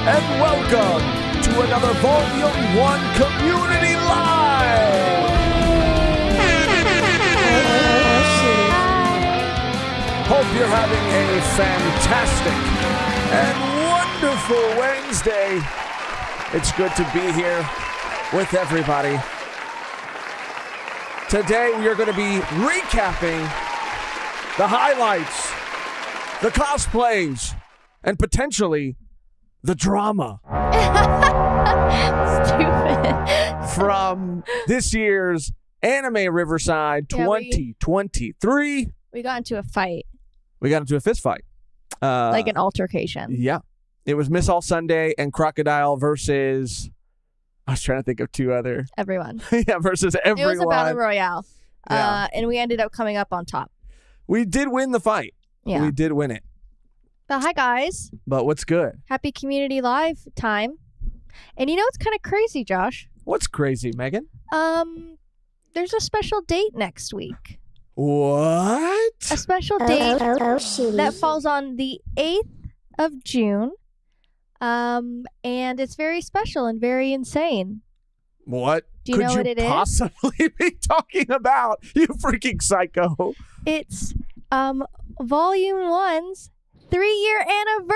and welcome to another Volume 1 Community Live! Hope you're having a fantastic and wonderful Wednesday. It's good to be here with everybody. Today we are going to be recapping the highlights, the cosplays, and potentially the drama Stupid. from this year's Anime Riverside 2023. We got into a fight, We got into a fist fight. like an altercation. Yeah. It was Miss All Sunday and Crocodile versus, I was trying to think of two other. Everyone. Yeah, versus everyone. It was a battle royale. Yeah. And we ended up coming up on top. We did win the fight. Yeah. We did win it. But hi, guys. But what's good? Happy Community Live time. And you know what's kind of crazy, Josh? What's crazy, Megan? There's a special date next week. What? A special date that falls on the 8th of June. And it's very special and very insane. What Do you could know you what it is? possibly be talking about, you freaking psycho? It's Volume 1's 3-year anniversary!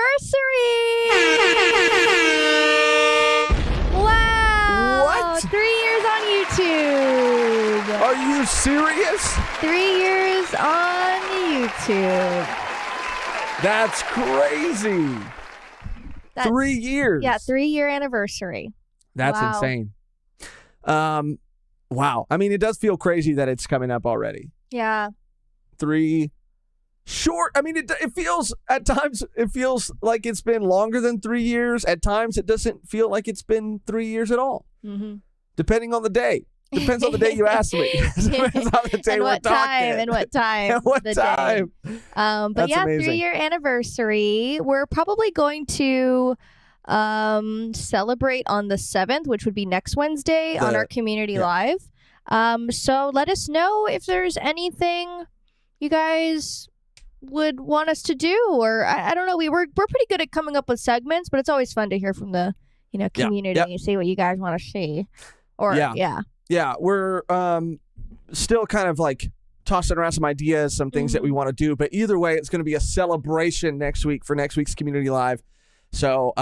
Wow! What? 3 years on YouTube! Are you serious? 3 years on YouTube. That's crazy. That's, 3 years. Yeah, 3-year anniversary. That's Wow. insane. Wow. I mean, it does feel crazy that it's coming up already. Yeah. 3 short. I mean, it feels at times, it feels like it's been longer than 3 years. At times, it doesn't feel like it's been 3 years at all. Mm-hmm. Depending on the day. Depends on the day you ask me. Depends on the day And we're what talking. time? And what time? And what of the day. time? But That's yeah, amazing. 3-year anniversary. We're probably going to celebrate on the 7th, which would be next Wednesday on our community live. So let us know if there's anything you guys would want us to do, or I don't know. We're pretty good at coming up with segments, but it's always fun to hear from the community and see what you guys want to see. Or Yeah, we're still kind of like tossing around some ideas, some things that we want to do. But either way, it's going to be a celebration next week for next week's Community Live. So,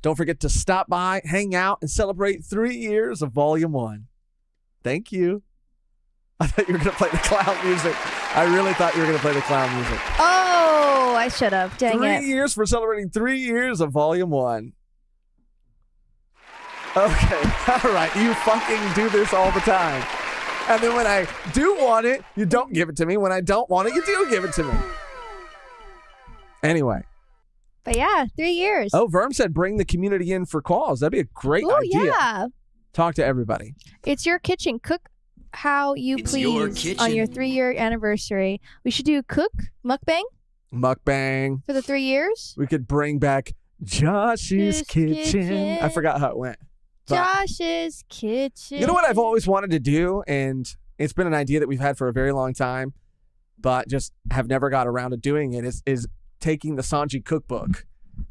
don't forget to stop by, hang out, and celebrate 3 years of Volume 1. Thank you. I thought you were going to play the clown music. I really thought you were going to play the clown music. Oh, I should have. Dang 3 it. years for celebrating 3 years of Volume 1. Okay, all right. You fucking do this all the time. And then when I do want it, you don't give it to me. When I don't want it, you do give it to me. Anyway. But yeah, 3 years. Oh, Verm said bring the community in for calls. That'd be a great idea. Yeah. Talk to everybody. It's your kitchen. Cook how you please on your 3-year anniversary. We should do cook mukbang Mukbang. for the 3 years. We could bring back Josh's kitchen. I forgot how it went. But Josh's kitchen. you know what I've always wanted to do, and it's been an idea that we've had for a very long time, but just have never got around to doing it, is taking the Sanji cookbook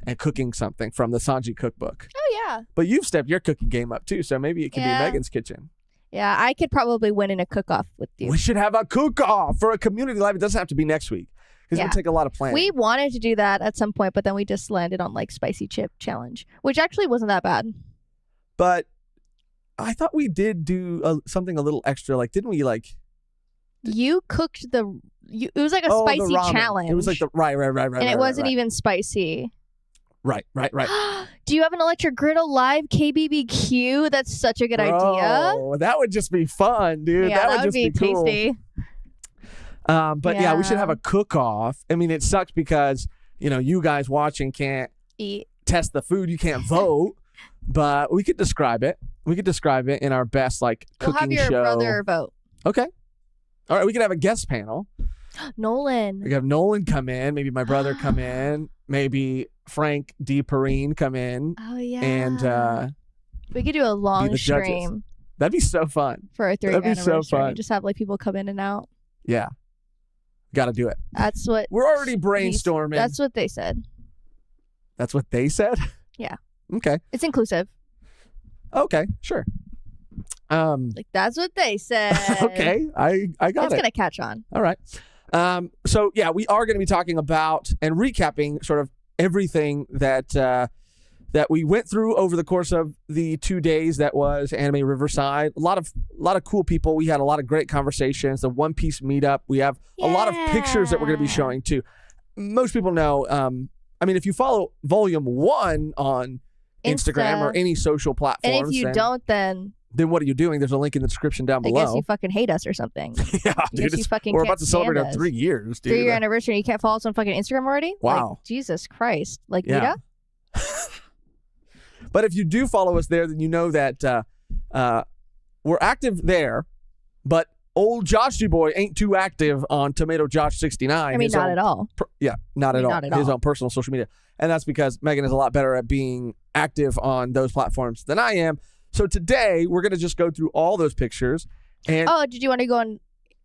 and cooking something from the Sanji cookbook. Oh, yeah. But you've stepped your cooking game up, too, so maybe it can be Megan's kitchen. Yeah, I could probably win in a cook-off with you. We should have a cook-off for a community live. It doesn't have to be next week, because it would take a lot of planning. We wanted to do that at some point, but then we just landed on, like, spicy chip challenge, which actually wasn't that bad. But I thought we did do something a little extra. Like, didn't we, like... You cooked it was like a spicy challenge. It was like the... Right. And it wasn't even spicy. Right. Do you have an electric griddle live KBBQ? That's such a good idea. Oh, that would just be fun, dude. Yeah, that would just be cool. tasty. But yeah, we should have a cook-off. I mean, it sucks because, you guys watching can't Eat. test the food. You can't vote. But we could describe it. We could describe it in our best, like, We'll cooking have your show. brother vote. Okay. All right, we could have a guest panel. Nolan. We could have Nolan come in. Maybe my brother come in. Maybe Frank D. Perrine come in. Oh, yeah. And we could do a long the judges. stream that'd be so fun. for our 3rd That'd be so anniversary. fun. Just have, like, people come in and out. Yeah. Got to do it. That's what... We're already brainstorming. That's what they said. That's what they said? Yeah. Okay. It's inclusive. Okay. Sure. Like that's what they said. Okay. I got It's it. gonna catch on. All right. So yeah, we are going to be talking about and recapping sort of everything that that we went through over the course of the 2 days that was Anime Riverside. A lot of cool people. We had a lot of great conversations. The One Piece meetup. We have a lot of pictures that we're going to be showing too. Most people know. I mean, if you follow Volume 1 on Instagram or any social platforms, and if you don't, then what are you doing? There's a link in the description down below. I guess you fucking hate us or something. Yeah, dude. We're about to celebrate our 3 years, dude. 3-year anniversary. You can't follow us on fucking Instagram already? Wow. Like, Jesus Christ. Like, yeah. But if you do follow us there, then you know that we're active there, but old Joshy boy ain't too active on Tomato Josh 69. I mean, not at all. Not at all. His own personal social media. And that's because Mehgan is a lot better at being active on those platforms than I am. So today, we're going to just go through all those pictures. And did you want to go on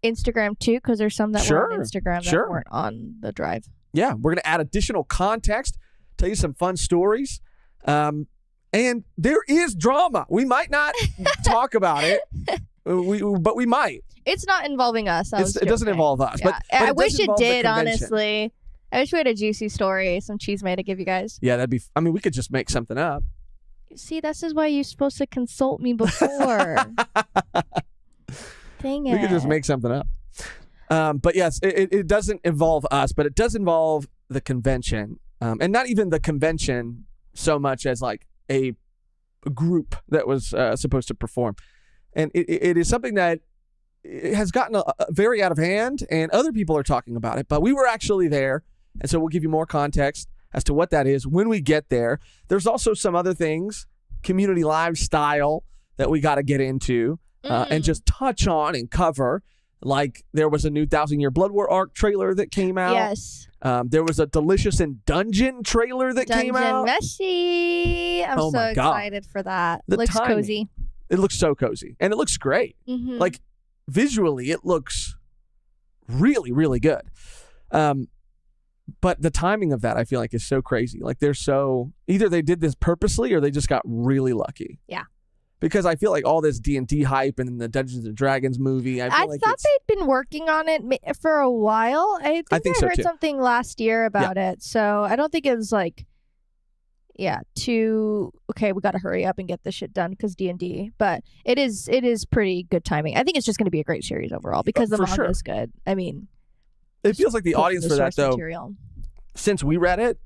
Instagram too? Because there's some that were on Instagram that weren't on the drive. Yeah, we're going to add additional context, tell you some fun stories. And there is drama. We might not talk about it, but we might. It's not involving us. It doesn't involve us. Yeah. But I wish it did, honestly. I wish we had a juicy story, some cheese made to give you guys. Yeah, that'd be... I mean, we could just make something up. See, this is why you're supposed to consult me before. Dang it. We could just make something up. But yes, it doesn't involve us, but it does involve the convention. And not even the convention so much as like a group that was supposed to perform. And it is something that it has gotten very out of hand, and other people are talking about it, but we were actually there. And so we'll give you more context as to what that is when we get there. There's also some other things, community live style, that we got to get into and just touch on and cover. Like there was a new 1,000 Year Blood War arc trailer that came out. Yes. There was a Delicious in Dungeon trailer that came out. Dungeon Meshi. I'm so excited for that. It looks cozy. It looks so cozy. And it looks great. Mm-hmm. Like visually, it looks really, really good. But the timing of that, I feel like, is so crazy. Like either they did this purposely or they just got really lucky. Yeah. Because I feel like all this D&D hype and the Dungeons and Dragons movie, I thought they'd been working on it for a while. I think I heard something last year about it. So I don't think it was like, okay, we got to hurry up and get this shit done because D&D. But it is pretty good timing. I think it's just going to be a great series overall because the manga is good. I mean, it feels like the audience for that, though, since we read it,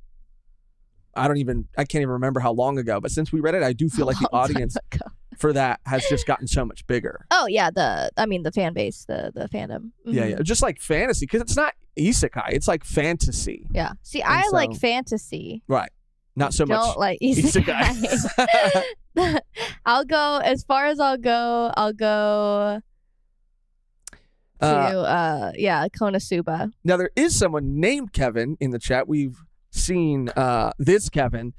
I can't even remember how long ago, but since we read it, I do feel like the audience for that has just gotten so much bigger. Oh, yeah. The fan base, the fandom. Mm-hmm. Yeah. Just like fantasy, because it's not isekai. It's like fantasy. Yeah. See, I like fantasy. Right. Not so much. Don't like isekai. I'll go, as far as I'll go to, Konosuba. Now, there is someone named Kevin in the chat. We've seen this Kevin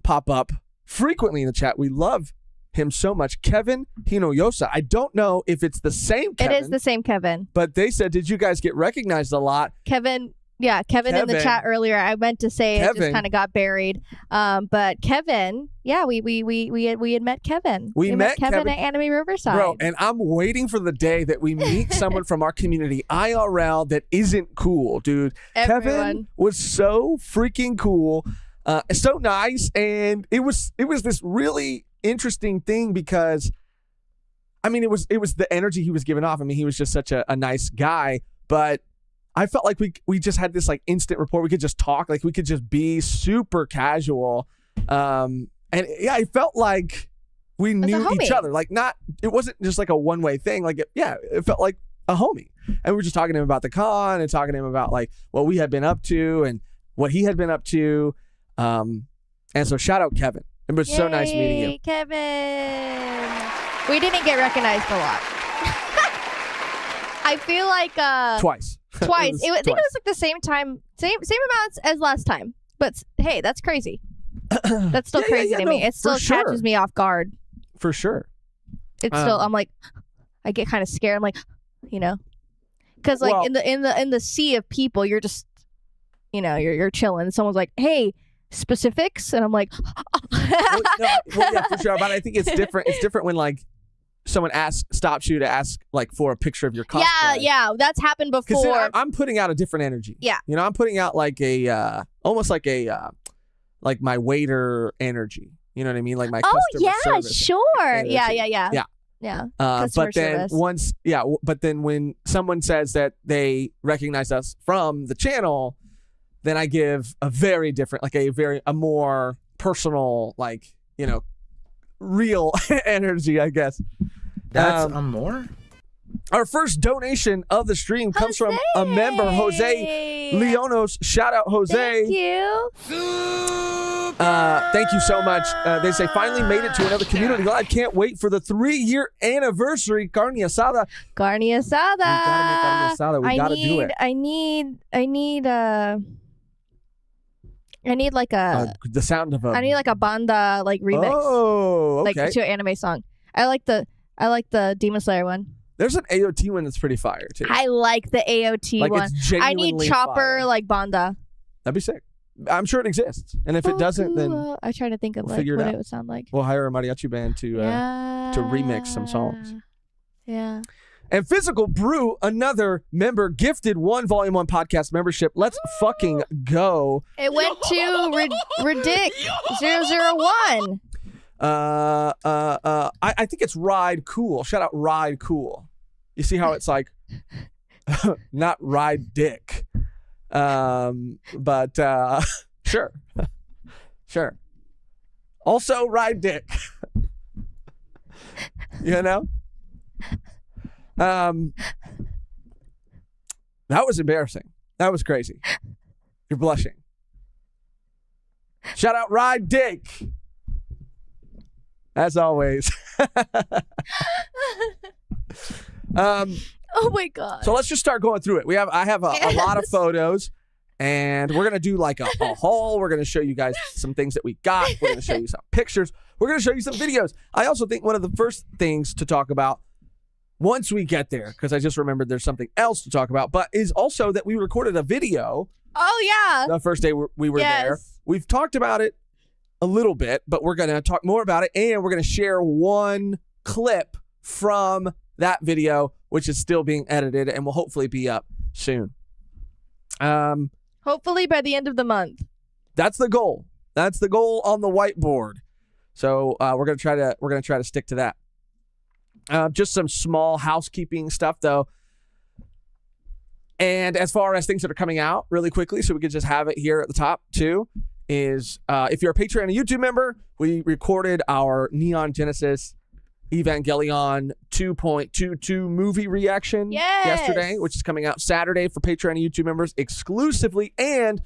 pop up frequently in the chat. We love him so much. Kevin Hinoyosa. I don't know if it's the same Kevin. It is the same Kevin. But they said, did you guys get recognized a lot? Kevin in the chat earlier. I meant to say it just kind of got buried. But Kevin, we had met Kevin. We met Kevin at Anime Riverside. Bro, and I'm waiting for the day that we meet someone from our community IRL that isn't cool, dude. Everyone. Kevin was so freaking cool. So nice, and it was this really interesting thing because I mean it was the energy he was giving off. I mean, he was just such a nice guy, but I felt like we just had this like instant rapport. We could just talk, like we could just be super casual. And yeah, I felt like we knew each other. Like it wasn't just like a one-way thing. Like it felt like a homie. And we were just talking to him about the con and talking to him about like what we had been up to and what he had been up to. And so shout out Kevin. It was so nice meeting you. Kevin. We didn't get recognized a lot. I feel like twice. I think it was like the same time, same amounts as last time. But hey, that's crazy. That's still crazy to me. It still catches me off guard. For sure. It's still. I'm like, I get kind of scared. I'm like, because like in the sea of people, you're just, you're chilling. Someone's like, hey, specifics, and I'm like, yeah, for sure. But I think it's different. It's different when like someone stops you to ask like for a picture of your cosplay. Yeah, that's happened before. Because I'm putting out a different energy. Yeah, I'm putting out like a almost like a like my waiter energy. You know what I mean? Like my customer service sure. energy. Yeah. But then but then when someone says that they recognize us from the channel, then I give a very different, like a more personal, like, real energy, I guess. That's more? Our first donation of the stream comes from a member, Jose Leonos. Shout out, Jose. Thank you. Thank you so much. They say, finally made it to another community live. Can't wait for the 3-year anniversary. Carne asada. Carne asada. We gotta make carne asada. We gotta do it. I need like a the sound of a. I need like a banda like remix. Oh, okay. Like to an anime song. I like the Demon Slayer one. There's an AOT one that's pretty fire too. I like the AOT like one. It's genuinely I need Chopper fire. Like banda. That'd be sick. I'm sure it exists, and if it doesn't, then I try to think of we'll like what it it would sound like. We'll hire a mariachi band to remix some songs. Yeah. And Physical Brew, another member, gifted 1 Volume 1 podcast membership. Let's fucking go. It went to Ridic 001. I think it's Ride Cool. Shout out Ride Cool. You see how it's like not Ride Dick. But sure. Sure. Also Ride Dick. That was embarrassing. That was crazy. You're blushing. Shout out Ride Dick. As always. Oh my god. So let's just start going through it. I have a lot of photos, and we're gonna do like a haul. We're gonna show you guys some things that we got. We're gonna show you some pictures. We're gonna show you some videos. I also think one of the first things to talk about once we get there, because I just remembered there's something else to talk about, but is also that we recorded a video. Oh yeah. The first day we were there. We've talked about it a little bit, but we're gonna talk more about it, and we're gonna share one clip from that video, which is still being edited and will hopefully be up soon. Hopefully by the end of the month. That's the goal. That's the goal on the whiteboard. So we're gonna try to stick to that. Just some small housekeeping stuff though. And as far as things that are coming out really quickly, so we could just have it here at the top too, is if you're a Patreon and YouTube member, we recorded our Neon Genesis Evangelion 2.22 movie reaction yesterday, which is coming out Saturday for Patreon and YouTube members exclusively. And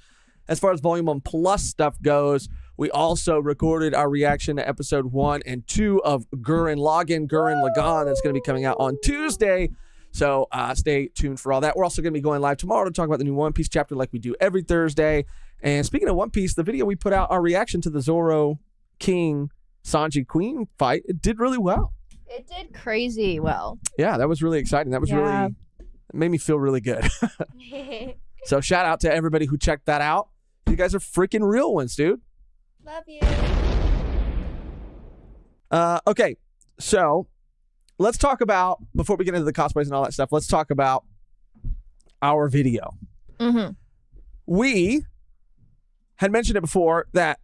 as far as Volume 1 Plus stuff goes, we also recorded our reaction to episode 1 and 2 of Gurren Lagann that's going to be coming out on Tuesday. So stay tuned for all that. We're also going to be going live tomorrow to talk about the new One Piece chapter like we do every Thursday. And speaking of One Piece, the video we put out, our reaction to the Zoro King Sanji Queen fight, it did really well. It did crazy well. Yeah, that was really exciting. That was it made me feel really good. So shout out to everybody who checked that out. You guys are freaking real ones, dude. Love you. Okay, so let's talk about, before we get into the cosplays and all that stuff, let's talk about our video. Mm-hmm. We had mentioned it before that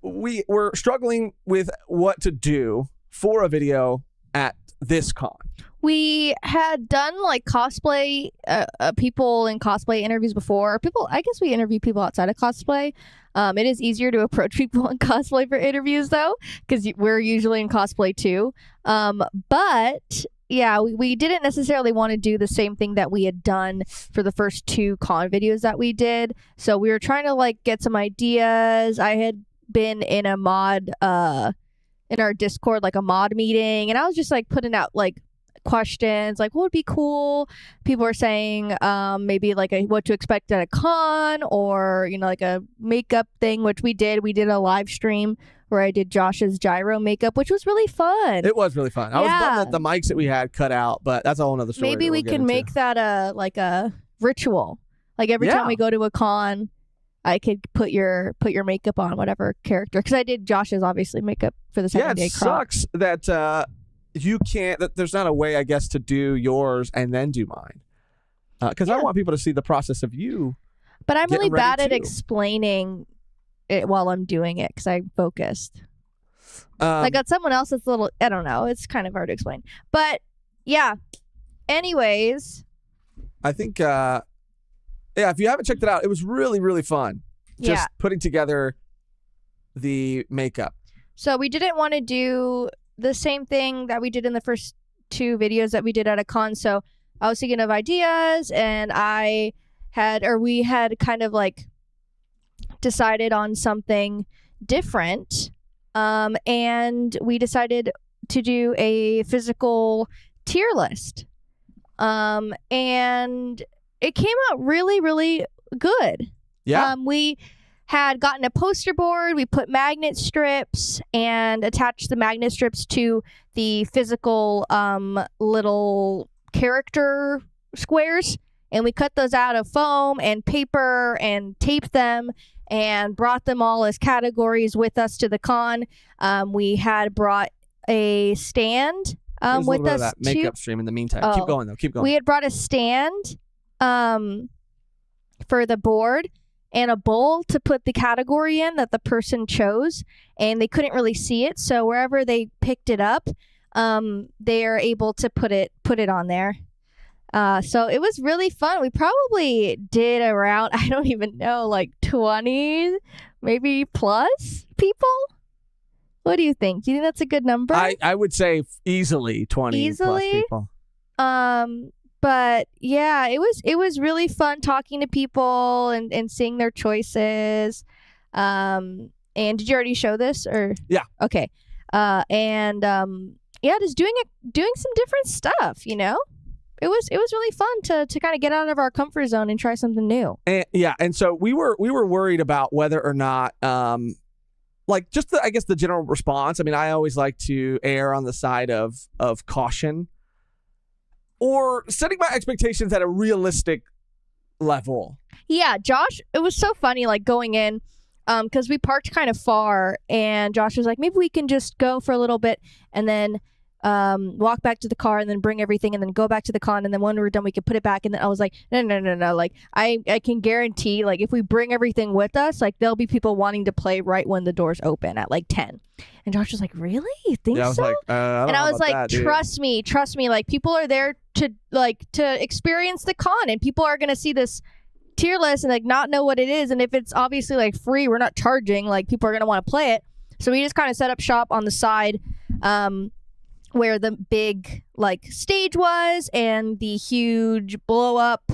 we were struggling with what to do for a video at this con. We had done like cosplay people in cosplay interviews before. I guess we interview people outside of cosplay. It is easier to approach people in cosplay for interviews though, because we're usually in cosplay too. But yeah, we didn't necessarily want to do the same thing that we had done for the first 2 con videos that we did. So we were trying to like get some ideas. I had been in a mod in our Discord, like a mod meeting, and I was just like putting out like questions like what would be cool. People are saying maybe like what to expect at a con, or like a makeup thing, which we did a live stream where I did Josh's gyro makeup, which was really fun. It was really fun. I was bummed that the mics that we had cut out, but that's a whole other story. Maybe we can make that like a ritual, like every time we go to a con, I could put your makeup on whatever character, because I did Josh's obviously makeup for the 7-day it crop. sucks that you can't. That there's not a way, I guess, to do yours and then do mine. Because I want people to see the process of you. But I'm really bad at too. explaining it while I'm doing it because I'm focused. Like on someone else, it's a little, I don't know. It's kind of hard to explain. But yeah. Anyways. I think, if you haven't checked it out, it was really, really fun. Just putting together the makeup. So we didn't want to do the same thing that we did in the first 2 videos that we did at a con. So I was thinking of ideas, and we had kind of like decided on something different. And we decided to do a physical tier list. And it came out really, really good. Yeah. We had gotten a poster board. We put magnet strips and attached the magnet strips to the physical little character squares, and we cut those out of foam and paper and taped them and brought them all as categories with us to the con. We had brought a stand with us that makeup stream in the meantime. Keep going though. Keep going. We had brought a stand for the board and a bowl to put the category in that the person chose, and they couldn't really see it, so wherever they picked it up, they are able to put it on there. So it was really fun. We probably did around, I don't even know, like 20 maybe plus people. What do you think? Do you think that's a good number? I would say easily 20 plus people. But yeah, it was really fun talking to people and seeing their choices. And did you already show this or? Yeah. Okay. Just doing some different stuff, you know? It was really fun to kind of get out of our comfort zone and try something new. And so we were worried about whether or not like just the general response. I mean, I always like to err on the side of caution or setting my expectations at a realistic level. Yeah, Josh, it was so funny like going in because we parked kind of far, and Josh was like, maybe we can just go for a little bit and then walk back to the car and then bring everything and then go back to the con, and then when we're done we can put it back. And then I was like, no, like I can guarantee, like if we bring everything with us, like there'll be people wanting to play right when the doors open at like 10. And Josh was like, really, you think so? I was like, I was like, trust me, like people are there to experience the con, and people are gonna see this tier list and like not know what it is, and if it's obviously like free, we're not charging, like people are gonna want to play it. So we just kind of set up shop on the side where the big like stage was and the huge blow up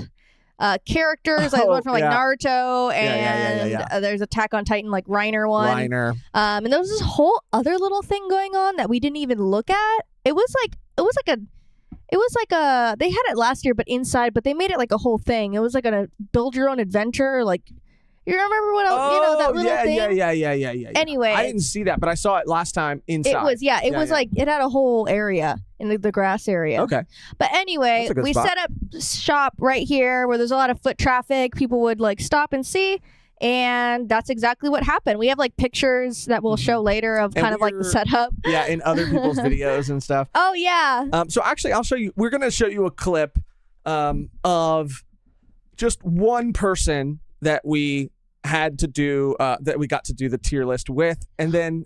characters, like one from like Naruto, and there's Attack on Titan like Reiner one. And there was this whole other little thing going on that we didn't even look at. It was like a they had it last year but inside, but they made it like a whole thing. It was like a build your own adventure, like you remember what that little thing? Yeah. Anyway, I didn't see that, but I saw it last time inside. It was like it had a whole area in the grass area. Okay. But anyway, we set up shop right here where there's a lot of foot traffic. People would like stop and see, and that's exactly what happened. We have like pictures that we'll show later of kind of like the setup. Yeah, in other people's videos and stuff. Oh yeah. So actually, I'll show you. We're gonna show you a clip of just one person that we had to do that we got to do the tier list with, and then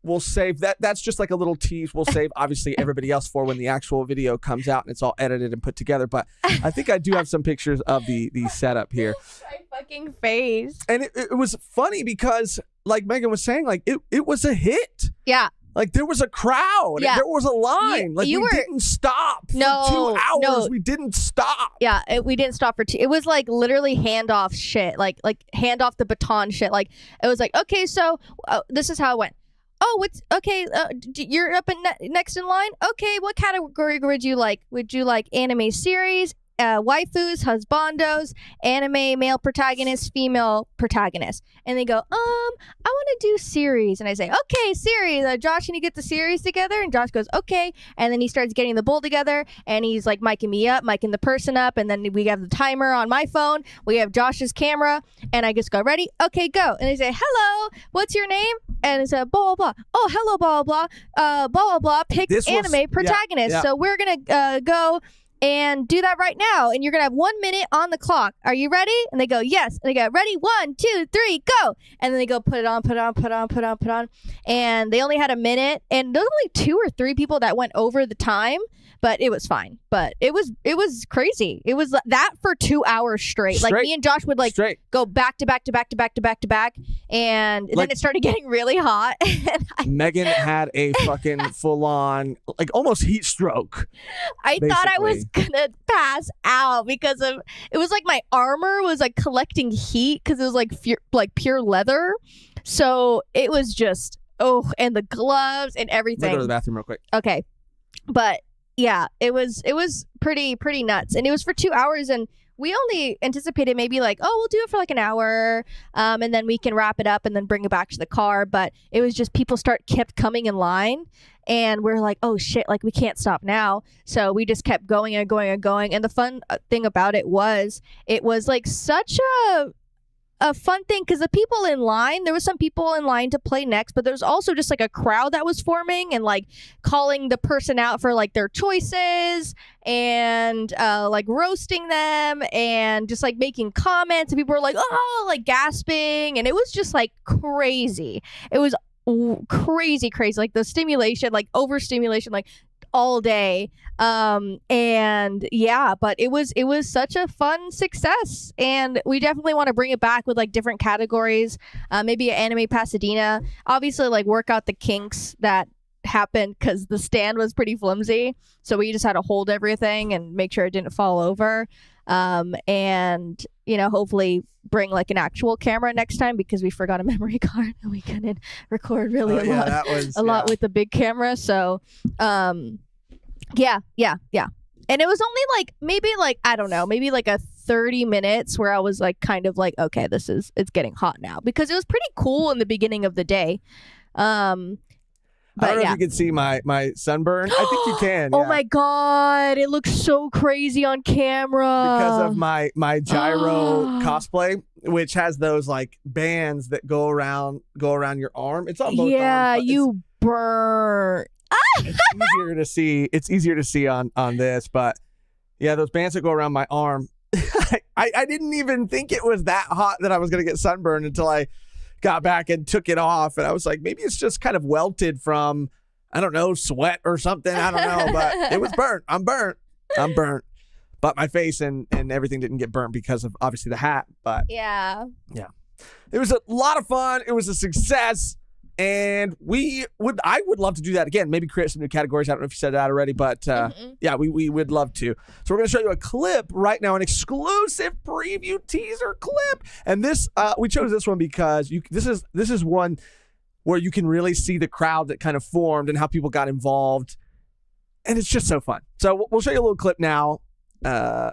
we'll save that. That's just like a little tease. We'll save obviously everybody else for when the actual video comes out and it's all edited and put together. But I think I do have some pictures of the setup here. My fucking face. And it was funny because like Mehgan was saying, like it was a hit. Yeah. Like there was a crowd. Yeah. There was a line. We didn't stop for 2 hours. No. We didn't stop. Yeah, we didn't stop for 2. It was like literally handoff shit. Like hand off the baton shit. Like it was like, okay, so this is how it went. Oh, what's okay? You're up next in line. Okay, what category would you like? Would you like anime series, waifus, husbandos, anime male protagonist, female protagonist. And they go, I want to do series. And I say, okay, series. Josh, can you get the series together? And Josh goes, okay. And then he starts getting the bull together, and he's like micing me up, micing the person up. And then we have the timer on my phone. We have Josh's camera. And I just go, ready? Okay, go. And they say, hello, what's your name? And it's a blah, blah, blah. Oh, hello, blah, blah, blah. Blah, blah, blah. Pick anime protagonist. Yeah. So we're going to go and do that right now. And you're going to have 1 minute on the clock. Are you ready? And they go, yes. And they go, ready? 1, 2, 3, go. And then they go, put it on. And they only had a minute. And there was only 2 or 3 people that went over the time. But it was fine. But it was crazy. It was that for 2 hours straight. Like me and Josh would go back to back to back to back to back to back. And then it started getting really hot. Mehgan had a fucking full on, like almost heat stroke. I thought I was gonna pass out because of it was like my armor was like collecting heat because it was like pure leather. So it was just and the gloves and everything. I'll go to the bathroom real quick. Okay, but. Yeah, it was pretty nuts. And it was for 2 hours, and we only anticipated maybe like, we'll do it for like an hour, and then we can wrap it up and then bring it back to the car. But it was just people kept coming in line, and we're like, oh shit, like we can't stop now. So we just kept going and going and going. And the fun thing about it was like such a fun thing because the people in line, there was some people in line to play next, but there was also just like a crowd that was forming and like calling the person out for like their choices and like roasting them and just like making comments, and people were like like gasping, and it was just like crazy. It was crazy like the stimulation, like overstimulation, like all day. And yeah, but it was such a fun success, and we definitely want to bring it back with like different categories, maybe an Anime Pasadena, obviously like work out the kinks that happened because the stand was pretty flimsy, so we just had to hold everything and make sure it didn't fall over, and hopefully bring like an actual camera next time because we forgot a memory card and we couldn't record really a lot with the big camera. So yeah. And it was only like maybe like I don't know, maybe like a 30 minutes where I was like kind of like, okay, it's getting hot now, because it was pretty cool in the beginning of the day. But I don't know if you can see my sunburn. I think you can. Oh my god, it looks so crazy on camera because of my gyro cosplay, which has those like bands that go around your arm. It's on both arms. Yeah, you burn. It's easier to see on this, but yeah, those bands that go around my arm. I didn't even think it was that hot that I was going to get sunburned until I got back and took it off, and I was like, maybe it's just kind of welted from, I don't know, sweat or something. I don't know, but it was burnt. I'm burnt. But my face and everything didn't get burnt because of obviously the hat. But yeah, it was a lot of fun. It was a success. And I would love to do that again. Maybe create some new categories. I don't know if you said that already, but yeah, we would love to. So we're going to show you a clip right now, an exclusive preview teaser clip. And this, we chose this one because this is one where you can really see the crowd that kind of formed and how people got involved. And it's just so fun. So we'll show you a little clip now to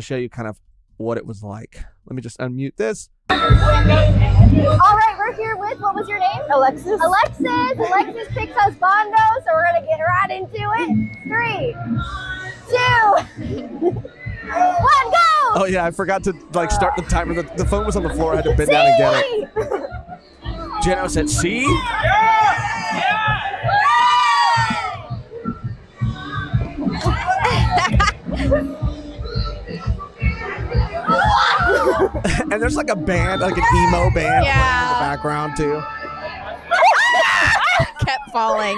show you kind of what it was like. Let me just unmute this. All right, we're here with, what was your name? Alexis. Alexis picked husbando, so we're gonna get right into it. 3, 2, 1, go! Oh yeah, I forgot to like start the timer. The phone was on the floor. I had to bend down and get it. Jenna said, "See." And there's like a band, like an emo band playing in the background too. Kept falling.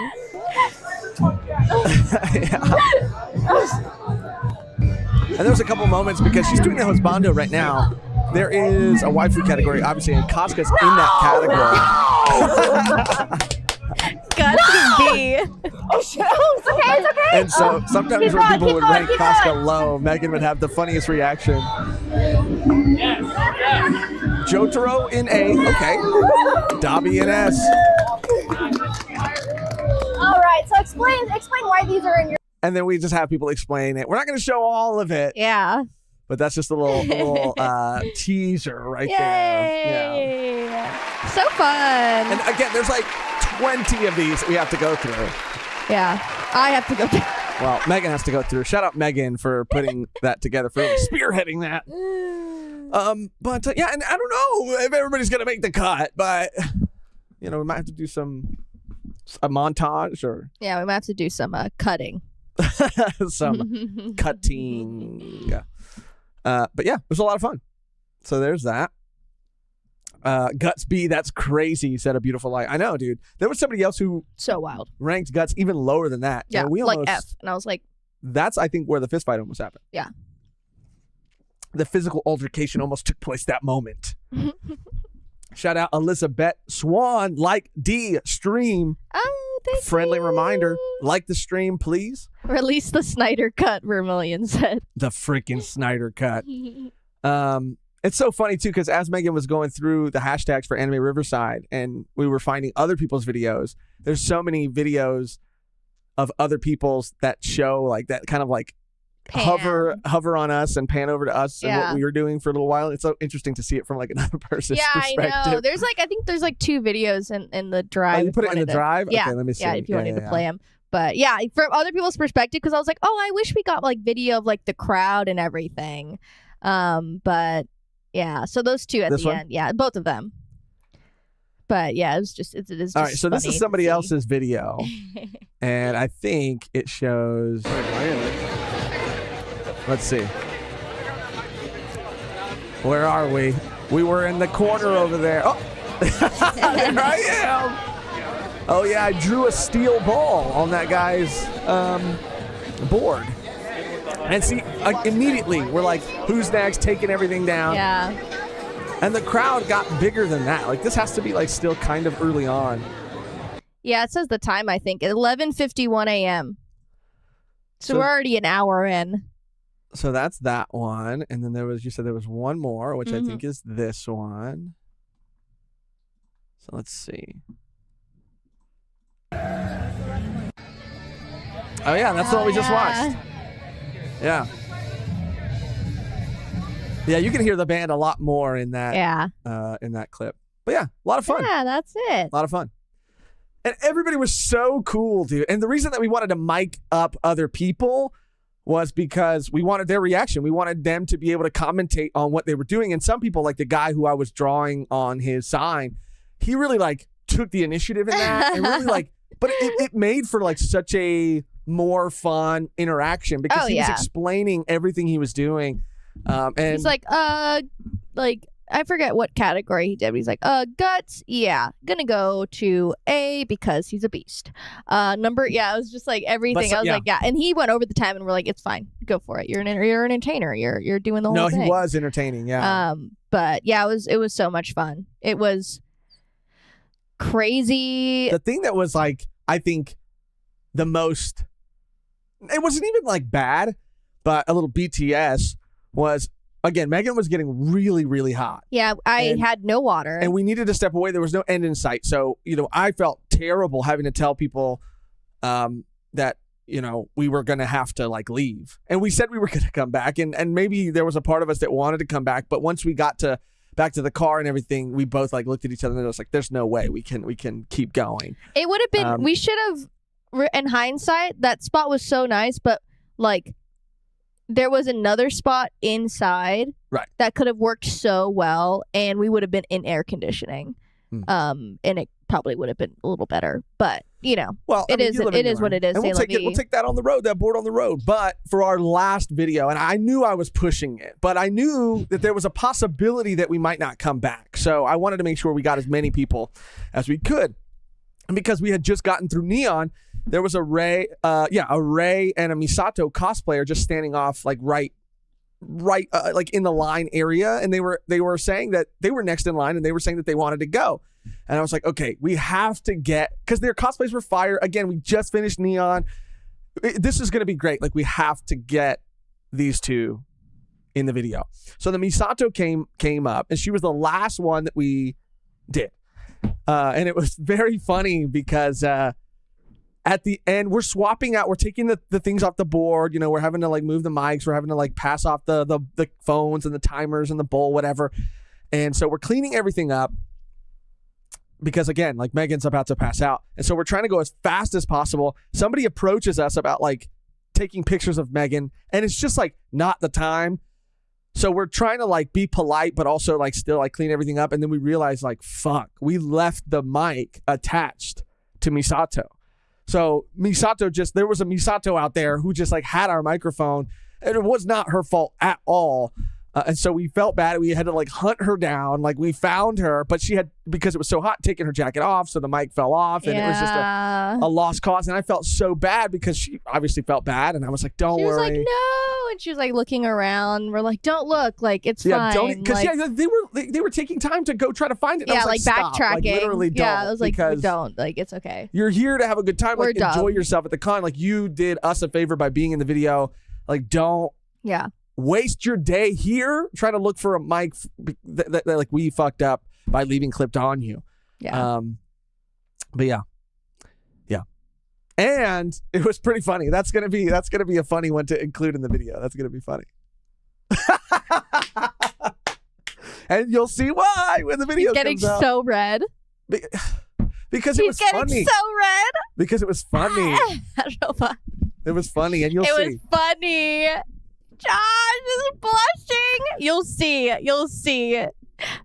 And there's a couple moments because she's doing the husbando right now. There is a waifu category, obviously, and Casca's in that category. Got to be. Oh shit! It's okay. And so sometimes when people would rank Casca low, Mehgan would have the funniest reaction. Jotaro in A, okay. Dabi in S. All right, so explain why these are in your. and then we just have people explain it. We're not going to show all of it, Yeah. but that's just a little teaser right there. Yeah. So fun. And again, there's like 20 of these that we have to go through. Yeah. I have to go through. Well, Mehgan has to go through. Shout out Mehgan for putting that together, for really spearheading that. But yeah, and I don't know if everybody's gonna make the cut, but we might have to do a montage or Yeah, we might have to do some cutting. some cutting. But yeah, it was a lot of fun. So there's that. Guts B, that's crazy, said a beautiful light. I know, dude. There was somebody else who So wild. ranked Guts even lower than that. Yeah, And we like almost, F. And I was like, that's, I think, where the fist fight almost happened. Yeah. The physical altercation almost took place that moment. Shout out Elizabeth Swan, like D stream. oh, thank Friendly you. reminder, like the stream, please. Release the Snyder Cut, Vermilion said. The freaking Snyder cut. It's so funny too, because as Mehgan was going through the hashtags for Anime Riverside and we were finding other people's videos, there's so many videos of other people's that show like that kind of like Pan. hover on us and pan over to us and Yeah. what we were doing for a little while. It's so interesting to see it from like another person's Yeah, I perspective. know. I think there's like 2 videos in the drive. Oh, you if put it in the wanted to- drive? Yeah. Okay, let me see. Yeah, if you wanted to yeah. play them. But yeah, from other people's perspective, because I was like, oh, I wish we got like video of like the crowd and everything. But yeah, so those 2 at This the one? end. Yeah, both of them. But yeah, it is just All right, so this is somebody else's video, and I think it shows. Let's see. Where are we? We were in the corner over there. Oh, there I am. Oh yeah, I drew a steel ball on that guy's board. And see, immediately we're like, who's next? Taking everything down. Yeah. And the crowd got bigger than that. Like this has to be like still kind of early on. Yeah, it says the time, I think. 11:51 a.m. So we're already an hour in. So that's that one. And then you said there was one more, which I think is this one. So let's see. Oh yeah, that's the one we just watched. Yeah. Yeah, you can hear the band a lot more in that in that clip. But yeah, a lot of fun. Yeah, that's it. A lot of fun. And everybody was so cool, dude. And the reason that we wanted to mic up other people was because we wanted their reaction. We wanted them to be able to commentate on what they were doing. And some people, like the guy who I was drawing on his sign, he really like took the initiative in that and really like, but it made for like such a more fun interaction because he was explaining everything he was doing. And he's like, I forget what category he did. But he's like, guts, yeah, gonna go to A because he's a beast. It was just like everything. I was like, yeah, and he went over the time, and we're like, it's fine, go for it. You're an entertainer. You're doing the whole thing. No, he was entertaining. Yeah. But yeah, it was so much fun. It was crazy. The thing that was like, I think, the most, it wasn't even like bad, but a little BTS was. Again, Mehgan was getting really, really hot. Yeah, I had no water. And we needed to step away. There was no end in sight. So, I felt terrible having to tell people that, we were going to have to like leave. And we said we were going to come back. And maybe there was a part of us that wanted to come back. But once we got back to the car and everything, we both like looked at each other and it was like, there's no way we can keep going. It would have been, we should have, in hindsight, that spot was so nice. But like, there was another spot inside that could have worked so well, and we would have been in air conditioning. And it probably would have been a little better. But, well, it is what it is. And we'll take that on the road, that board on the road. But for our last video, and I knew I was pushing it, but I knew that there was a possibility that we might not come back. So I wanted to make sure we got as many people as we could. And because we had just gotten through Neon, there was a Ray and a Misato cosplayer just standing off like right like in the line area, and they were saying that they were next in line, and they were saying that they wanted to go. And I was like, okay, we have to get, because their cosplays were fire. Again, we just finished Neon. This is going to be great. Like, we have to get these two in the video. So the Misato came up, and she was the last one that we did. And it was very funny because at the end, we're swapping out. We're taking the things off the board. You know, we're having to like move the mics. We're having to like pass off the phones and the timers and the bowl, whatever. And so we're cleaning everything up because, again, like Mehgan's about to pass out. And so we're trying to go as fast as possible. Somebody approaches us about like taking pictures of Mehgan, and it's just like not the time. So we're trying to like be polite, but also like still like clean everything up. And then we realize like, fuck, we left the mic attached to Misato. So Misato there was a Misato out there who just like had our microphone, and it was not her fault at all. And so we felt bad. We had to like hunt her down. Like we found her, but she had, because it was so hot, taken her jacket off. So the mic fell off, and it was just a lost cause. And I felt so bad because she obviously felt bad. And I was like, don't worry. She was like, no. And she was like looking around. We're like, don't look. Like, it's fine. Don't, because they were taking time to go try to find it. And yeah, I was like stop. backtracking. Like, literally don't. Yeah, I was like, don't. Like, it's okay. You're here to have a good time. Like, We're enjoy dumb. yourself at the con. Like, you did us a favor by being in the video. Like, don't. Yeah. Waste your day here trying to look for a mic that like we fucked up by leaving clipped on you. Yeah. But yeah. And it was pretty funny. That's gonna be a funny one to include in the video. That's gonna be funny. And you'll see why when the video getting comes out. so red. Because it was funny. He's getting so red. Because it was funny. I don't know why. It was funny, and you'll see. It was funny. Josh is blushing. You'll see.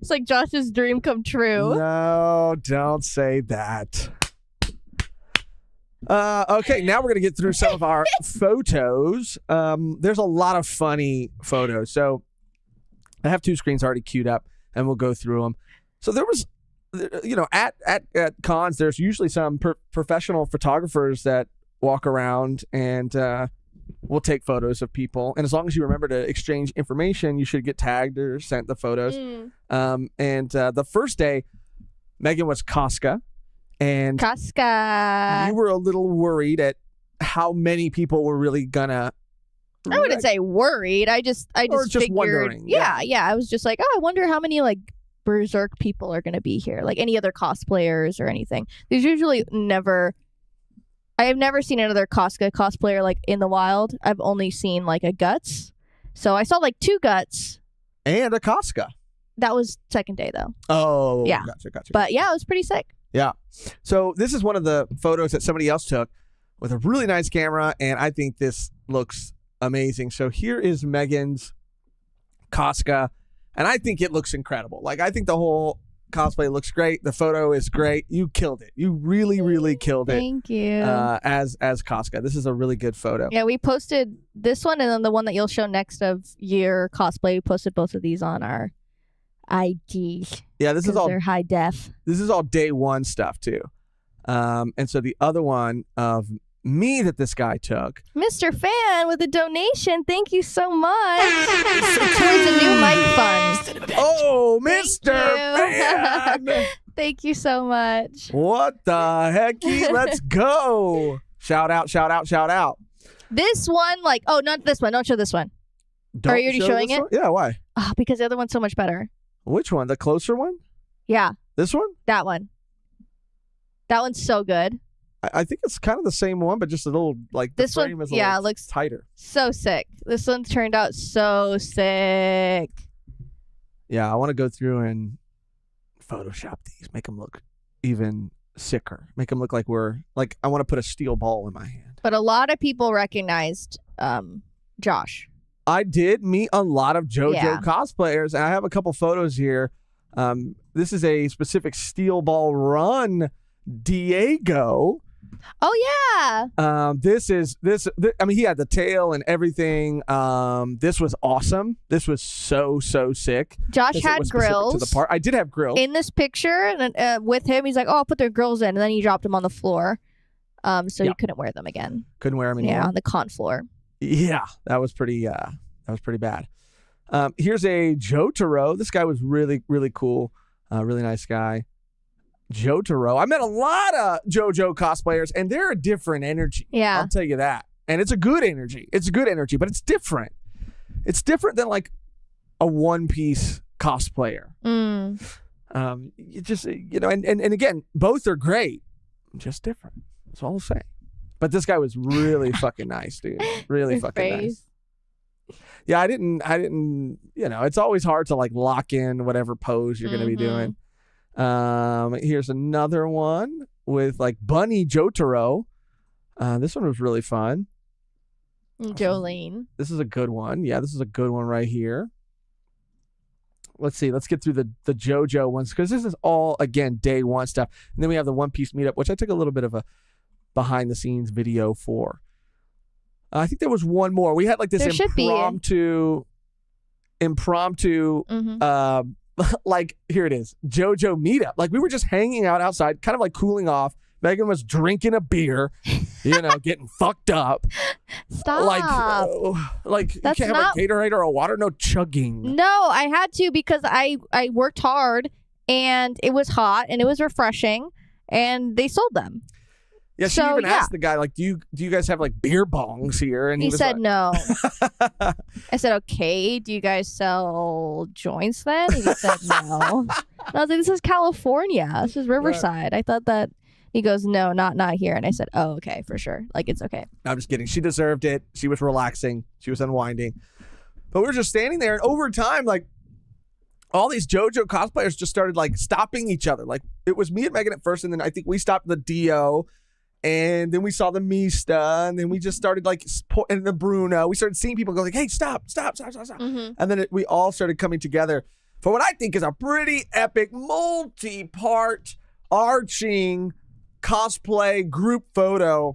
It's like Josh's dream come true. No, don't say that. Okay, now we're going to get through some of our photos. There's a lot of funny photos. So I have 2 screens already queued up, and we'll go through them. So there was, you know, at cons, there's usually some professional photographers that walk around and we'll take photos of people. And as long as you remember to exchange information, you should get tagged or sent the photos. And the first day, Mehgan was Casca. And Casca. you were a little worried at how many people were really gonna. I wouldn't say worried. I just figured, wondering. Yeah. I was just like, oh, I wonder how many like Berserk people are gonna be here. Like any other cosplayers or anything. There's usually never. I have never seen another Casca cosplayer like in the wild. I've only seen like a Guts. So I saw like 2 Guts. And a Casca. That was second day though. Oh, yeah. Gotcha. But yeah, it was pretty sick. Yeah. So this is one of the photos that somebody else took with a really nice camera, and I think this looks amazing. So here is Mehgan's Casca, and I think it looks incredible. Like, I think the whole cosplay looks great. The photo is great. You killed it. You really, really killed it. Thank you. As Casca. This is a really good photo. Yeah, we posted this one and then the one that you'll show next of your cosplay. We posted both of these on our IGs. Yeah, this is all they're high def. This is all day one stuff too. And so the other one of me that this guy took. Mr. Fan with a donation. Thank you so much. Towards a new mic fund. Oh, Mr. Fan. Thank you so much. What the hecky? Let's go. Shout out. This one, like, oh, not this one. Don't show this one. Don't Are you already showing it? One? Yeah, why? Oh, because the other one's so much better. Which one? The closer one? Yeah. This one? That one. That one's so good. I think it's kind of the same one, but just a little, like, the this frame one, is a little looks tighter. So sick. This one turned out so sick. Yeah, I want to go through and Photoshop these, make them look even sicker. Make them look like I want to put a steel ball in my hand. But a lot of people recognized Josh. I did meet a lot of JoJo cosplayers, and I have a couple photos here. This is a specific steel ball run Diego. Oh yeah. This. I mean, he had the tail and everything. This was awesome. This was so sick. Josh had grills. To the part. I did have grills in this picture, and with him, he's like, "Oh, I'll put their grills in," and then he dropped them on the floor. So you couldn't wear them again. Couldn't wear them anymore. Yeah, on the con floor. Yeah, that was pretty bad. Here's a Jotaro. This guy was really, really cool. Really nice guy. Jotaro. I met a lot of JoJo cosplayers, and they're a different energy. Yeah. I'll tell you that. And it's a good energy. But it's different. It's different than like a One Piece cosplayer. You just, and again, both are great. Just different. That's all I'll say. But this guy was really fucking nice, dude. Really His fucking face. nice. Yeah, I didn't, it's always hard to like lock in whatever pose you're going to be doing. Here's another one with like Bunny Jotaro. This one was really fun. Jolene. This is a good one. Yeah, this is a good one right here. Let's see. Let's get through the JoJo ones because this is all, again, day one stuff. And then we have the One Piece meetup, which I took a little bit of a behind the scenes video for. I think there was one more. We had like this impromptu, like, here it is, JoJo meetup. Like we were just hanging out outside, kind of like cooling off. Mehgan was drinking a beer, getting fucked up. Stop. Like you can't have a Gatorade or a water, no chugging. No, I had to because I worked hard and it was hot and it was refreshing and they sold them. Yeah, she even asked the guy, like, do you guys have like beer bongs here? And he said like, no. I said, okay, do you guys sell joints then? And he said no. And I was like, this is California. This is Riverside. I thought that. He goes, no, not here. And I said, oh, okay, for sure. Like, it's okay. I'm just kidding. She deserved it. She was relaxing. She was unwinding. But we were just standing there, and over time, like, all these JoJo cosplayers just started, like, stopping each other. Like, it was me and Mehgan at first, and then I think we stopped the Dio, and then we saw the Mista, and then we just started, like, and the Bruno. We started seeing people go, like, hey, stop. Mm-hmm. And then we all started coming together for what I think is a pretty epic, multi-part, arching cosplay group photo,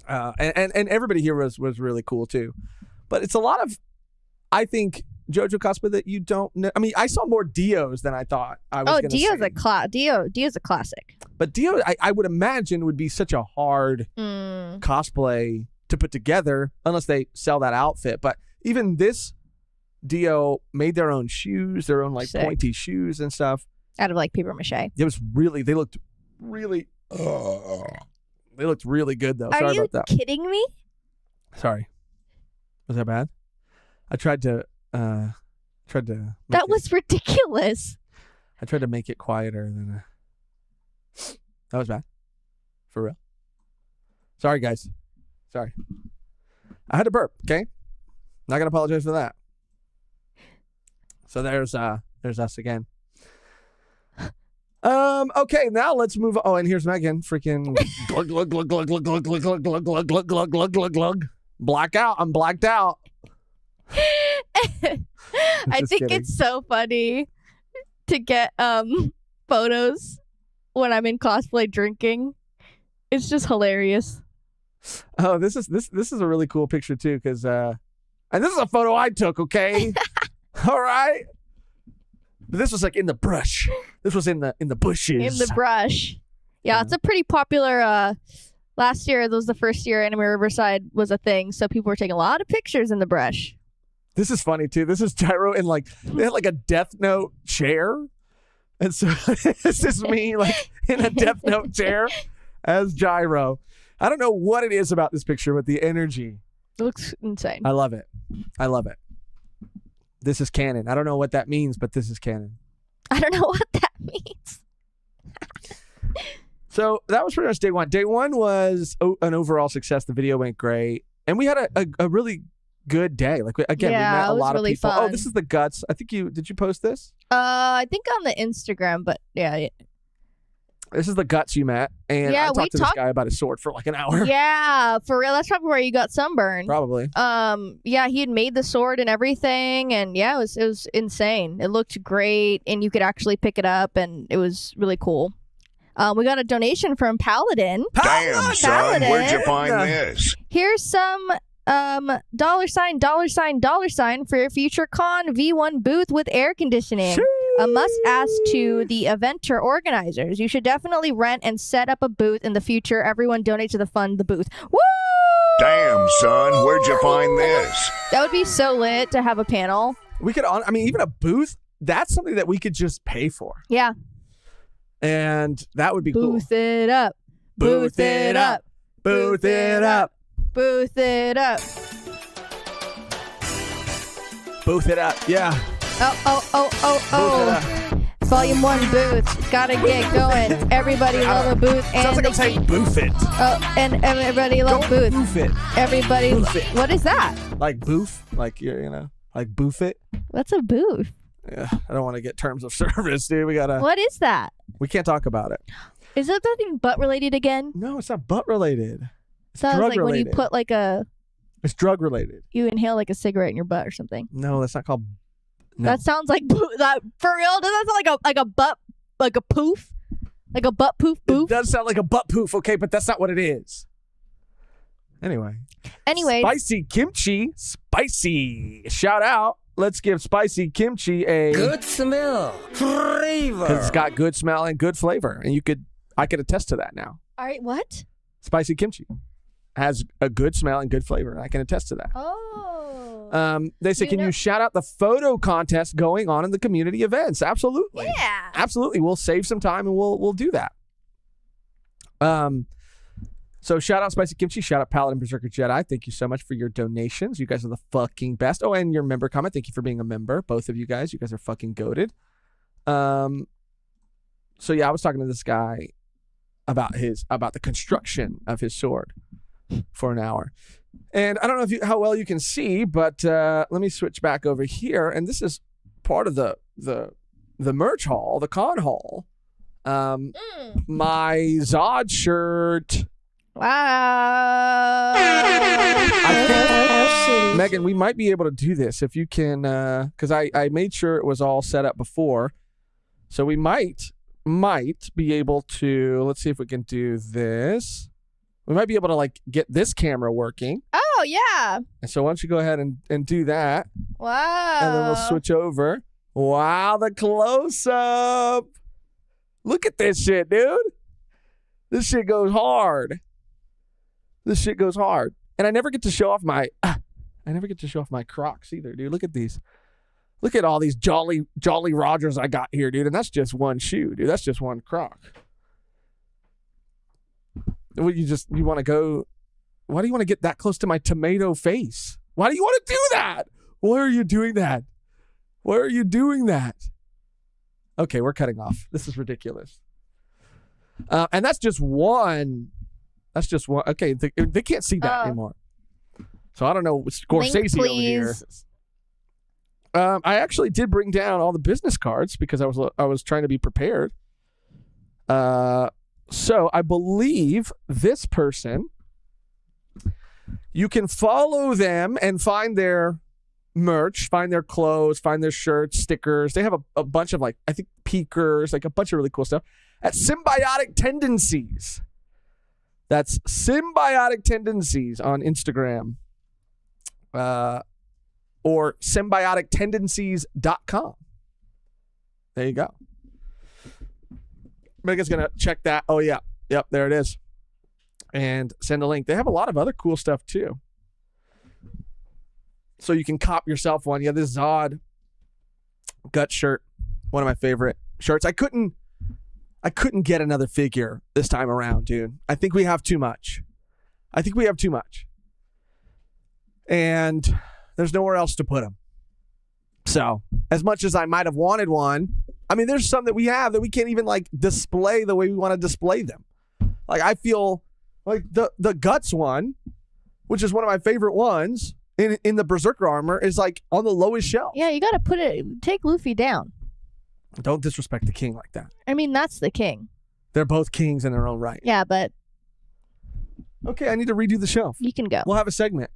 and everybody here was really cool too. But it's a lot of, I think, JoJo cosplay that you don't know. I mean, I saw more Dios than I thought I was. Oh, Dio's a classic. But Dio, I would imagine, would be such a hard cosplay to put together unless they sell that outfit. But even this Dio made their own shoes, their own like pointy shoes and stuff out of like paper mache. It was really, they looked really good though. Sorry about that. Are you kidding me? Sorry. Was that bad? I tried to That was ridiculous. I tried to make it quieter than that was bad. For real. Sorry guys. Sorry. I had to burp, okay? Not gonna apologize for that. So there's us again. Okay, now let's move on. Oh, and here's Mehgan. Freaking glug glug glug glug glug glug glug glug glug glug glug glug glug glug glug. Blackout. I'm blacked out. I think it's so funny to get photos when I'm in cosplay drinking. It's just hilarious. Oh, this is a really cool picture too, because and this is a photo I took. Okay, all right. But this was like in the brush. This was in the bushes. In the brush. Yeah, it's a pretty popular. Last year, this was the first year Anime Riverside was a thing, so people were taking a lot of pictures in the brush. This is funny too. This is Gyro in like they had like a Death Note chair, and so this is me like in a Death Note chair as Gyro. I don't know what it is about this picture, but the energy. It looks insane. I love it. I love it. This is canon. I don't know what that means, but this is canon. I don't know what that means. So that was pretty much day one. Day one was an overall success. The video went great. And we had a really good day. Like, again, we met a lot of people. Fun. Oh, this is the guts. I think did you post this? I think on the Instagram, but yeah. This is the guts you met. And I talked to this guy about his sword for like an hour. Yeah, for real. That's probably where you got sunburned. Probably. Yeah, he had made the sword and everything, and yeah, it was insane. It looked great, and you could actually pick it up, and it was really cool. We got a donation from Paladin. Damn, son, Paladin. where'd you find this? Here's some $$ for your future con V1 booth with air conditioning. A must ask to the eventer organizers. You should definitely rent and set up a booth in the future. Everyone donate to fund the booth. Woo! Damn, son, where'd you find this? That would be so lit to have a panel. We could, I mean, even a booth, that's something that we could just pay for. Yeah. And that would be cool. Booth it up. Booth it up. Booth it up. Booth it up. Booth it up. Yeah. Oh. Volume 1 booth. Gotta get going. Everybody love a booth. Sounds like I'm saying booth it. Oh, and everybody love booth. Booth it. Everybody. Booth it. What is that? Like booth? Like, like booth it? What's a booth? Yeah, I don't want to get terms of service, dude. What is that? We can't talk about it. Is that something butt related again? No, it's not butt related. It's Sounds drug like related. when you put like It's drug related. you inhale like a cigarette in your butt or something. No, that's not called. No. That sounds like that for real. Does that sound like a butt, like a poof, like a butt poof It poof? does sound like a butt poof, okay, but that's not what it is. Anyway, spicy kimchi, spicy. Shout out. Let's give spicy kimchi a Good smell, flavor. because it's got good smell and good flavor, and I could attest to that now. All right, what? Spicy kimchi has a good smell and good flavor. I can attest to that. Oh. They say, can you shout out the photo contest going on in the community events? Absolutely. Yeah. Absolutely. We'll save some time and we'll do that. So shout out Spicy Kimchi, shout out Paladin Berserker Jedi. Thank you so much for your donations. You guys are the fucking best. Oh, and your member comment. Thank you for being a member. Both of you guys. You guys are fucking goated. So yeah, I was talking to this guy about the construction of his sword for an hour. And I don't know how well you can see, but let me switch back over here. And this is part of the merch hall, the con hall. My Zod shirt. Wow. I think, Megan, we might be able to do this if you can, because I made sure it was all set up before. So we might be able to, let's see if we can do this. We might be able to like get this camera working. Oh, yeah. And so why don't you go ahead and do that. Wow. And then we'll switch over. Wow, the close-up. Look at this shit, dude. This shit goes hard. And I never get to show off my Crocs either, dude. Look at these. Look at all these Jolly Rogers I got here, dude. And that's just one shoe, dude. That's just one Croc. You want to go? Why do you want to get that close to my tomato face? Why do you want to do that? Why are you doing that? Okay, we're cutting off. This is ridiculous. And that's just one. Okay, they can't see that anymore. So I don't know. Scorsese over here. I actually did bring down all the business cards because I was trying to be prepared. So I believe this person, you can follow them and find their merch, find their clothes, find their shirts, stickers. They have a bunch of I think peakers, like a bunch of really cool stuff at Symbiotic Tendencies. That's Symbiotic Tendencies on Instagram. Or symbiotictendencies.com. There you go. Megan's going to check that. Oh, yeah. Yep, there it is. And send a link. They have a lot of other cool stuff, too. So you can cop yourself one. Yeah, this Zod gut shirt. One of my favorite shirts. I couldn't get another figure this time around, dude. I think we have too much. And there's nowhere else to put them. So, as much as I might have wanted one, I mean, there's some that we have that we can't even display the way we want to display them. I feel like the Guts one, which is one of my favorite ones in the Berserker armor, is on the lowest shelf. Yeah, you got to take Luffy down. Don't disrespect the king like that. I mean, that's the king. They're both kings in their own right. Yeah, but okay, I need to redo the shelf. You can go. We'll have a segment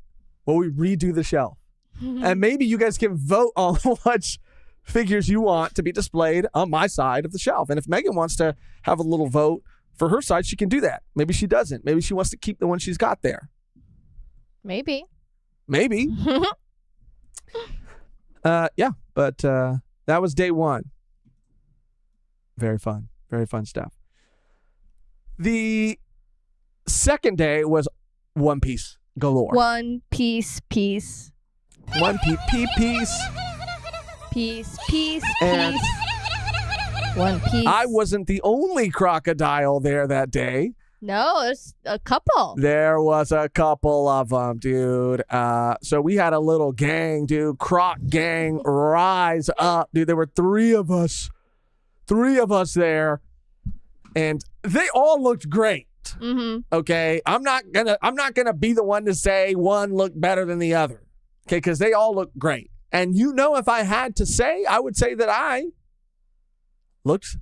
where we redo the shelf. And maybe you guys can vote on what figures you want to be displayed on my side of the shelf. And if Megan wants to have a little vote for her side, she can do that. Maybe she doesn't. Maybe she wants to keep the one she's got there. Maybe. Yeah, but that was day one. Very fun stuff. The second day was One Piece galore. One Piece. One piece. Piece. And One Piece. I wasn't the only crocodile there that day. No, there's a couple. There was a couple of them, dude. So we had a little gang, dude. Croc gang, rise up, dude. There were three of us. 3 of us there, and they all looked great. Mm-hmm. Okay, I'm not gonna be the one to say one looked better than the other. Okay, because they all look great. And if I had to say, I would say that I looked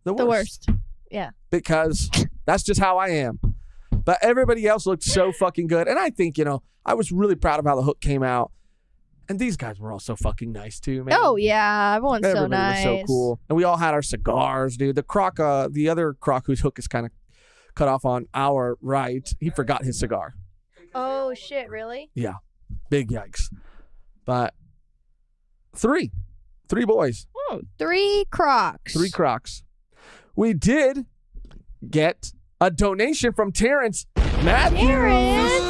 the worst. Yeah. Because that's just how I am. But everybody else looked so fucking good. And I think, I was really proud of how the hook came out. And these guys were all so fucking nice too, man. Oh, yeah. Everyone's so nice. Was so cool. And we all had our cigars, dude. The other croc whose hook is kind of cut off on our right, he forgot his cigar. Oh, shit. Really? Yeah. Big yikes. But 3 boys. Oh, 3 crocs. 3 crocs. We did get a donation from Terrence Matthews.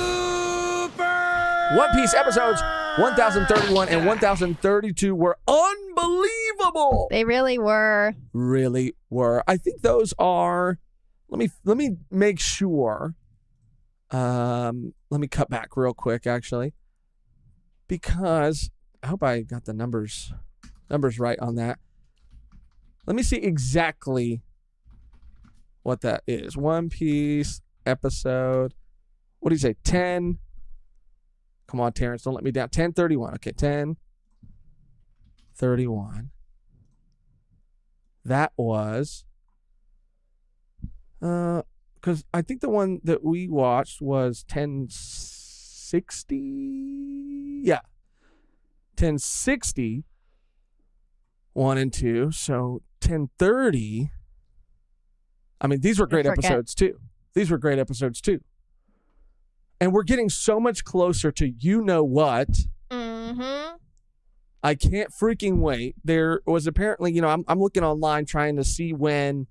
One Piece episodes 1031 and 1032 were unbelievable. They really were. Really were. I think those are. Let me make sure. Let me cut back real quick, actually, because I hope I got the numbers right on that. Let me see exactly what that is. One Piece episode. What do you say? 10. Come on, Terrence. Don't let me down. 1031. Okay, 1031. That was. Because I think the one that we watched was 1060. Yeah. 1060. 1 and 2. So 1030. I mean, these were great episodes too. And we're getting so much closer to what. Mm-hmm. I can't freaking wait. There was apparently, I'm looking online trying to see when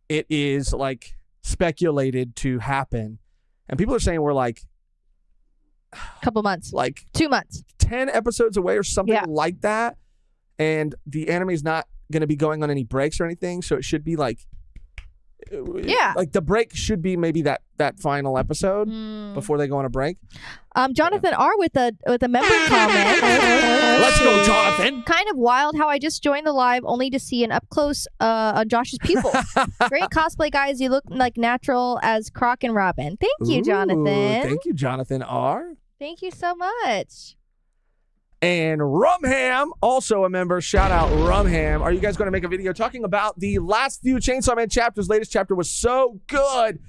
it is like speculated to happen. And people are saying we're like couple months. Like 2 months. 10 episodes away or something like that. And the anime is not going to be going on any breaks or anything. So it should be like, like the break should be maybe that final episode before they go on a break. Jonathan R with a member comment. Let's go, Jonathan. Kind of wild how I just joined the live only to see an up close on Josh's pupil. Great cosplay, guys. You look like natural as Croc and Robin. Thank you, Jonathan. Thank you, Jonathan R. Thank you so much. And Rumham, also a member. Shout out Rumham. Are you guys going to make a video talking about the last few Chainsaw Man chapters? Latest chapter was so good.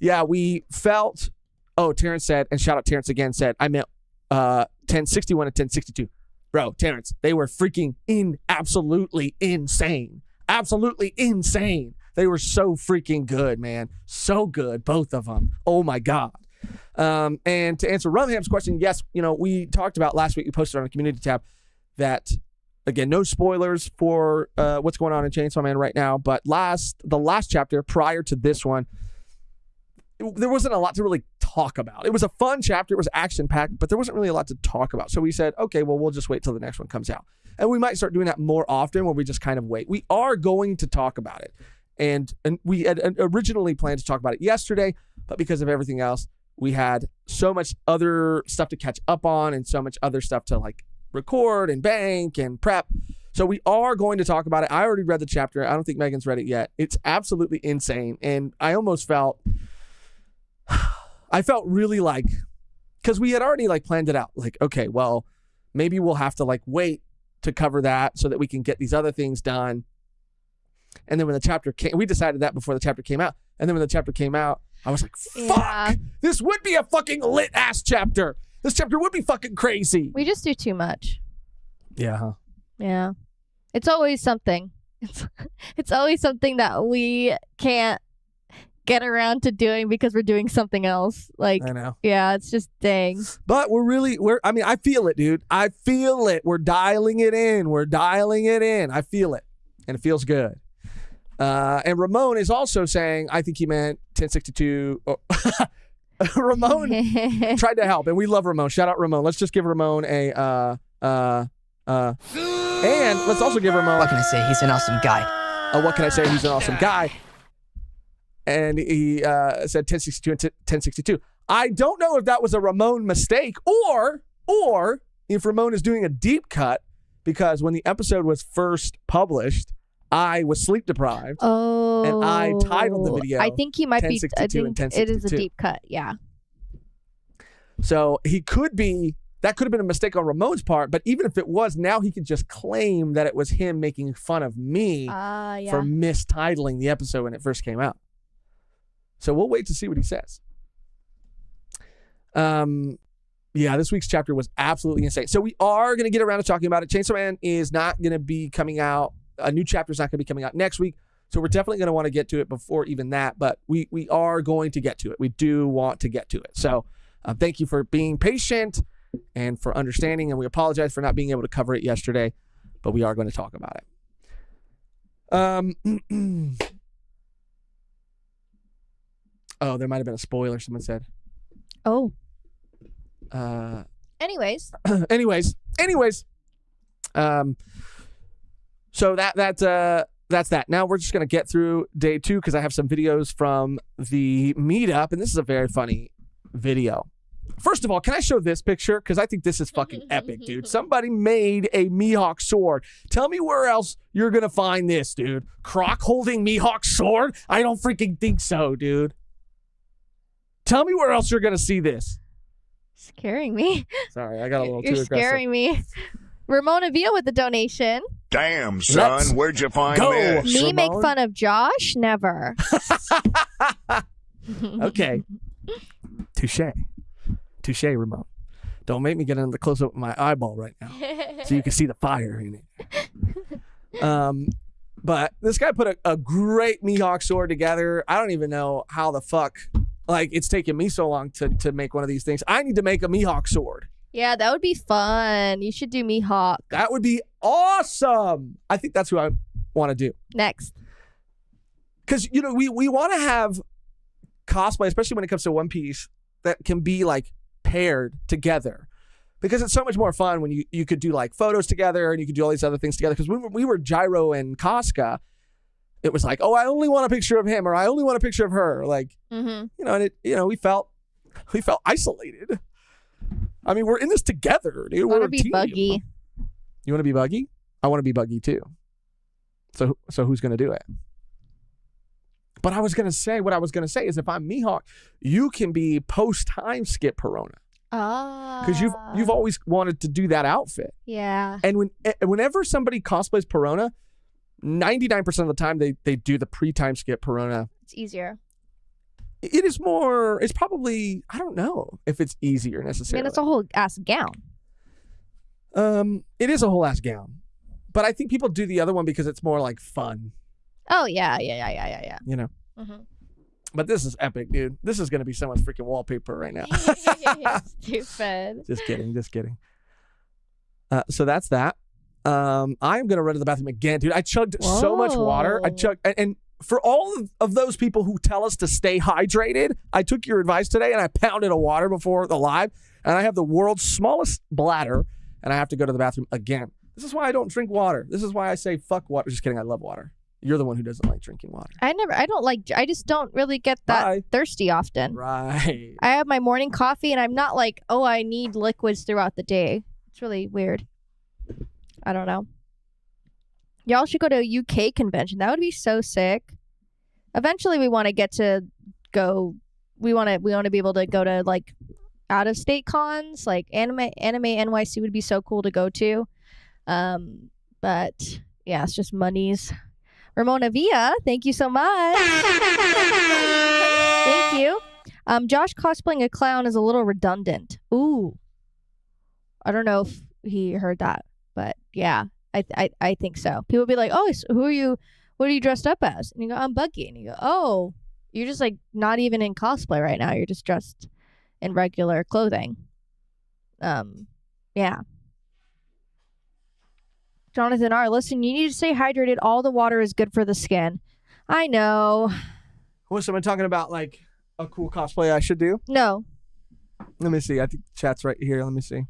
Yeah, we felt. Oh, Terrence said, and shout out Terrence again, said, I meant 1061 and 1062. Bro, Terrence, they were freaking absolutely insane. Absolutely insane. They were so freaking good, man. So good, both of them. Oh, my God. And to answer Rumham's question, yes, we talked about last week, we posted on the community tab that, again, no spoilers for what's going on in Chainsaw Man right now, but the last chapter prior to this one, there wasn't a lot to really talk about. It was a fun chapter. It was action-packed, but there wasn't really a lot to talk about. So we said, okay, well, we'll just wait till the next one comes out. And we might start doing that more often where we just kind of wait. We are going to talk about it. And we had originally planned to talk about it yesterday, but because of everything else, we had so much other stuff to catch up on and so much other stuff to like record and bank and prep. So we are going to talk about it. I already read the chapter. I don't think Megan's read it yet. It's absolutely insane. And I almost felt really like, because we had already like planned it out. Like, okay, well, maybe we'll have to like wait to cover that so that we can get these other things done. And then when the chapter came, we decided that before the chapter came out. And then when the chapter came out, I was like, fuck, this would be a fucking lit ass chapter. This chapter would be fucking crazy. We just do too much. Yeah. Huh? Yeah. It's always something. It's always something that we can't get around to doing because we're doing something else. Like, I know. Yeah, it's just dang. But I feel it, dude. I feel it. We're dialing it in. I feel it. And it feels good. And Ramon is also saying, I think he meant 1062. Oh. Ramon tried to help, and we love Ramon. Shout out Ramon. Let's just give Ramon a and let's also give Ramon. What can I say? He's an awesome guy. What can I say? He's an awesome guy. And he said 1062 and 1062. I don't know if that was a Ramon mistake or if Ramon is doing a deep cut because when the episode was first published, I was sleep deprived. Oh. And I titled the video I think he might be. I 1062 think and it is a 1062. deep cut. Yeah. So he could be, that could have been a mistake on Ramon's part, but even if it was, now he could just claim that it was him making fun of me Yeah. for mistitling the episode when it first came out. So we'll wait to see what he says. Yeah, this week's chapter was absolutely insane. So we are going to get around to talking about it. Chainsaw Man is not going to be coming out. A new chapter is not going to be coming out next week. So we're definitely going to want to get to it before even that, but we are going to get to it. We do want to get to it. So thank you for being patient and for understanding, and we apologize for not being able to cover it yesterday, but we are going to talk about it. Oh, there might have been a spoiler, someone said. Oh. Anyways. Anyways. So that's that. Now we're just going to get through day 2 because I have some videos from the meetup, and this is a very funny video. First of all, can I show this picture? Because I think this is fucking epic, dude. Somebody made a Mihawk sword. Tell me where else you're going to find this, dude. Croc holding Mihawk sword? I don't freaking think so, dude. Tell me where else you're going to see this. Scaring me. Sorry, I got a little too You're aggressive. scaring me. Ramona Villa with the donation. Damn, son, Let's where'd you find go. this? Me Ramon? make fun of Josh? Never. Okay. Touche, Ramon. Don't make me get in the close-up of my eyeball right now so you can see the fire in it. But this guy put a great Mihawk sword together. I don't even know how the fuck, like, it's taken me so long to make one of these things. I need to make a Mihawk sword. Yeah, that would be fun. You should do Mihawk. That would be awesome. I think that's who I want to do. Next. Because, you know, we want to have cosplay, especially when it comes to One Piece, that can be, like, paired together. Because it's so much more fun when you could do, like, photos together and you could do all these other things together. Because when we were Gyro and Casca, it was like, oh, I only want a picture of him or I only want a picture of her. Like, you know, and we felt isolated. I mean, we're in this together, dude. I want We're to be a team. Buggy. You want to be Buggy? I want to be Buggy too. So who's going to do it? But what I was going to say is if I'm Mihawk, you can be post-time skip Perona. Because you've always wanted to do that outfit. Yeah. And whenever somebody cosplays Perona, 99% of the time they do the pre-time skip Perona. It's easier. It is more, it's probably, I don't know if it's easier I necessarily. mean, it's a whole ass gown. It is a whole ass gown. But I think people do the other one because it's more like fun. Oh, yeah. You know? Mm-hmm. But this is epic, dude. This is going to be so much freaking wallpaper right now. Stupid. Just kidding. So that's that. I'm going to run to the bathroom again, dude. I chugged so much water. And for all of those people who tell us to stay hydrated, I took your advice today and I pounded a water before the live, and I have the world's smallest bladder, and I have to go to the bathroom again. This is why I don't drink water. This is why I say fuck water. Just kidding. I love water. You're the one who doesn't like drinking water. I just don't really get that thirsty often. Right. I have my morning coffee and I'm not like, oh, I need liquids throughout the day. It's really weird. I don't know. Y'all should go to a UK convention. That would be so sick. Eventually we want to get to go. We want to be able to go to like out of state cons, like anime NYC would be so cool to go to. But yeah, it's just monies. Ramona Villa, thank you so much. Thank you. Josh cosplaying a clown is a little redundant. Ooh. I don't know if he heard that, but yeah, I think so. People be like, oh, who are you? What are you dressed up as? And you go, I'm Buggy. And you go, oh, you're just like not even in cosplay right now. You're just dressed in regular clothing. Yeah. Jonathan R., listen, you need to stay hydrated. All the water is good for the skin. I know. Was someone talking about like a cool cosplay I should do? No. Let me see. I think chat's right here. Let me see.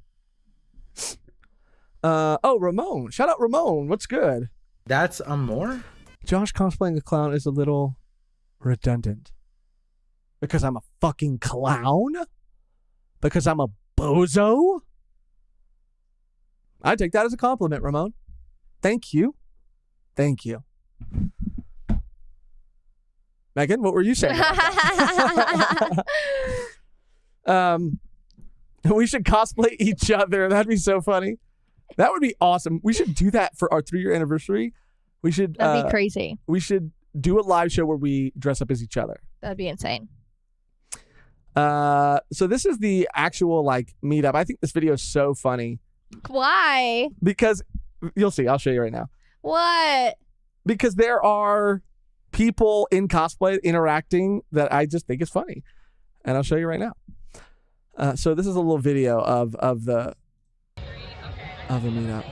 Oh, Ramon. Shout out Ramon. What's good? That's more? Josh cosplaying a clown is a little redundant. Because I'm a fucking clown? Because I'm a bozo? I take that as a compliment, Ramon. Thank you. Thank you. Mehgan, what were you saying about that? We should cosplay each other. That'd be so funny. That would be awesome. We should do that for our 3-year anniversary. We should. That'd be crazy. We should do a live show where we dress up as each other. That'd be insane. So this is the actual meetup. I think this video is so funny. Why? Because you'll see. I'll show you right now. What? Because there are people in cosplay interacting that I just think is funny, and I'll show you right now. So this is a little video of the meetup.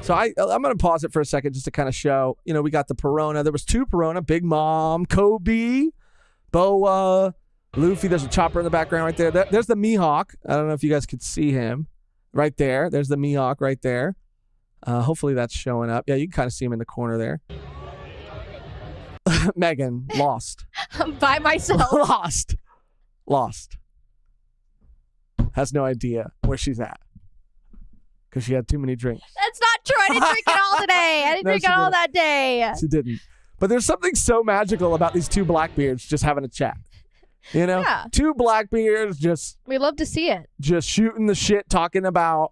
So I'm gonna pause it for a second just to kind of show. We got the Perona. There was 2 Perona: Big Mom, Kobe, Boa, Luffy. There's a chopper in the background right there. There's the Mihawk. I don't know if you guys could see him right there. There's the Mihawk right there. Hopefully that's showing up. Yeah, you can kind of see him in the corner there. Mehgan lost. I'm by myself. Lost. Has no idea where she's at because she had too many drinks. That's not true. I didn't drink it all today. I didn't drink it all that day. She didn't. But there's something so magical about these 2 Blackbeards just having a chat. Yeah. 2 Blackbeards just. We love to see it. Just shooting the shit, talking about,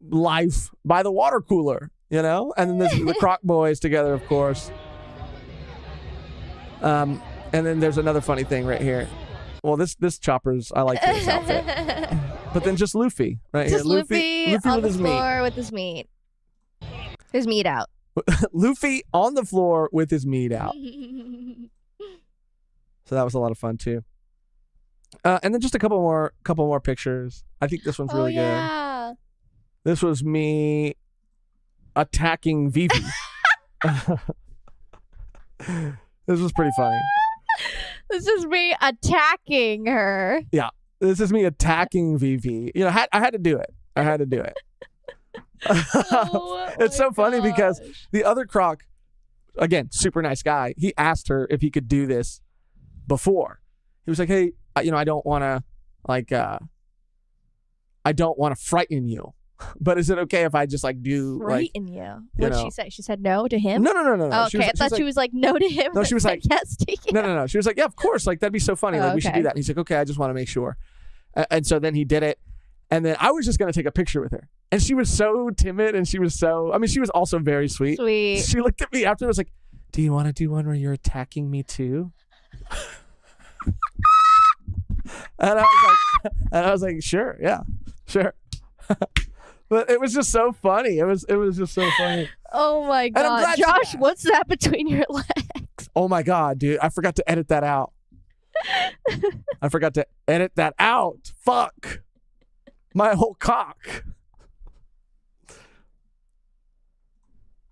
life by the water cooler, and then there's the Croc Boys together, of course. And then there's another funny thing right here. Well, this Chopper's, I like this outfit. But then just Luffy right just here. Luffy on with the his floor with his meat. His meat out. Luffy on the floor with his meat out. So that was a lot of fun too. And then just a couple more pictures. I think this one's really good. This was me attacking Vivi. This was pretty funny. This is me attacking her. Yeah, this is me attacking Vivi. I had to do it. It's so funny because the other Croc, again, super nice guy. He asked her if he could do this before. He was like, "Hey, I don't want to I don't want to frighten you, but is it okay if I just do frighten you?" What did she say? She said no to him? No. Oh, okay, I thought she was like no to him. No, she was like yes to you. No. She was like, yeah, of course. That'd be so funny. We should do that. And he's like, okay, I just want to make sure. And so then he did it. And then I was just going to take a picture with her. And she was so timid and she was also very sweet. She looked at me after and was like, do you want to do one where you're attacking me too? And I was like, sure. Yeah, sure. But it was just so funny. It was just so funny. Oh my God. Josh, what's that between your legs? Oh my God, dude. I forgot to edit that out. Fuck. My whole cock.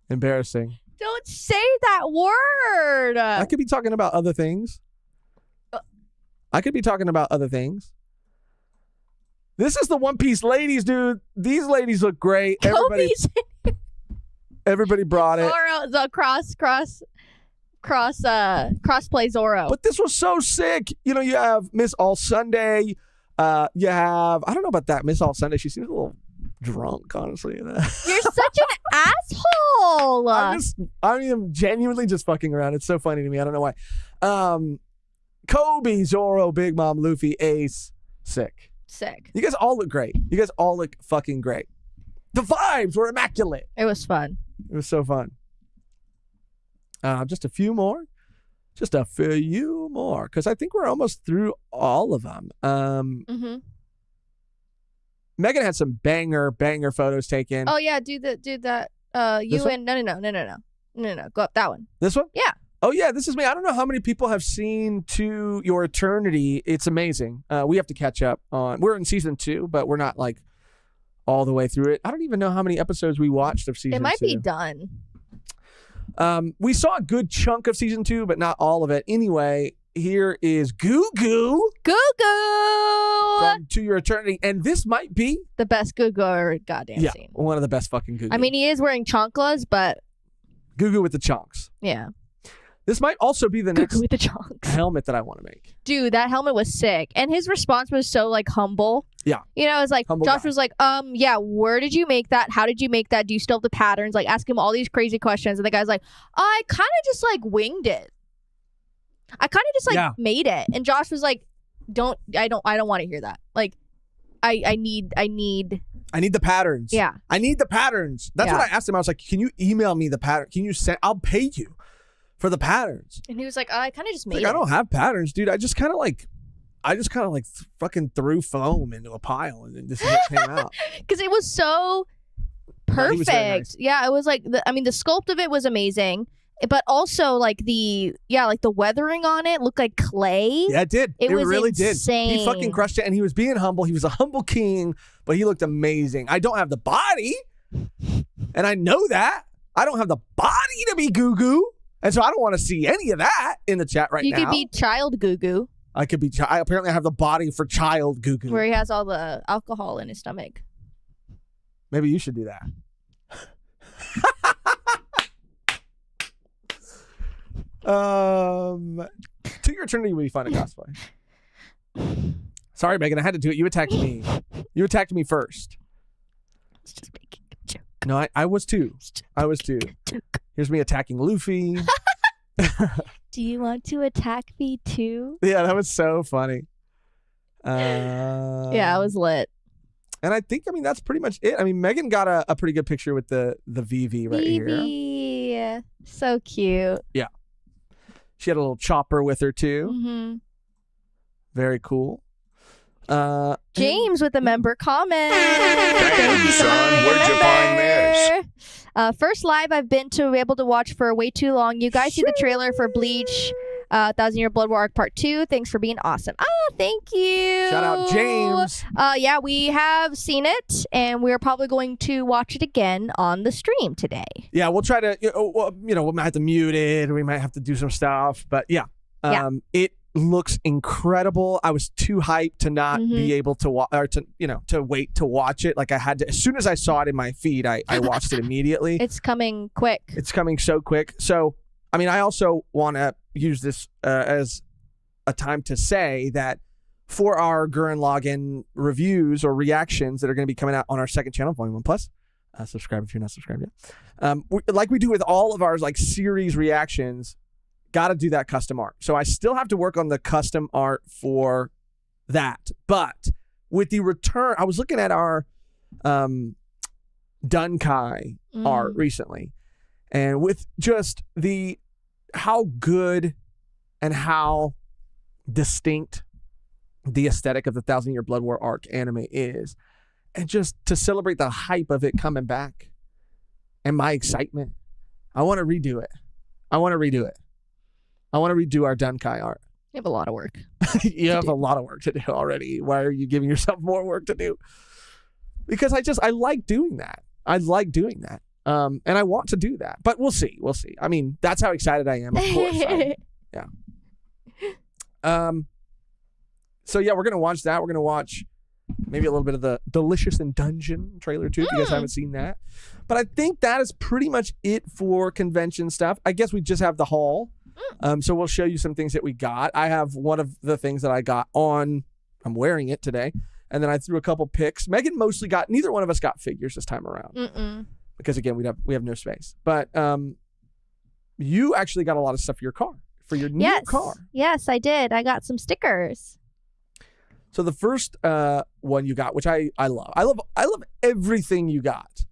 Embarrassing. Don't say that word. I could be talking about other things. This is the One Piece ladies, dude. These ladies look great. Everybody brought it. Zoro, the crossplay Zoro. But this was so sick. You have Miss All Sunday. You have, I don't know about that, Miss All Sunday. She seems a little drunk, honestly. You're such an asshole. I am genuinely just fucking around. It's so funny to me. I don't know why. Kobe, Zoro, Big Mom, Luffy, Ace, sick. You guys all look great. You guys all look fucking great. The vibes were immaculate. It was fun. It was so fun. Just a few more. Because I think we're almost through all of them. Mehgan had some banger photos taken. Oh yeah, do that. No. Go up that one. This one? Yeah. Oh yeah, this is me. I don't know how many people have seen To Your Eternity. It's amazing. We have to catch up on. We're in season 2, but we're not all the way through it. I don't even know how many episodes we watched of season 2. It might be done. We saw a good chunk of season 2, but not all of it. Anyway, here is Goo Goo. From To Your Eternity, and this might be the best Goo Goo ever goddamn seen. One of the best fucking Goo Goo. I mean, he is wearing chanclas, but Goo Goo with the chonks. Yeah. This might also be the next with the chonks helmet that I want to make. Dude, that helmet was sick. And his response was so humble. Yeah. You know, it's like Humble Josh guy. was like, yeah, where did you make that? How did you make that? Do you still have the patterns? Like, ask him all these crazy questions. And the guy's like, I kind of just like winged it. I kind of just like made it. And Josh was like, I don't want to hear that. Like, I need the patterns. Yeah. I need the patterns. That's what I asked him. I was like, can you email me the pattern? Can you send? I'll pay you for the patterns. And he was like, I kind of just made Like, it. I don't have patterns, dude. I just kind of like fucking threw foam into a pile and this is what came out. Because it was so perfect. He was very nice. Yeah, it was like, the sculpt of it was amazing. But also, like, the weathering on it looked like clay. Yeah, it did. It was really insane. did. He fucking crushed it, and he was being humble. He was a humble king, but he looked amazing. I don't have the body, and I know that. I don't have the body to be goo-goo, and so I don't want to see any of that in the chat right now. You could be child goo-goo. I could be. Apparently, I have the body for child goo-goo. Where he has all the alcohol in his stomach. Maybe you should do that. To your eternity would be fun at cosplay. Sorry, Megan, I had to do it. You attacked me. You attacked me first. I was just making a joke. No, I was too. I was too. Here's me attacking Luffy. Do you want to attack me too? Yeah, that was so funny. Yeah, it was lit. And I think, that's pretty much it. Megan got a pretty good picture with the VV right here. VV. So cute. Yeah. She had a little chopper with her too. Mm-hmm. Very cool. James with a member comment. Damn, son, where'd you find this? First live I've been to able to watch for way too long. You guys see the trailer for Bleach, 1,000 Year Blood War Arc Part 2. Thanks for being awesome. Thank you. Shout out James. Yeah, we have seen it, and we're probably going to watch it again on the stream today. Yeah, we'll try to, we might have to mute it, or we might have to do some stuff, but yeah. It looks incredible. I was too hyped to not be able to watch, or to wait to watch it. Like, I had to, as soon as I saw it in my feed, I watched it immediately. It's coming quick. It's coming so quick. So, I also want to use this as a time to say that for our Gurren Lagann reviews or reactions that are going to be coming out on our second channel, Volume 1 Plus, subscribe if you're not subscribed yet. Like we do with all of our series reactions, got to do that custom art. So I still have to work on the custom art for that. But with the return, I was looking at our Dunkai art recently, and with just how good and how distinct the aesthetic of the 1,000 Year Blood War arc anime is, and just to celebrate the hype of it coming back and my excitement, I want to redo it. I want to redo our Dunkai art. You have a lot of work. You have a lot of work to do already. Why are you giving yourself more work to do? Because I like doing that. And I want to do that. But we'll see. That's how excited I am, of course. Yeah. So yeah, we're gonna watch that. We're gonna watch maybe a little bit of the Delicious in Dungeon trailer too, if you guys haven't seen that. But I think that is pretty much it for convention stuff. I guess we just have the haul. So we'll show you some things that we got. I have one of the things that I got on. I'm wearing it today. And then I threw a couple pics. Megan mostly got, neither one of us got figures this time around. Because again, we have no space. But you actually got a lot of stuff for your car, for your new car. Yes, I did. I got some stickers. So the first one you got, which I love. I love everything you got.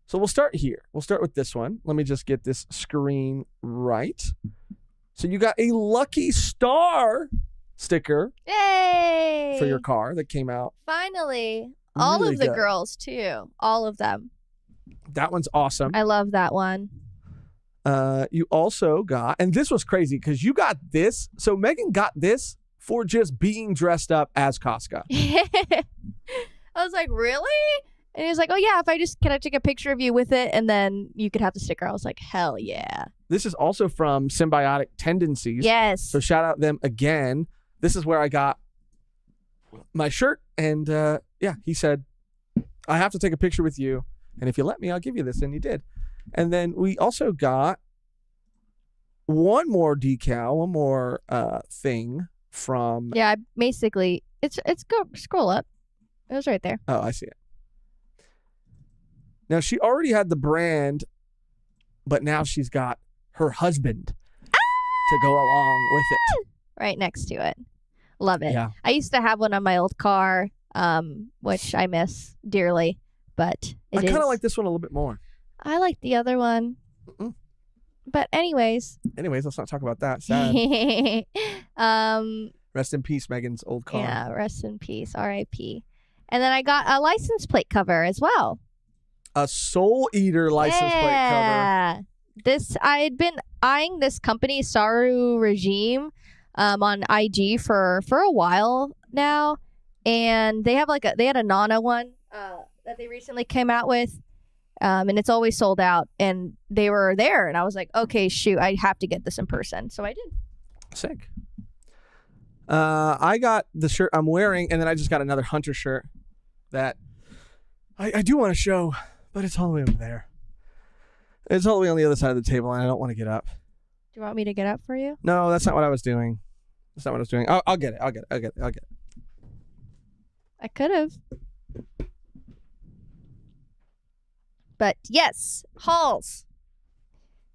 So we'll start here. We'll start with this one. Let me just get this screen right. So you got a Lucky Star sticker. Yay! For your car that came out. Finally. All really of the good. girls too. All of them. That one's awesome. I love that one. You also got, and this was crazy because you got this. So Megan got this for just being dressed up as Casca. I was like, really? And he was like, oh yeah, can I take a picture of you with it and then you could have the sticker. I was like, hell yeah. This is also from Symbiotic Tendencies. Yes. So shout out them again. This is where I got my shirt. And he said, I have to take a picture with you. And if you let me, I'll give you this. And he did. And then we also got one more decal, one more thing from. Yeah, basically, it's go scroll up. It was right there. Oh, I see it. Now, she already had the brand, but now she's got her husband to go along with it. Right next to it. Love it. Yeah. I used to have one on my old car, which I miss dearly, but I kind of like this one a little bit more. I like the other one. Mm-mm. But anyways. Let's not talk about that. Sad. Rest in peace, Megan's old car. Yeah, rest in peace. R.I.P. And then I got a license plate cover as well. A Soul Eater license plate cover. I had been eyeing this company, Saru Regime, on IG for a while now, and they had a Nana one that they recently came out with, and it's always sold out. And they were there, and I was like, okay, shoot, I have to get this in person, so I did. Sick. I got the shirt I'm wearing, and then I just got another Hunter shirt that I do want to show, but it's all the way over there. It's all the way on the other side of the table, and I don't want to get up. Do you want me to get up for you? No, that's not what I was doing. I'll get it. I could have. But yes, hauls.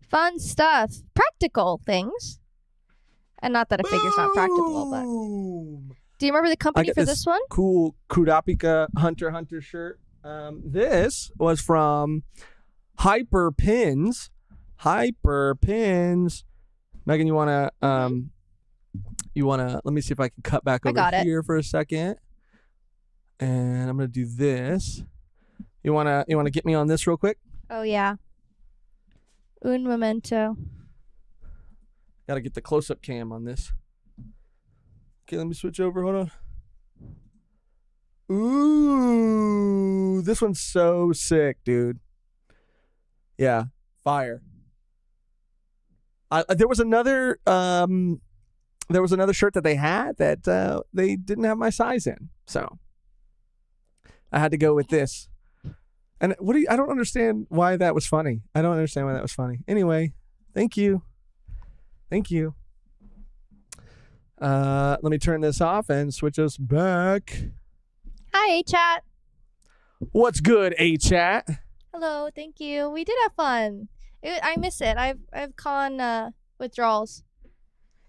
Fun stuff. Practical things. And not that a figure's not practical, but. Boom! Do you remember the I company get for this one? Cool Kurapika Hunter shirt. This was from Hyper Pins. Megan, you wanna let me see if I can cut back over here for a second. And I'm gonna do this. You wanna get me on this real quick? Oh yeah. Un momento. Gotta get the close-up cam on this. Okay, let me switch over. Hold on. Ooh, this one's so sick, dude. Yeah, fire. There was another shirt that they had that they didn't have my size in, so I had to go with this. And I don't understand why that was funny. Anyway, thank you. Let me turn this off and switch us back. Hi, A-Chat. What's good, A-Chat? Hello, thank you. We did have fun. I miss it. I've con withdrawals.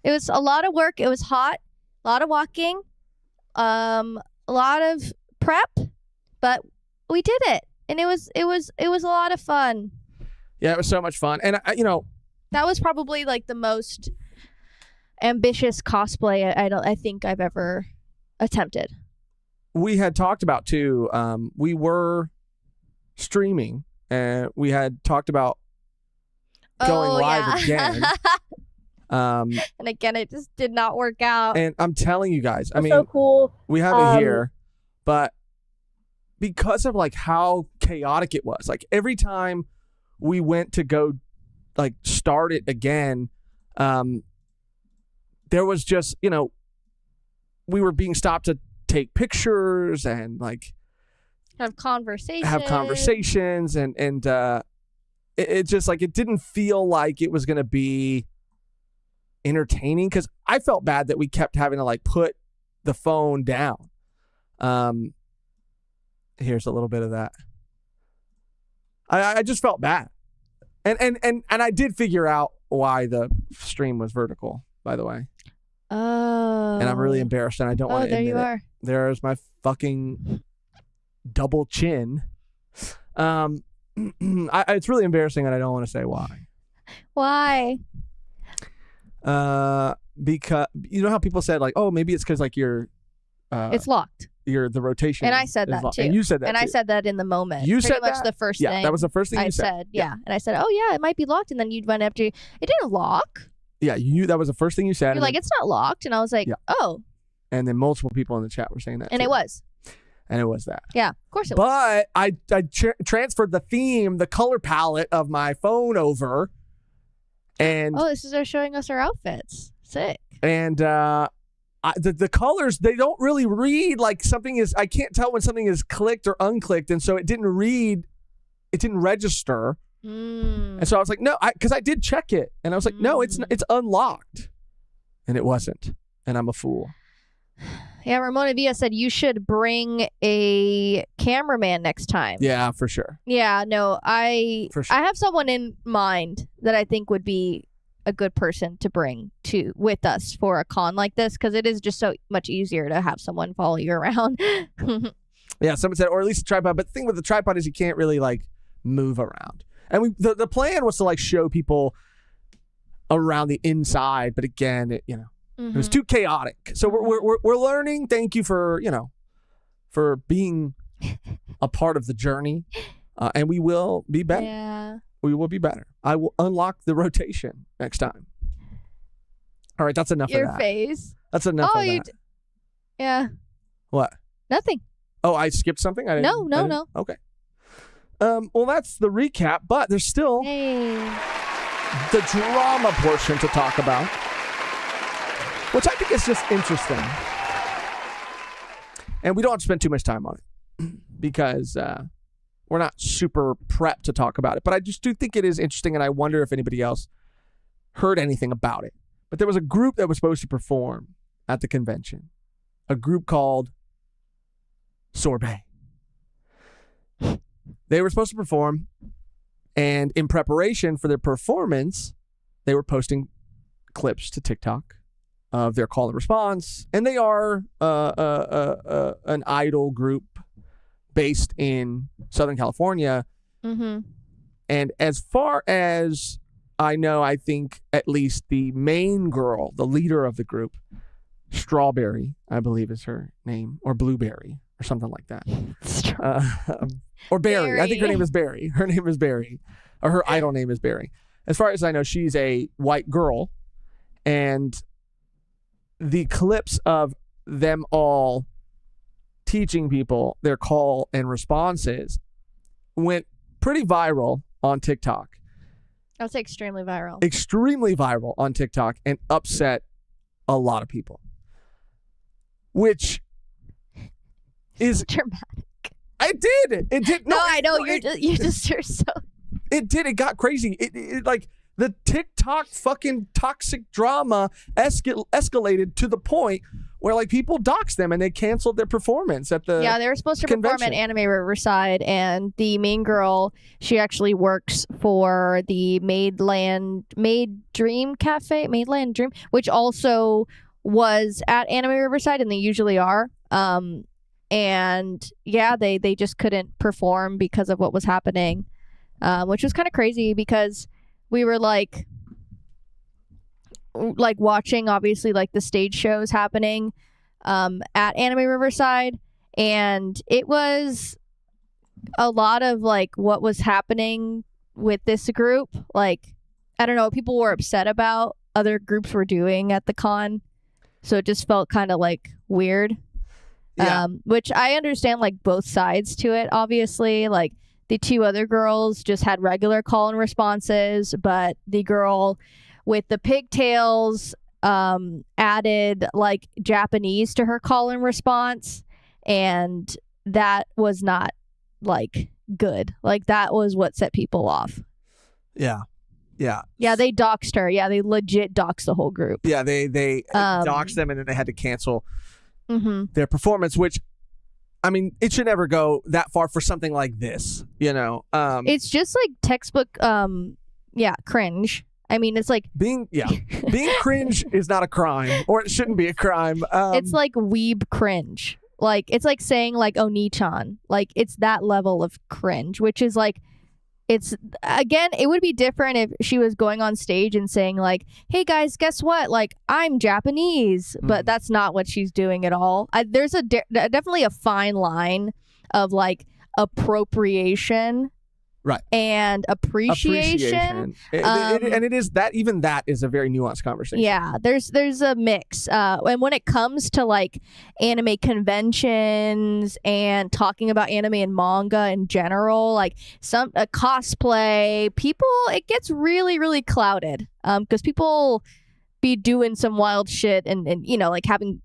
It was a lot of work. It was hot. A lot of walking. A lot of prep, but we did it, and it was a lot of fun. Yeah, it was so much fun, and that was probably like the most ambitious cosplay I think I've ever attempted. We had talked about too. We were streaming, and we had talked about going live again. And again, it just did not work out. And I'm telling you guys, I mean, so cool. we have it here, but because of like how chaotic it was, like every time we went to go like start it again, there was just, we were being stopped to take pictures and like have conversations and it just like it didn't feel like it was going to be entertaining, because I felt bad that we kept having to like put the phone down. Here's a little bit of that. I just felt bad, and I did figure out why the stream was vertical, by the way. Oh. And I'm really embarrassed, and I don't want to admit it. There you are. There's my fucking double chin. It's really embarrassing, and I don't want to say why. Why? Because you know how people said like, oh, maybe it's because like you're it's locked. The rotation. And I said that too. And you said that and too. I said that in the moment. You Pretty said much that? the first yeah, thing. that was the first thing I you said. Yeah. And I said, oh yeah, it might be locked. And then you went after. It didn't lock. Yeah, that was the first thing you said. You're like, it's not locked. And I was like, oh. And then multiple people in the chat were saying that. And too. it was. And it was that. Yeah, of course it was. But I transferred the theme, the color palette of my phone over. And this is showing us our outfits. Sick. And the colors, they don't really read like something is. I can't tell when something is clicked or unclicked, and so it didn't register. And so I was like, no, because I did check it, and I was like, no, it's unlocked, and it wasn't, and I'm a fool. Yeah, Ramona Villa said you should bring a cameraman next time. Yeah, for sure. Yeah, no, I have someone in mind that I think would be a good person to bring with us for a con like this, because it is just so much easier to have someone follow you around. Yeah, someone said, or at least a tripod. But the thing with the tripod is you can't really like move around. And the plan was to like show people around the inside, but again, it was too chaotic. So we're learning. Thank you for for being a part of the journey, and we will be better. Yeah. We will be better. I will unlock the rotation next time. All right, that's enough of that. Your face. That's enough of that. Yeah. What? Nothing. Oh, I skipped something? No. Okay. Well, that's the recap, but there's still the drama portion to talk about, which I think is just interesting. And we don't have to spend too much time on it because we're not super prepped to talk about it. But I just do think it is interesting, and I wonder if anybody else heard anything about it. But there was a group that was supposed to perform at the convention, a group called Sorbet. They were supposed to perform, and in preparation for their performance, they were posting clips to TikTok of their call and response. And they are an idol group based in Southern California. Mm-hmm. And as far as I know, I think at least the main girl, the leader of the group, Strawberry, I believe is her name, or Blueberry, or something like that. Or Barry. I think her name is Barry. Her name is Barry. Or her idol name is Barry. As far as I know, she's a white girl. And the clips of them all teaching people their call and responses went pretty viral on TikTok. I would say extremely viral. Extremely viral on TikTok and upset a lot of people. Which is dramatic. I did. It did. No, I know. You're so. It did. It got crazy. It like the TikTok fucking toxic drama escalated to the point where like people doxed them and they canceled their performance at the they were supposed to convention. perform at Anime Riverside, and the main girl, she actually works for the Maidland Dream Cafe, Maidland Dream, which also was at Anime Riverside, and they usually are. And yeah, they just couldn't perform because of what was happening, which was kind of crazy because we were like watching obviously like the stage shows happening at Anime Riverside, and it was a lot of like what was happening with this group. Like, I don't know, people were upset about other groups were doing at the con, so it just felt kind of like weird. Yeah. Which I understand like both sides to it. Obviously, like the two other girls just had regular call and responses, but the girl with the pigtails added like Japanese to her call and response, and that was not like good. Like that was what set people off. Yeah. They doxed her. Yeah, they legit doxed the whole group. Yeah, they doxed them, and then they had to cancel their performance, which, I mean, it should never go that far for something like this, It's just like textbook, cringe. I mean, it's like being cringe is not a crime, or it shouldn't be a crime. It's like weeb cringe. Like, it's like saying like Oni-chan. Like, it's that level of cringe, which is like, it's, again, it would be different if she was going on stage and saying like, hey guys, guess what? Like, I'm Japanese, but that's not what she's doing at all. There's definitely a fine line of like appropriation, right, and appreciation. And it is that, even that is a very nuanced conversation. Yeah, there's a mix. And when it comes to like anime conventions and talking about anime and manga in general, like some cosplay, people, it gets really, really clouded. Because people be doing some wild shit and like having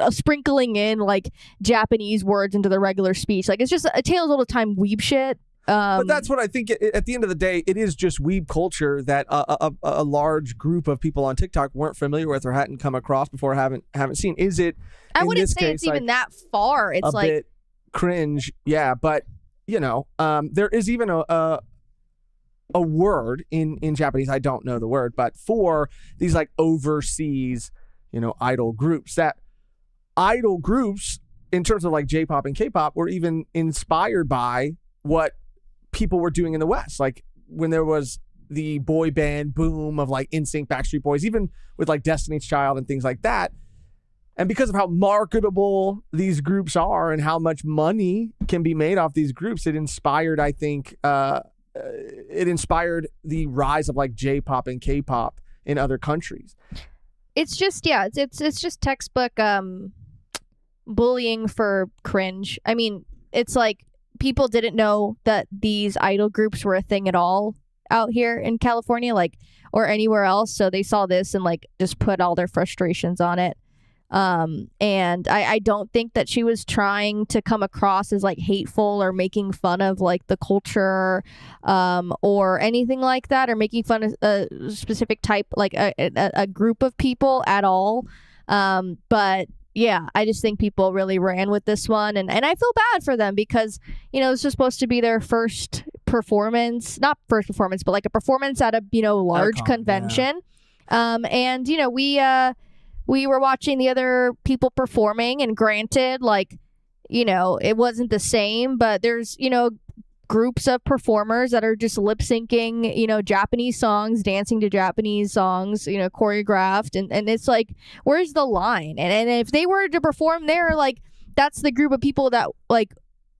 sprinkling in like Japanese words into the regular speech. Like, it's just a tale of all the time weeb shit. But that's what I think. At the end of the day, it is just weeb culture that a large group of people on TikTok weren't familiar with or hadn't come across before, haven't seen. Is it? I wouldn't say it's even that far. It's a bit cringe, yeah. But there is even a word in Japanese. I don't know the word, but for these like overseas, idol groups. That idol groups, in terms of like J-pop and K-pop, were even inspired by what people were doing in the West. Like when there was the boy band boom of like NSYNC, Backstreet Boys, even with like Destiny's Child and things like that. And because of how marketable these groups are and how much money can be made off these groups, it inspired, I think, it inspired the rise of like J-pop and K-pop in other countries. It's just, it's just textbook bullying for cringe. I mean, it's like people didn't know that these idol groups were a thing at all out here in California, like, or anywhere else. So they saw this and like just put all their frustrations on it. And I don't think that she was trying to come across as like hateful or making fun of like the culture, or anything like that, or making fun of a specific type, like a group of people at all. But yeah, I just think people really ran with this one, and I feel bad for them because, this was supposed to be their first performance, not first performance, but like a performance at a, large convention. Yeah. And, we were watching the other people performing, and granted, like, it wasn't the same, but there's, groups of performers that are just lip syncing, Japanese songs, dancing to Japanese songs, choreographed. And it's like, where's the line? And if they were to perform there, like, that's the group of people that like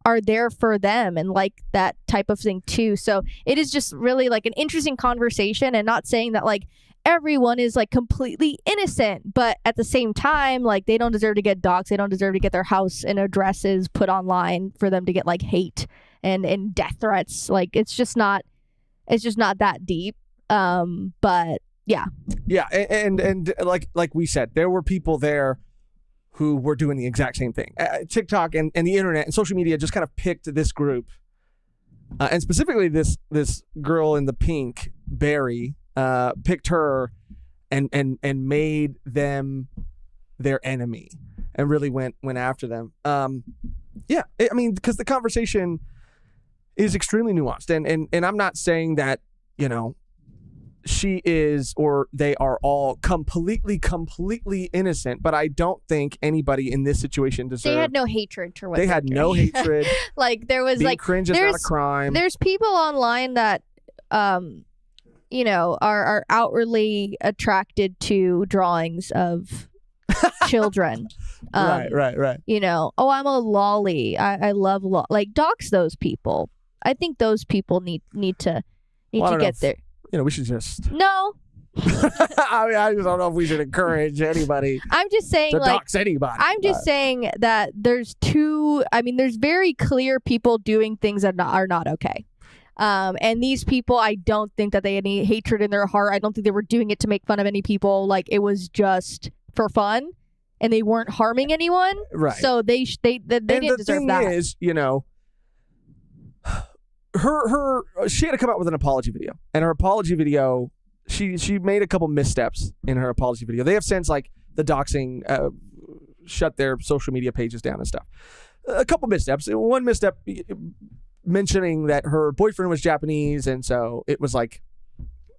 are there for them and like that type of thing too. So it is just really like an interesting conversation, and not saying that like everyone is like completely innocent, but at the same time, like, they don't deserve to get doxxed. They don't deserve to get their house and addresses put online for them to get like hate and death threats. Like, it's just not that deep. But yeah. And like we said, there were people there who were doing the exact same thing. TikTok and the internet and social media just kind of picked this group, and specifically this girl in the pink, Barry, picked her and made them their enemy and really went after them. Because the conversation is extremely nuanced, and I'm not saying that she is or they are all completely innocent, but I don't think anybody in this situation deserved. They had no hatred for what they had. No hatred. Like, there was being like cringe is not a crime. There's people online that are outwardly attracted to drawings of children. Right. Oh, I'm a lolly. I love like, dox those people. I think those people need to get there. We should just no. I just don't know if we should encourage anybody. I'm just saying, to like, dox anybody. I'm just saying that there's very clear people doing things that are not okay. And these people, I don't think that they had any hatred in their heart. I don't think they were doing it to make fun of any people. Like, it was just for fun, and they weren't harming anyone. Right. So they didn't deserve that. And the thing is, she had to come out with an apology video, and her apology video, she made a couple missteps in her apology video. They have since, like, the doxing, shut their social media pages down and stuff. A couple missteps. One misstep, mentioning that her boyfriend was Japanese, and so it was like,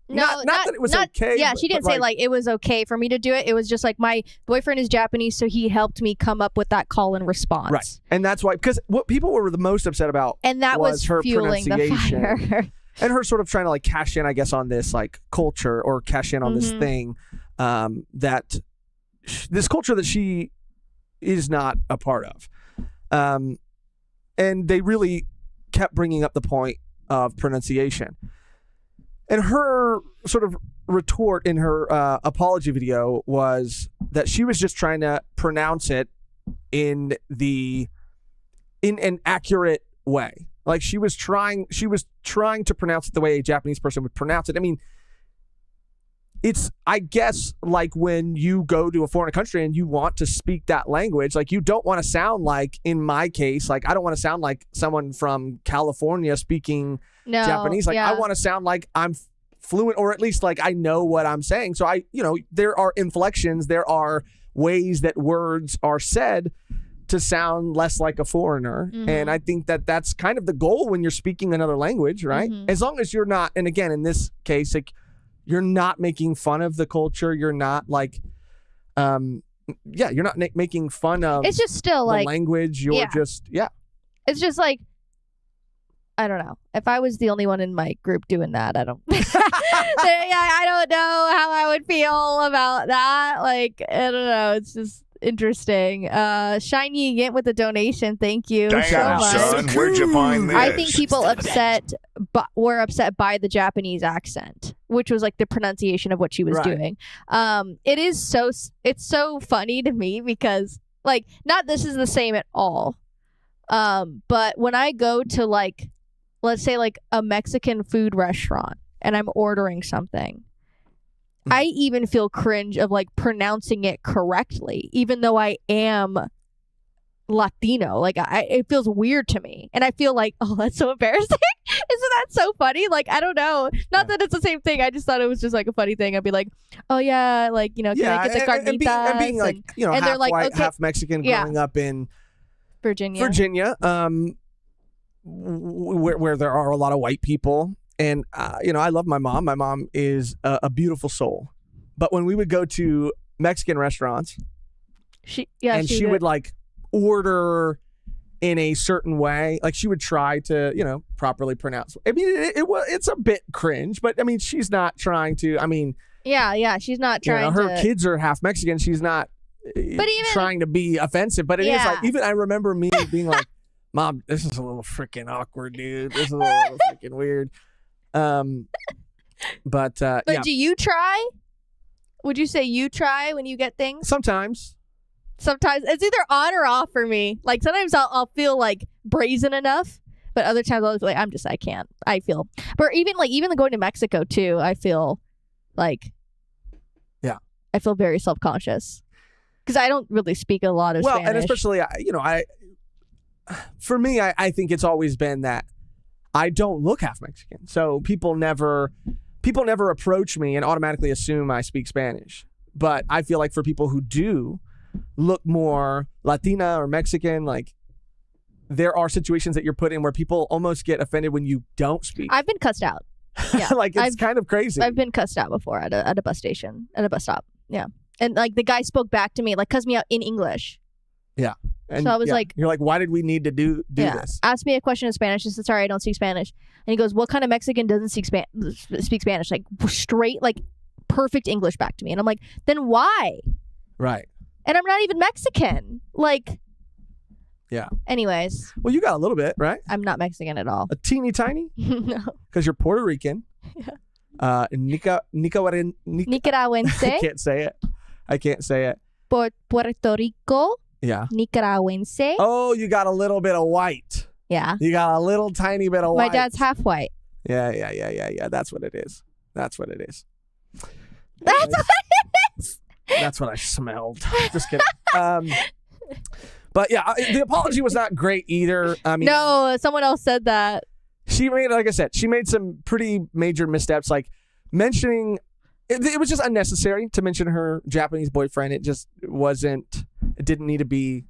not that it was okay. Yeah, she didn't say like it was okay for me to do it. It was just like, my boyfriend is Japanese, so he helped me come up with that call and response. Right, and that's why, because what people were the most upset about, and that was her fueling the fire. And her sort of trying to like cash in, I guess, on this like culture, or cash in on this thing, that this culture that she is not a part of, and they really kept bringing up the point of pronunciation. And her sort of retort in her apology video was that she was just trying to pronounce it in an accurate way. Like, she was trying to pronounce it the way a Japanese person would pronounce it. I mean, it's, I guess, like when you go to a foreign country and you want to speak that language, like you don't want to sound like, in my case, like I don't want to sound like someone from California speaking Japanese. Like I want to sound like I'm fluent, or at least like I know what I'm saying. So there are inflections, there are ways that words are said to sound less like a foreigner. And I think that that's kind of the goal when you're speaking another language, right? As long as you're not, and again, in this case, like you're not making fun of the culture. You're not like, you're not making fun of it's just still the like language. You're just, it's just like, I don't know. If I was the only one in my group doing that, I don't I don't know how I would feel about that. Like, I don't know. It's just interesting. Shiny Yint with a donation. Thank you so Damn, much. son, where'd you find this? I think people were upset by the Japanese accent, which was like the pronunciation of what she was doing. It's so funny to me because like, not this is the same at all. But when I go to like, let's say like a Mexican food restaurant and I'm ordering something, I even feel cringe of like pronouncing it correctly, even though I am Latino. Like it feels weird to me. And I feel like, oh, that's so embarrassing. Isn't that so funny? Like, I don't know. Not that it's the same thing. I just thought it was just like a funny thing. I'd be like, oh yeah, like, can I get the carnitas? And being like, and half they're like, white, okay. half Mexican growing up in Virginia, where there are a lot of white people. And, I love my mom. My mom is a beautiful soul. But when we would go to Mexican restaurants, she would like order in a certain way. Like she would try to, properly pronounce. I mean, it's a bit cringe, but I mean, she's not trying to, I mean. Yeah, she's not trying to. Her kids are half Mexican. She's not trying to be offensive. But it is like, even I remember me being like, Mom, this is a little freaking awkward, dude. This is a little freaking weird. But do you try? Would you say you try when you get things? Sometimes it's either on or off for me. Like sometimes I'll feel like brazen enough, but other times I'll be like, I can't. I feel, but even going to Mexico too, I feel like, I feel very self-conscious because I don't really speak a lot of Spanish. And especially, for me, I think it's always been that I don't look half Mexican. So people never approach me and automatically assume I speak Spanish. But I feel like for people who do look more Latina or Mexican, like there are situations that you're put in where people almost get offended when you don't speak. I've been cussed out. Yeah. Like it's kind of crazy. I've been cussed out before at a bus station, at a bus stop. Yeah. And like the guy spoke back to me, like cussed me out in English. Yeah. And so I was like, you're like, why did we need to do this? Ask me a question in Spanish. I said, sorry, I don't speak Spanish. And he goes, what kind of Mexican doesn't speak Spanish? Like straight, like perfect English back to me. And I'm like, then why? Right. And I'm not even Mexican. Like, yeah. Anyways. Well, you got a little bit, right? I'm not Mexican at all. A teeny tiny? No. Because you're Puerto Rican. Yeah. Nicaraguense. I can't say it. Puerto Rico. Yeah. Nicaraguense. Oh, you got a little bit of white. Yeah. You got a little tiny bit of white. My dad's half white. Yeah. That's what it is. That's what it is. That's what I smelled. Just kidding. But yeah, the apology was not great either. I mean, no, someone else said that. Like I said, she made some pretty major missteps, like mentioning. It was just unnecessary to mention her Japanese boyfriend. It just wasn't. It didn't need to be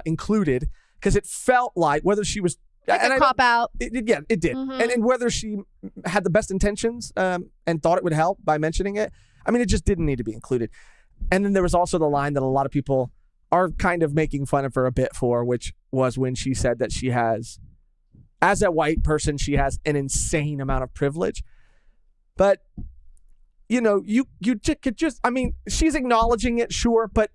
included because it felt like whether she was like a cop out. It did. Mm-hmm. And whether she had the best intentions and thought it would help by mentioning it. I mean, it just didn't need to be included. And then there was also the line that a lot of people are kind of making fun of her a bit for, which was when she said that she has, as a white person, she has an insane amount of privilege. But, you could just, I mean, she's acknowledging it, sure, but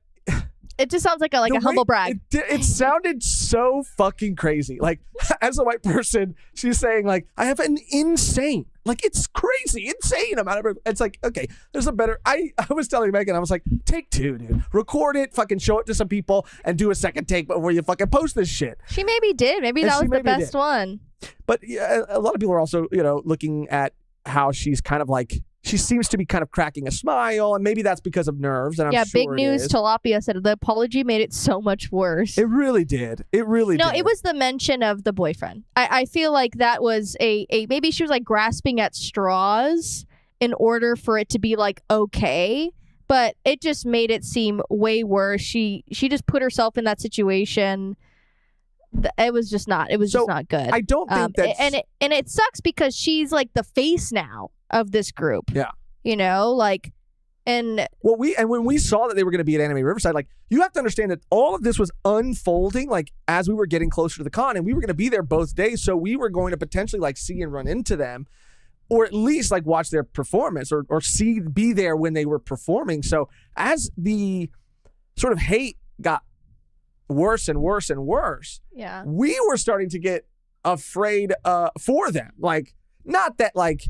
it just sounds like a humble brag. It sounded so fucking crazy. Like, as a white person, she's saying, like, I have an insane, like, it's crazy, insane amount of, it's like, okay, there's a better, I was telling Mehgan, I was like, take two, dude. Record it, fucking show it to some people, and do a second take before you fucking post this shit. She maybe did. Maybe that was the best one. But yeah, a lot of people are also, looking at how she's kind of like, she seems to be kind of cracking a smile, and maybe that's because of nerves. And I'm sure big news. Tilapia said the apology made it so much worse. It really did. It really did. No, it was the mention of the boyfriend. I feel like that was a maybe she was like grasping at straws in order for it to be like okay, but it just made it seem way worse. She just put herself in that situation. It was just not. It was just not good. I don't think that. And it sucks because she's like the face now of this group. Yeah. You know, like, and when we saw that they were going to be at Anime Riverside, like, you have to understand that all of this was unfolding like as we were getting closer to the con, and we were going to be there both days, so we were going to potentially like see and run into them, or at least like watch their performance, or be there when they were performing. So as the sort of hate got worse and worse and worse, yeah, we were starting to get afraid for them. Like, not that, like,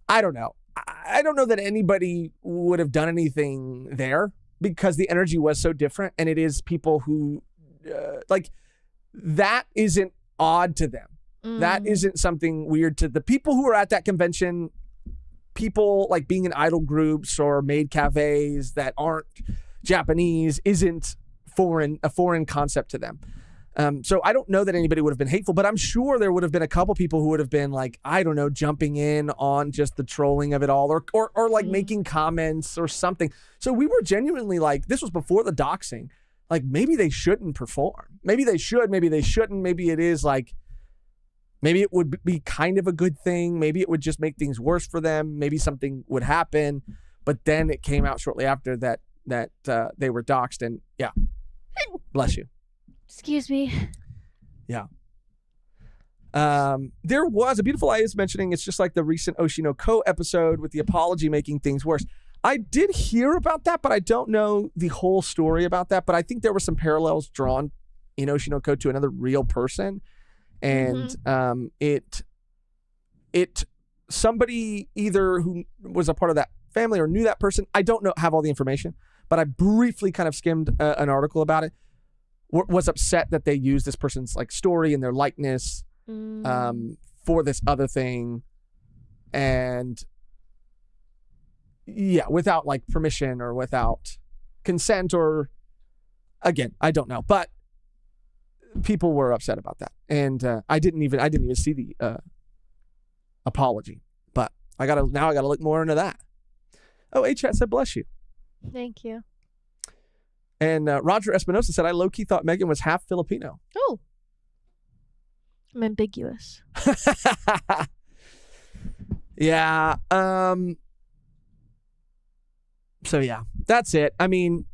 I don't know. I don't know that anybody would have done anything there because the energy was so different, and it is people who like, that isn't odd to them. That isn't something weird to the people who are at that convention. People like being in idol groups or maid cafes that aren't Japanese isn't a foreign concept to them. So I don't know that anybody would have been hateful, but I'm sure there would have been a couple people who would have been like, I don't know, jumping in on just the trolling of it all, or like making comments or something. So we were genuinely like, this was before the doxing. Like, maybe they shouldn't perform. Maybe they should, maybe they shouldn't. Maybe it is like, maybe it would be kind of a good thing. Maybe it would just make things worse for them. Maybe something would happen. But then it came out shortly after that they were doxed, and yeah, bless you. Excuse me. Yeah. There was a beautiful eye is mentioning it's just like the recent Oshino Ko episode with the apology making things worse. I did hear about that, but I don't know the whole story about that. But I think there were some parallels drawn in Oshino Ko to another real person. And somebody either who was a part of that family or knew that person, I don't know, have all the information, but I briefly kind of skimmed an article about it, was upset that they used this person's like story and their likeness for this other thing, and yeah, without like permission or without consent, or again, I don't know, but people were upset about that, and I didn't even see the apology, but I gotta look more into that. Oh, H-Chat said bless you. Thank you. And Roger Espinosa said, I low-key thought Mehgan was half Filipino. Oh. I'm ambiguous. Yeah. So, yeah. That's it. I mean,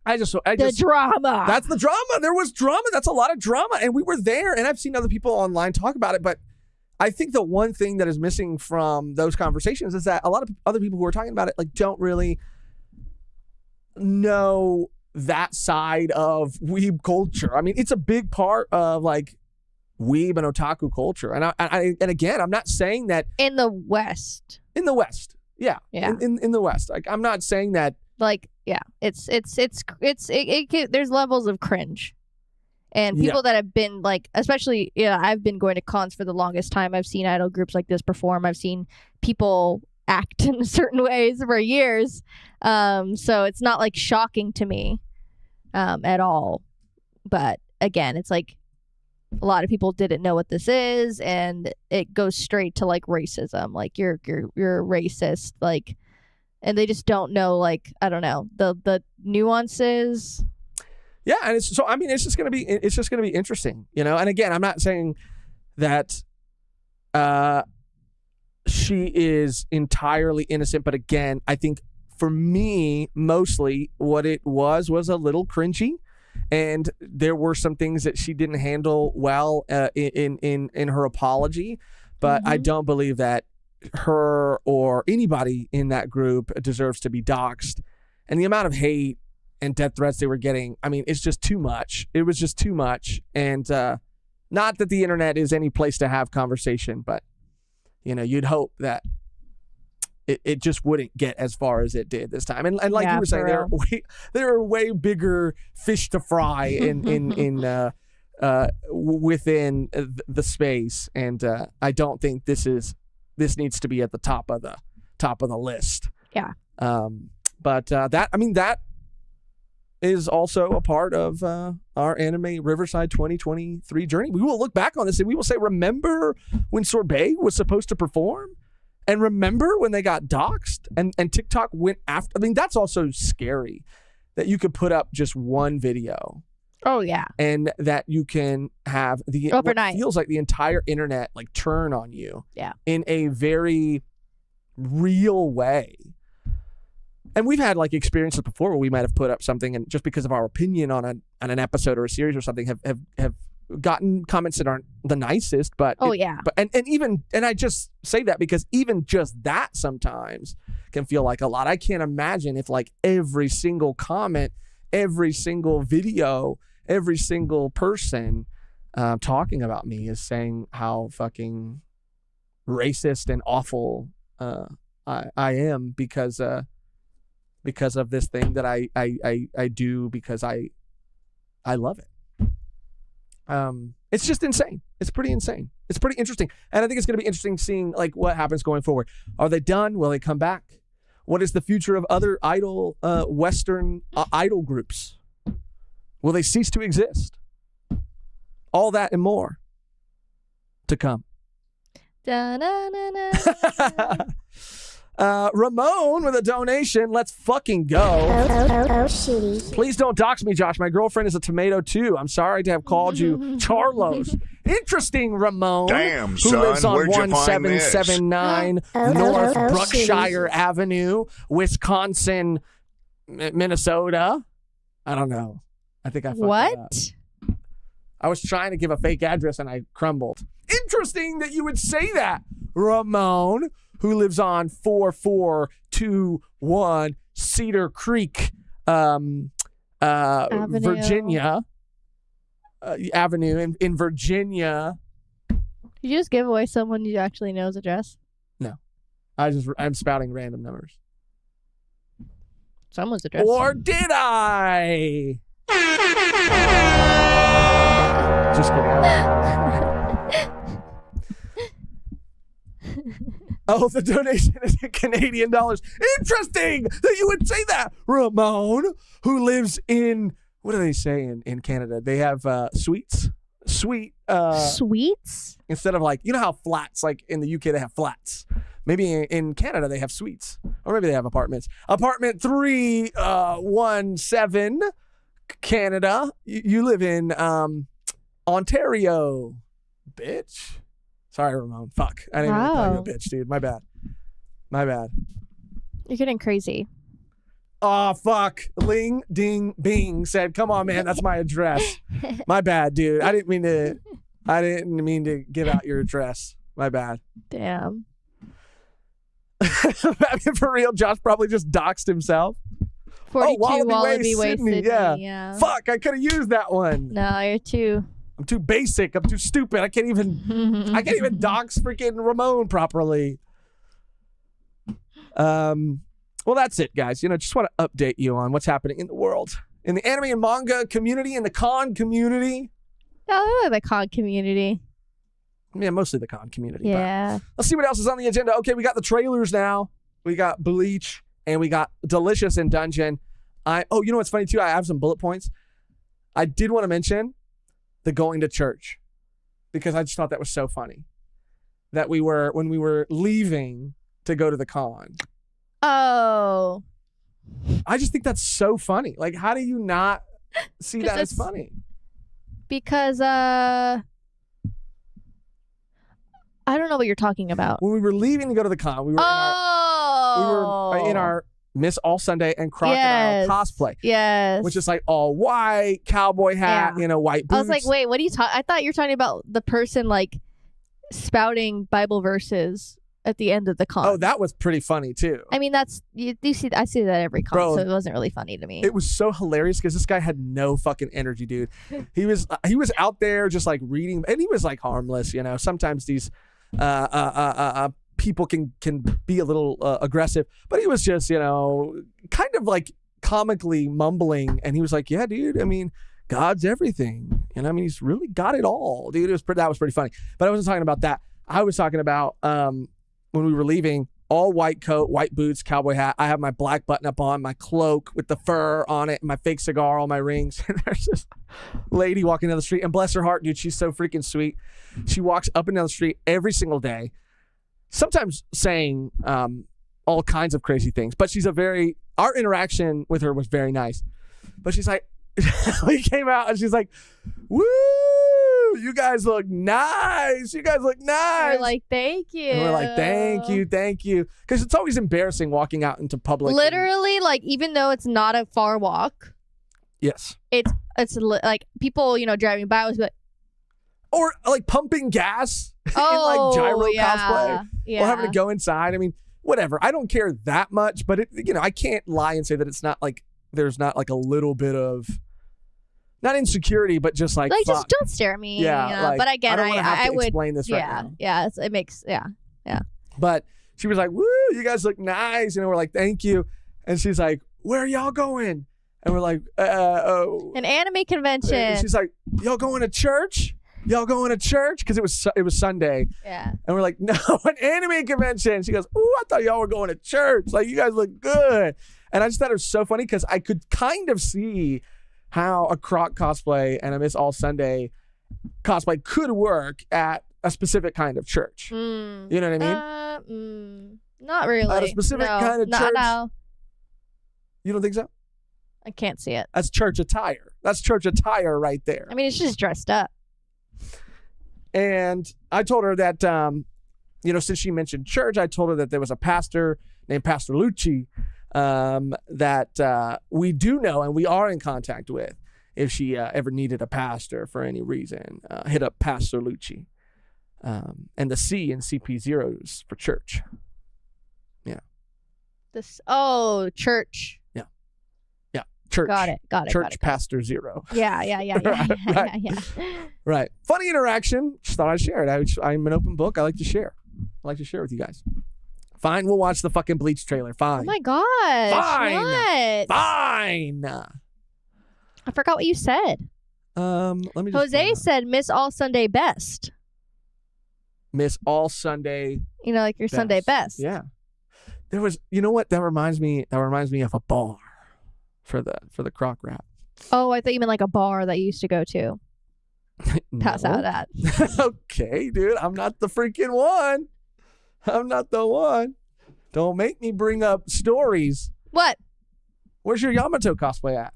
the drama. That's the drama. There was drama. That's a lot of drama. And we were there. And I've seen other people online talk about it. But I think the one thing that is missing from those conversations is that a lot of other people who are talking about it like don't really know that side of weeb culture. I mean, it's a big part of like weeb and otaku culture. And and again, I'm not saying that in the West. In the West, yeah. In the West, like I'm not saying that. Like, yeah, it's there's levels of cringe, and people that have been like, especially I've been going to cons for the longest time. I've seen idol groups like this perform. I've seen people act in certain ways for years, so it's not like shocking to me at all. But again, it's like a lot of people didn't know what this is, and it goes straight to like racism, like you're racist, like, and they just don't know, like, I don't know, the nuances. Yeah, and it's just gonna be interesting, and again, I'm not saying that she is entirely innocent, but again, I think for me, mostly what it was a little cringy, and there were some things that she didn't handle well in her apology, but I don't believe that her or anybody in that group deserves to be doxxed. And the amount of hate and death threats they were getting, I mean, it's just too much. It was just too much. And not that the internet is any place to have conversation, but you'd hope that it just wouldn't get as far as it did this time. And like you were saying, there are way bigger fish to fry within the space. And I don't think this is this needs to be at the top of the list. Yeah. But that is also a part of our Anime Riverside 2023 journey. We will look back on this and we will say, remember when Sorbet was supposed to perform? And remember when they got doxxed and TikTok went after? I mean, that's also scary that you could put up just one video. Oh, yeah. And that you can have overnight. What feels like the entire internet like turn on you. Yeah. In a very real way. And we've had like experiences before where we might have put up something and just because of our opinion on an episode or a series or something have gotten comments that aren't the nicest, but and I just say that because even just that sometimes can feel like a lot. I can't imagine if like every single comment, every single video, every single person talking about me is saying how fucking racist and awful I am because of this thing that I do because I love it. It's just insane. It's pretty insane. It's pretty interesting. And I think it's going to be interesting seeing like what happens going forward. Are they done? Will they come back? What is the future of other idol, Western idol groups? Will they cease to exist? All that and more to come. Ramon with a donation. Let's fucking go. Shitty. Please don't dox me, Josh. My girlfriend is a tomato too. I'm sorry to have called you Charlos. Interesting, Ramon. Damn, who son, lives on where'd you find this? 1779 North Brookshire Avenue, Wisconsin, Minnesota. I don't know. I think I fucked that up. What? I was trying to give a fake address and I crumbled. Interesting that you would say that, Ramon, who lives on 4421 Cedar Creek, Virginia Avenue in Virginia. Did you just give away someone you actually know's address? No, I'm spouting random numbers. Someone's address. Or did I? Just kidding. Oh, the donation is in Canadian dollars. Interesting that you would say that. Ramon, who lives in, what do they say in Canada? They have suites. Sweets? Instead of like, you know how flats, like in the UK, they have flats. Maybe in Canada, they have suites. Or maybe they have apartments. Apartment 317, Canada. You live in Ontario, bitch. Sorry, Ramon. Fuck. I didn't even call you a bitch, dude. My bad. You're getting crazy. Oh, fuck. Ling, ding, bing said, come on, man. That's my address. My bad, dude. I didn't mean to give out your address. My bad. Damn. I mean, for real, Josh probably just doxed himself. 42 Wallaby Way, Sydney. Yeah. Fuck, I could have used that one. No, you're too... I'm too basic. I'm too stupid. I can't even dox freaking Ramon properly. Well, that's it, guys. Just want to update you on what's happening in the world, in the anime and manga community, in the con community. Oh, the con community. Yeah, mostly the con community. Yeah. Let's see what else is on the agenda. Okay, we got the trailers now. We got Bleach and we got Delicious in Dungeon. You know what's funny too? I have some bullet points. I did want to mention the going to church, because I just thought that was so funny that when we were leaving to go to the con. Oh. I just think that's so funny. Like, how do you not see that as funny? Because, I don't know what you're talking about. When we were leaving to go to the con, we were in our Miss All Sunday and Crocodile cosplay. Yes. Which is like all white, cowboy hat, white boots. I was like, wait, what are you talking? I thought you were talking about the person like spouting Bible verses at the end of the con. Oh, that was pretty funny too. I mean, I see that every con, so it wasn't really funny to me. It was so hilarious because this guy had no fucking energy, dude. He was out there just like reading, and he was like harmless, Sometimes these people can be a little aggressive, but he was just, kind of like comically mumbling, and he was like, yeah, dude, I mean, God's everything. He's really got it all, dude. That was pretty funny. But I wasn't talking about that. I was talking about when we were leaving, all white coat, white boots, cowboy hat. I have my black button up on, my cloak with the fur on it, my fake cigar, all my rings. And there's this lady walking down the street, and bless her heart, dude, she's so freaking sweet. She walks up and down the street every single day, sometimes saying all kinds of crazy things, but our interaction with her was very nice. But she's like, we came out and she's like, woo, you guys look nice. You guys look nice. We're like, thank you. And we're like, thank you. Because it's always embarrassing walking out into public. Literally, like, even though it's not a far walk. Yes. It's like people, driving by was like. Or like pumping gas in Oh, like gyro yeah. cosplay. Yeah. Or having to go inside. I mean, whatever. I don't care that much, but I can't lie and say that it's not like, there's not like a little bit of, not insecurity, but just like just don't stare at me. Yeah, like, but again, I don't wanna have to would explain this right now. Yeah, it makes But she was like, woo, you guys look nice. We're like, thank you. And she's like, where are y'all going? And we're like, an anime convention. And she's like, y'all going to church? Y'all going to church? Because it was Sunday. Yeah. And we're like, no, an anime convention. She goes, ooh, I thought y'all were going to church. Like, you guys look good. And I just thought it was so funny because I could kind of see how a Croc cosplay and a Miss All Sunday cosplay could work at a specific kind of church. You know what I mean? Not really. At a specific kind of church? No. You don't think so? I can't see it. That's church attire. That's church attire right there. I mean, it's just dressed up. And I told her that, since she mentioned church, I told her that there was a pastor named Pastor Lucci that we do know and we are in contact with. If she ever needed a pastor for any reason, hit up Pastor Lucci. And the C in CP0 is for church. Yeah. Church. Yeah. Church. Got it. Church Pastor 0. Yeah. Right. Yeah. Right. Funny interaction. Just thought I'd share it. I'm an open book. I like to share. with you guys. Fine, we'll watch the fucking Bleach trailer. Fine. Oh my gosh. Fine. What? Fine. I forgot what you said. Let me just Jose said Miss All Sunday Best. Miss All Sunday. Like your Sunday best. Yeah. There was, you know what? That reminds me of a bar for the Croc rap. Oh, I thought you meant like a bar that you used to go to. Pass out at. Okay, dude. I'm not the freaking one. I'm not the one. Don't make me bring up stories. What? Where's your Yamato cosplay at?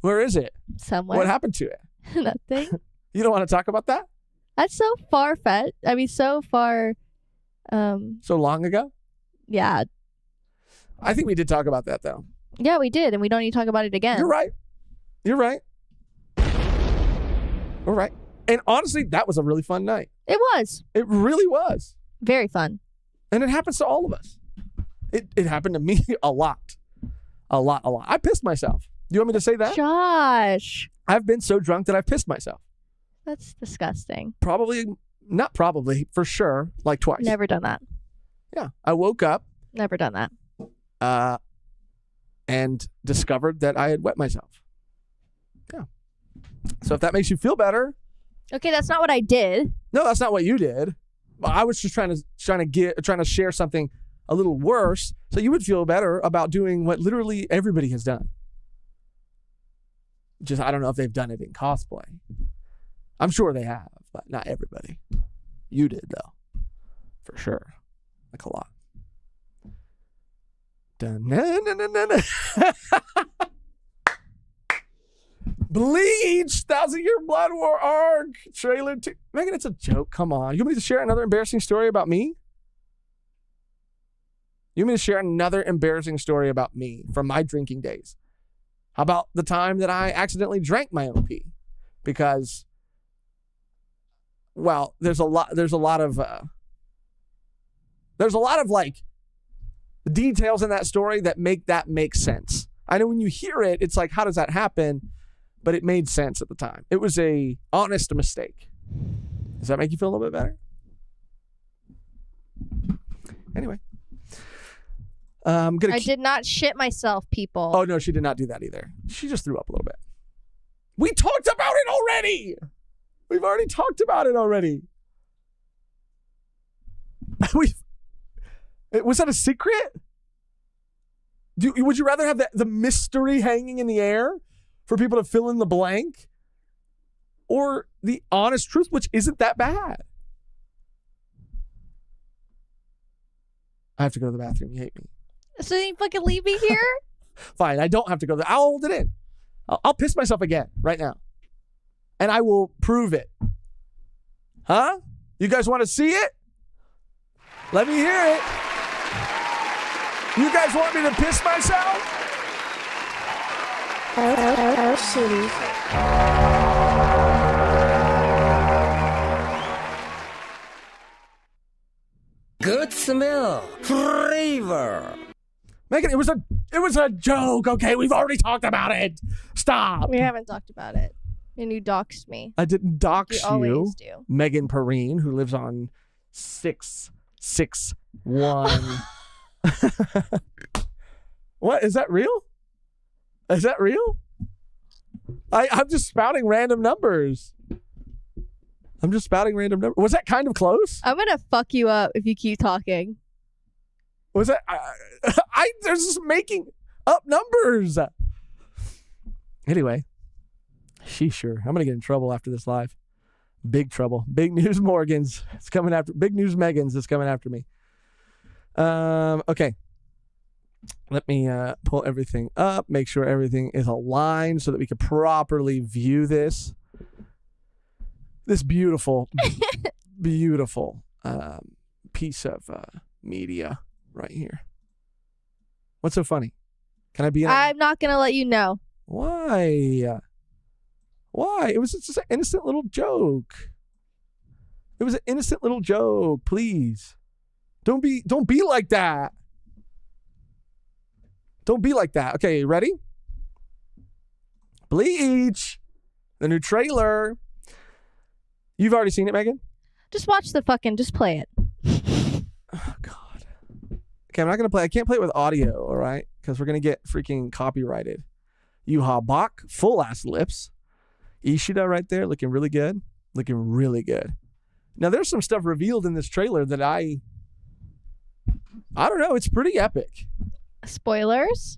Where is it? Somewhere. What happened to it? Nothing. You don't want to talk about that? That's so far-fetched. I mean, so far. So long ago? Yeah. I think we did talk about that, though. Yeah, we did, and we don't need to talk about it again. You're right. All right. And honestly, that was a really fun night. It was. It really was. Very fun. And it happens to all of us. It happened to me a lot. A lot. I pissed myself. Do you want me to say that? Josh. I've been so drunk that I've pissed myself. That's disgusting. Not probably, for sure, like twice. Never done that. Yeah. I woke up. Never done that. And discovered that I had wet myself. Yeah. So if that makes you feel better. Okay, that's not what I did. No, that's not what you did. I was just trying to share something a little worse so you would feel better about doing what literally everybody has done. Just, I don't know if they've done it in cosplay. I'm sure they have, but not everybody. You did, though. For sure. Like a lot. Dun-na-na-na-na-na. Bleach, 1,000-Year Blood War arc trailer. Mehgan, it's a joke. Come on. You want me to share another embarrassing story about me? You want me to share another embarrassing story about me from my drinking days? How about the time that I accidentally drank my own pee? Because, well, there's a lot of like details in that story that make sense. I know when you hear it, it's like, how does that happen? But it made sense at the time. It was a honest mistake. Does that make you feel a little bit better? Anyway. I did not shit myself, people. Oh, no, she did not do that either. She just threw up a little bit. We talked about it already. We've already talked about it already. Was that a secret? Would you rather have the mystery hanging in the air for people to fill in the blank? Or the honest truth, which isn't that bad? I have to go to the bathroom. You hate me. So you fucking leave me here? Fine, I don't have to go there. I'll hold it in. I'll piss myself again right now. And I will prove it. Huh? You guys want to see it? Let me hear it. You guys want me to piss myself? Good smell. Flavor. Mehgan, it was a joke, okay? We've already talked about it. Stop. We haven't talked about it. And you doxed me. I didn't dox You always do. Mehgan Perrine, who lives on 661. What? Is that real? Is that real? I'm just spouting random numbers. Was that kind of close? I'm gonna fuck you up if you keep talking. Was that? They're just making up numbers. Anyway, sure. I'm gonna get in trouble after this live. Big trouble. Big news Morgans. It's coming after. Big news Megans is coming after me. Okay. Let me pull everything up. Make sure everything is aligned so that we can properly view this. This beautiful, beautiful piece of media right here. What's so funny? Can I be? I'm not gonna let you know. Why? Why? It was just an innocent little joke. It was an innocent little joke. Please, don't be like that. Don't be like that. Okay, ready? Bleach, the new trailer. You've already seen it, Mehgan? Just play it. Oh, God. Okay, I'm not going to play. I can't play it with audio, all right? Because we're going to get freaking copyrighted. Yuha Bach, full-ass lips. Ishida right there, looking really good. Looking really good. Now, there's some stuff revealed in this trailer that I don't know. It's pretty epic. Spoilers?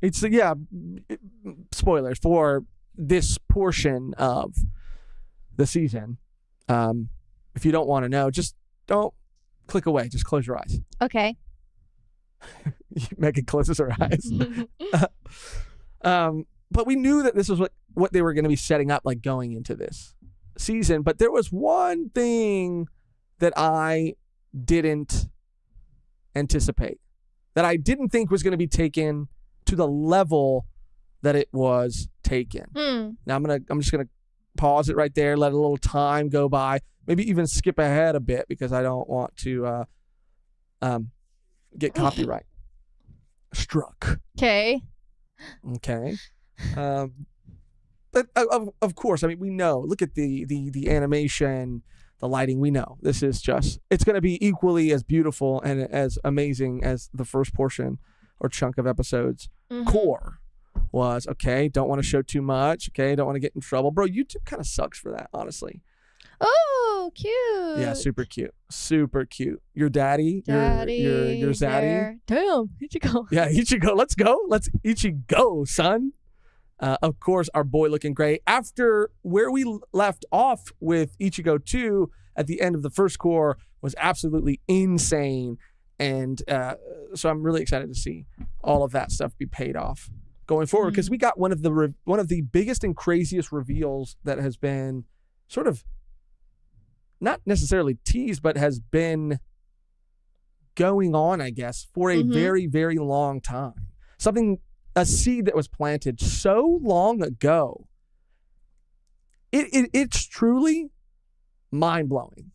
Spoilers for this portion of the season. If you don't want to know, just don't click away. Just close your eyes. Okay. Mehgan closes her eyes. But we knew that this was what they were going to be setting up, like going into this season. But there was one thing that I didn't anticipate, that I didn't think was going to be taken to the level that it was taken. Now I'm just gonna pause it right there, let a little time go by, maybe even skip ahead a bit because I don't want to get copyright struck. Okay. But of course, I mean, we know. Look at the animation, the lighting. We know this is it's going to be equally as beautiful and as amazing as the first portion or chunk of episodes. Core was. Okay, don't want to show too much. Okay, don't want to get in trouble. Bro, YouTube kind of sucks for that, honestly. Oh, cute. Yeah, super cute. Super cute. Your daddy, your zaddy. There. Damn, Ichigo. Yeah, Ichigo. Let's go. Let's Ichigo, son. Of course, our boy looking great. After where we left off with Ichigo 2 at the end of the first core was absolutely insane. And so I'm really excited to see all of that stuff be paid off going forward, because we got one of the biggest and craziest reveals that has been sort of not necessarily teased, but has been going on, I guess, for a very, very long time. A seed that was planted so long ago. It's truly mind-blowing.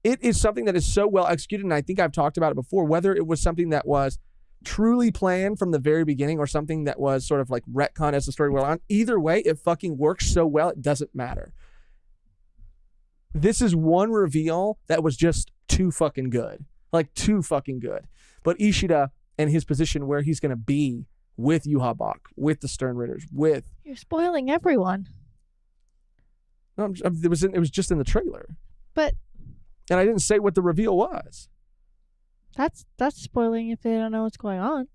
It is something that is so well executed, and I think I've talked about it before, whether it was something that was truly planned from the very beginning or something that was sort of like retcon as the story went on. Either way, it fucking works so well, it doesn't matter. This is one reveal that was just too fucking good. Like, too fucking good. But Ishida and his position where he's going to be with Yuhabak, with the Stern Ritters, with... You're spoiling everyone. No, it was just in the trailer. But... And I didn't say what the reveal was. That's spoiling if they don't know what's going on.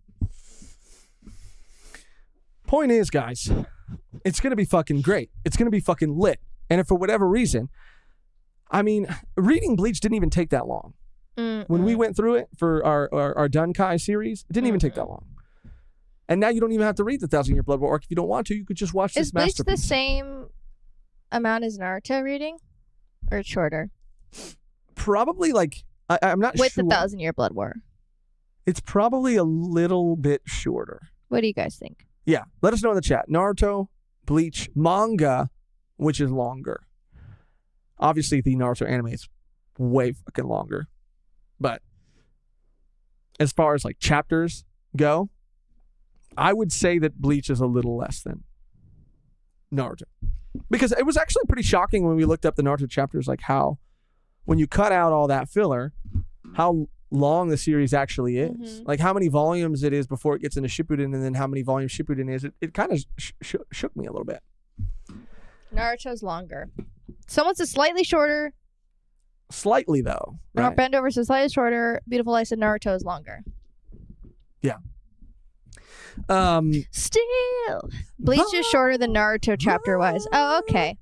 Point is, guys, it's going to be fucking great. It's going to be fucking lit. And if for whatever reason, I mean, reading Bleach didn't even take that long. When we went through it for our Dunkai series, it didn't even take that long. And now you don't even have to read the 1,000-Year Blood War arc. If you don't want to, you could just watch this Is Bleach masterpiece. the same amount as Naruto reading? Or it's shorter? Probably like, I'm not With sure. the 1,000-Year Blood War. It's probably a little bit shorter. What do you guys think? Yeah. Let us know in the chat. Naruto, Bleach, manga, which is longer. Obviously, the Naruto anime is way fucking longer. But as far as like chapters go, I would say that Bleach is a little less than Naruto. Because it was actually pretty shocking when we looked up the Naruto chapters, like how, when you cut out all that filler, how long the series actually is. Like how many volumes it is before it gets into Shippuden, and then how many volumes Shippuden is. It kind of shook me a little bit. Naruto's longer. Someone says slightly shorter. Slightly, though. Right? Bendover says slightly shorter. Beautiful Light said Naruto is longer. Yeah. Still. Bleach is shorter than Naruto chapter-wise. Oh, okay.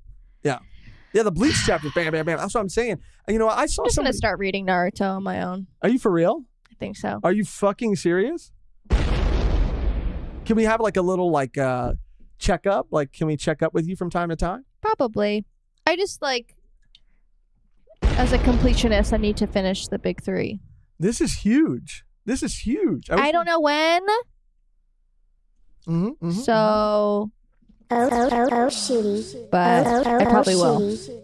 Yeah, the Bleach chapter, bam, bam, bam. That's what I'm saying. And, you know, I saw I'm just going somebody... to start reading Naruto on my own. Are you for real? I think so. Are you fucking serious? Can we have like a little like checkup? Like, can we check up with you from time to time? Probably. I just like, as a completionist, I need to finish the big three. This is huge. This is huge. I don't know when. So. shitty. But I probably will. shitty.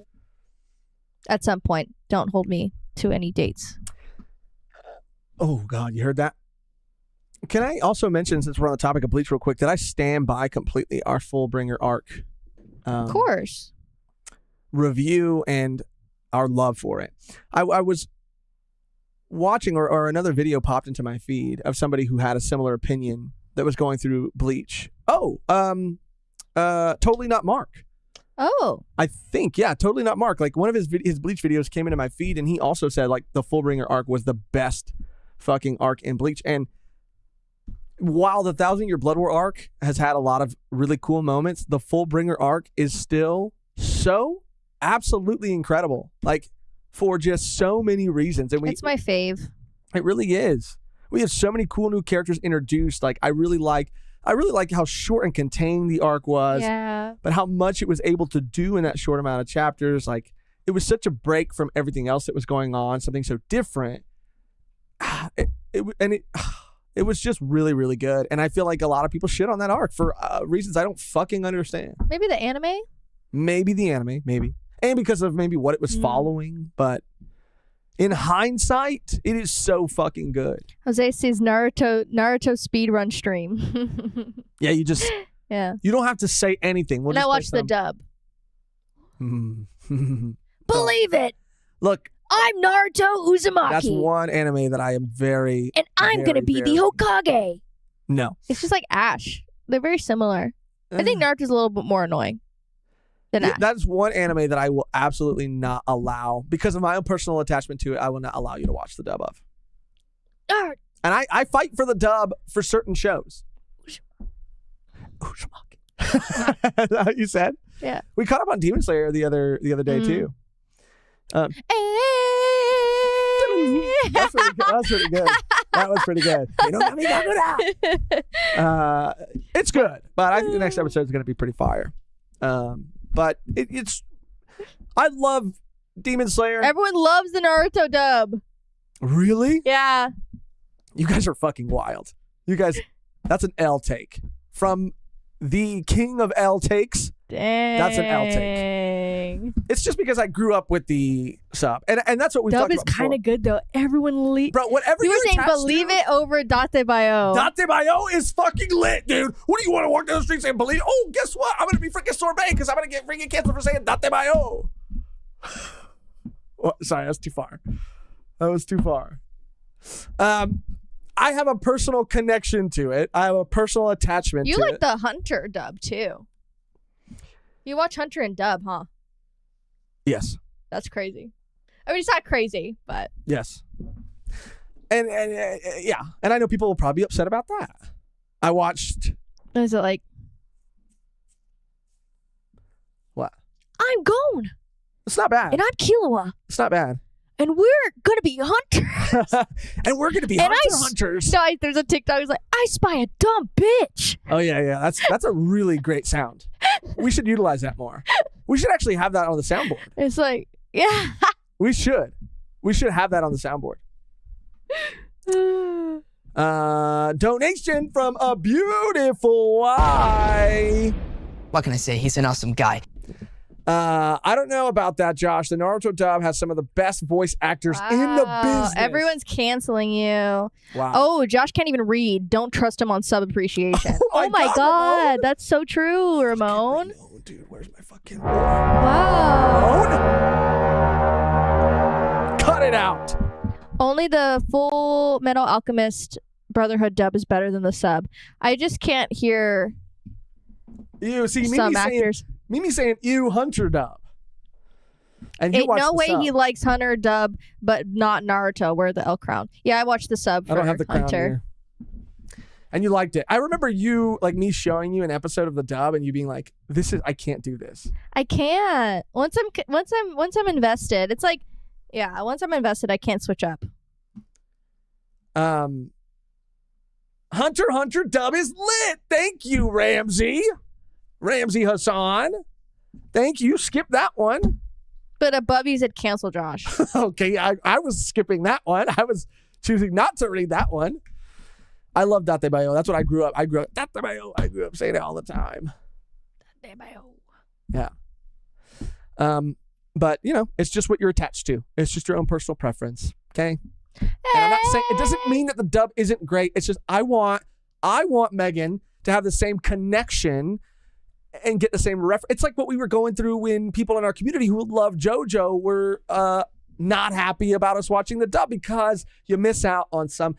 At some point. Don't hold me to any dates. Oh, God. You heard that? Can I also mention, since we're on the topic of Bleach real quick, that I stand by completely our Fullbringer arc Of course. review and our love for it. I was watching, or another video popped into my feed of somebody who had a similar opinion that was going through Bleach. Totally Not Mark. Oh. I think, yeah, Totally Not Mark. Like one of his Bleach videos came into my feed, and he also said like the Fullbringer arc was the best fucking arc in Bleach. And while the 1,000-Year Blood War arc has had a lot of really cool moments, the Fullbringer arc is still so absolutely incredible. Like for just so many reasons. And It's my fave. it really is. We have so many cool new characters introduced. Like I really like how short and contained the arc was. Yeah. But how much it was able to do in that short amount of chapters. Like it was such a break from everything else that was going on, something so different. It was just really, really good. And I feel like a lot of people shit on that arc for reasons I don't fucking understand. Maybe the anime? Maybe the anime, maybe. And because of maybe what it was following. But in hindsight, it is so fucking good. Jose sees Naruto speedrun stream. Yeah, you just... Yeah. You don't have to say anything. We'll And I just watched the dub. Believe it! Look, I'm Naruto Uzumaki. that's one anime that I am very... And I'm going to be the Hokage. No. It's just like Ash. They're very similar. I think Naruto's a little bit more annoying than Ash. That's one anime that I will absolutely not allow. Because of my own personal attachment to it, I will not allow you to watch the dub of. Arr. And I fight for the dub for certain shows. Uzumaki. Is that what you said? Yeah. We caught up on Demon Slayer the other day too. That's pretty good. That was pretty good. It's good, but I think the next episode is going to be pretty fire. But it's I love Demon Slayer. Everyone loves the Naruto dub. Really? Yeah. You guys are fucking wild. You guys, that's an L take from the king of L takes. Dang. That's an L take. It's just because I grew up with the sub, and that's what we Dub talked is about kind of good though. Everyone Bro, whatever you were saying, attached believe to, it over Date Bio. Date Bio is fucking lit, dude. What do you want to walk down the street and believe? Oh, guess what? I'm gonna be freaking sorbet because I'm gonna get freaking canceled for saying Date Bio. Well, sorry, that's too far. That was too far. I have a personal connection to it. I have a personal attachment You to like it. the Hunter dub too. You watch Hunter and dub, huh? Yes. That's crazy. I mean, it's not crazy, but Yes. And yeah, and I know people will probably be upset about that. I watched. Is it like What? I'm gone It's not bad. and I'm Killua It's not bad. and we're gonna be hunters. And we're gonna be And hunters. So there's a TikTok. It's like I spy a dumb bitch. Oh yeah. That's a really great sound. We should utilize that more. We should actually have that on the soundboard. It's like yeah. We should have that on the soundboard. Donation from a beautiful eye. What can I say? He's an awesome guy. I don't know about that, Josh. The Naruto dub has some of the best voice actors in the business. Everyone's canceling you. Wow. Oh, Josh can't even read. Don't trust him on sub appreciation. Oh my God, Ramon. That's so true, Ramon. No, dude, where's my fucking Wow. Ramon? Cut it out. Only the Full Metal Alchemist Brotherhood dub is better than the sub. I just can't hear You see, some actors. Mimi saying "ew, Hunter dub," and you Ain't watch no the way sub. he likes Hunter dub, but not Naruto. Wear the L crown. Yeah, I watched the sub. For I don't have the crown Hunter. here. And you liked it. I remember you, like me, showing you an episode of the dub, and you being like, I can't do this." I can't. Once I'm invested, it's like, yeah. Once I'm invested, I can't switch up. Hunter dub is lit. Thank you, Ramsey Hassan. Thank you. Skip that one. But Bubby said cancel Josh. Okay, I was skipping that one. I was choosing not to read that one. I love Date Bayo. That's what I grew up. Date Bayo. I grew up saying it all the time. Date Bayo. Yeah. But it's just what you're attached to. It's just your own personal preference. Okay. And I'm not saying it doesn't mean that the dub isn't great. It's just I want Mehgan to have the same connection and get the same reference. It's like what we were going through when people in our community who love JoJo were not happy about us watching the dub because you miss out on some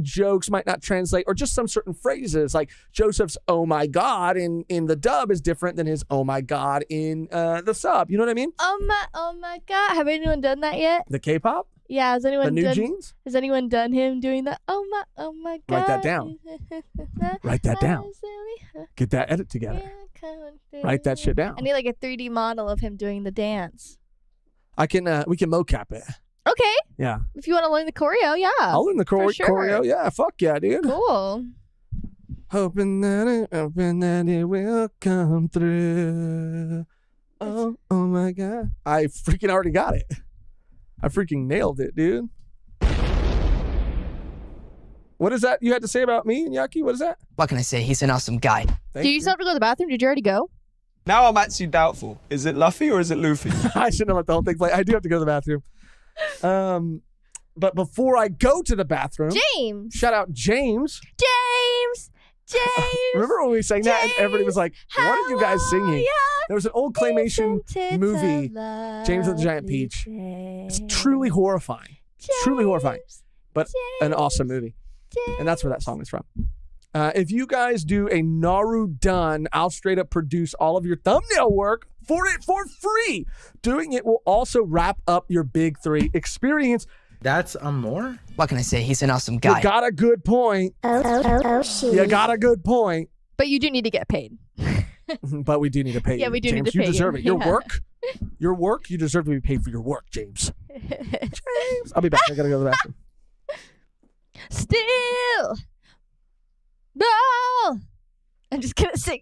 jokes might not translate, or just some certain phrases. Like Joseph's "oh my god" in the dub is different than his "oh my god" in the sub. You know what I mean? Oh my god. Have anyone done that yet? The K-pop? Yeah, has anyone The new done jeans? Has anyone done him doing the oh my god? Write that down. Write that down. Get that edit together. Write that shit down. I need like a 3D model of him doing the dance. We can mocap it. Okay. Yeah. If you want to learn the choreo, yeah. I'll learn the for sure. choreo. Yeah, fuck yeah, dude. Cool. Hoping that it will come through. Oh my god. I freaking already got it. I freaking nailed it, dude. What is that you had to say about me and Yaki? What is that? What can I say? He's an awesome guy. Do you still have to go to the bathroom? Did you already go? Now I'm actually doubtful. Is it Luffy or is it Luffy? I shouldn't have let the whole thing play. I do have to go to the bathroom. But before I go to the bathroom, James. shout out James. James. Remember when we sang that and everybody was like, what are you guys singing? There was an old claymation movie, James and the Giant Peach. It's truly horrifying. Truly horrifying. But an awesome movie. And that's where that song is from. If you guys do a Naru done, I'll straight up produce all of your thumbnail work for free. Doing it will also wrap up your big 3 experience. That's more? What can I say? He's an awesome guy. You got a good point. Shit. You got a good point. But you do need to get paid. But we do need to pay you. Yeah, we do James, need to you pay deserve you. it. Yeah. Your work, you deserve to be paid for your work, James. James. I'll be back. I gotta go to the bathroom. Still. No. I'm just gonna sing.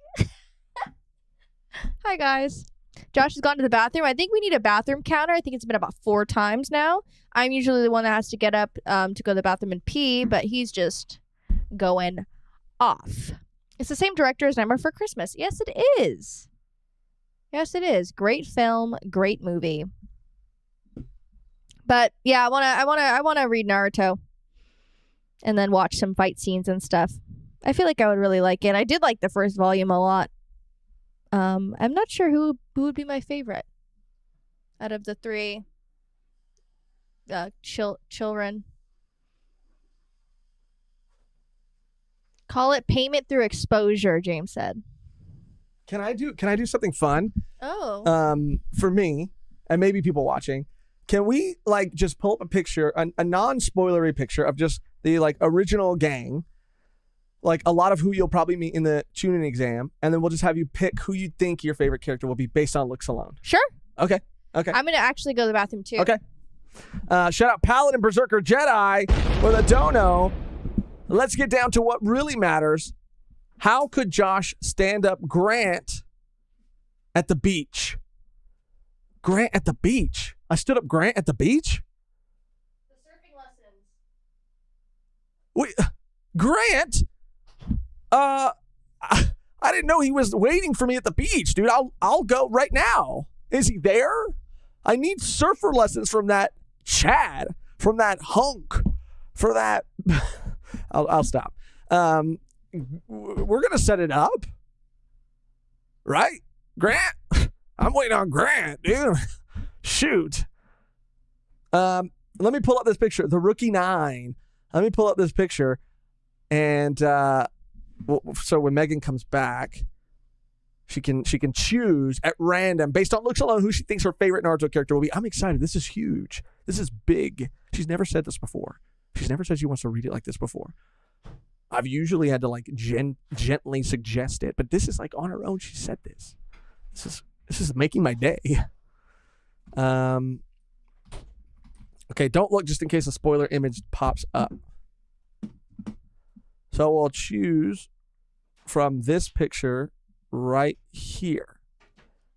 Hi guys. Josh has gone to the bathroom. I think we need a bathroom counter. I think it's been about 4 times now. I'm usually the one that has to get up to go to the bathroom and pee, but he's just going off. It's the same director as Nightmare Before Christmas. Yes, it is. Yes, it is. Great film, great movie. But yeah, I wanna read Naruto and then watch some fight scenes and stuff. I feel like I would really like it. I did like the first volume a lot. I'm not sure who would be my favorite out of the 3 children. Call it payment through exposure, James said. Can I do something fun? Oh. For me, and maybe people watching. Can we like just pull up a picture, a non-spoilery picture of just the like original gang, like a lot of who you'll probably meet in the tuning exam, and then we'll just have you pick who you think your favorite character will be based on looks alone. Sure. Okay. I'm going to actually go to the bathroom too. Okay. Shout out Paladin Berserker Jedi with a dono. Let's get down to what really matters. How could Josh stand up Grant at the beach? Grant at the beach? I stood up Grant at the beach? The surfing lessons. Wait, Grant? I didn't know he was waiting for me at the beach, dude. I'll go right now. Is he there? I need surfer lessons from that Chad, from that hunk, for that. I'll stop. We're gonna set it up, right? Grant, I'm waiting on Grant, dude. Shoot. Let me pull up this picture. The Rookie 9. Let me pull up this picture, and so when Mehgan comes back, she can choose at random based on looks alone who she thinks her favorite Naruto character will be. I'm excited. This is huge. This is big. She's never said this before. She's never said she wants to read it like this before. I've usually had to like gently suggest it, but this is like on her own. She said this. This is making my day. Okay, don't look just in case a spoiler image pops up. So we'll choose from this picture right here.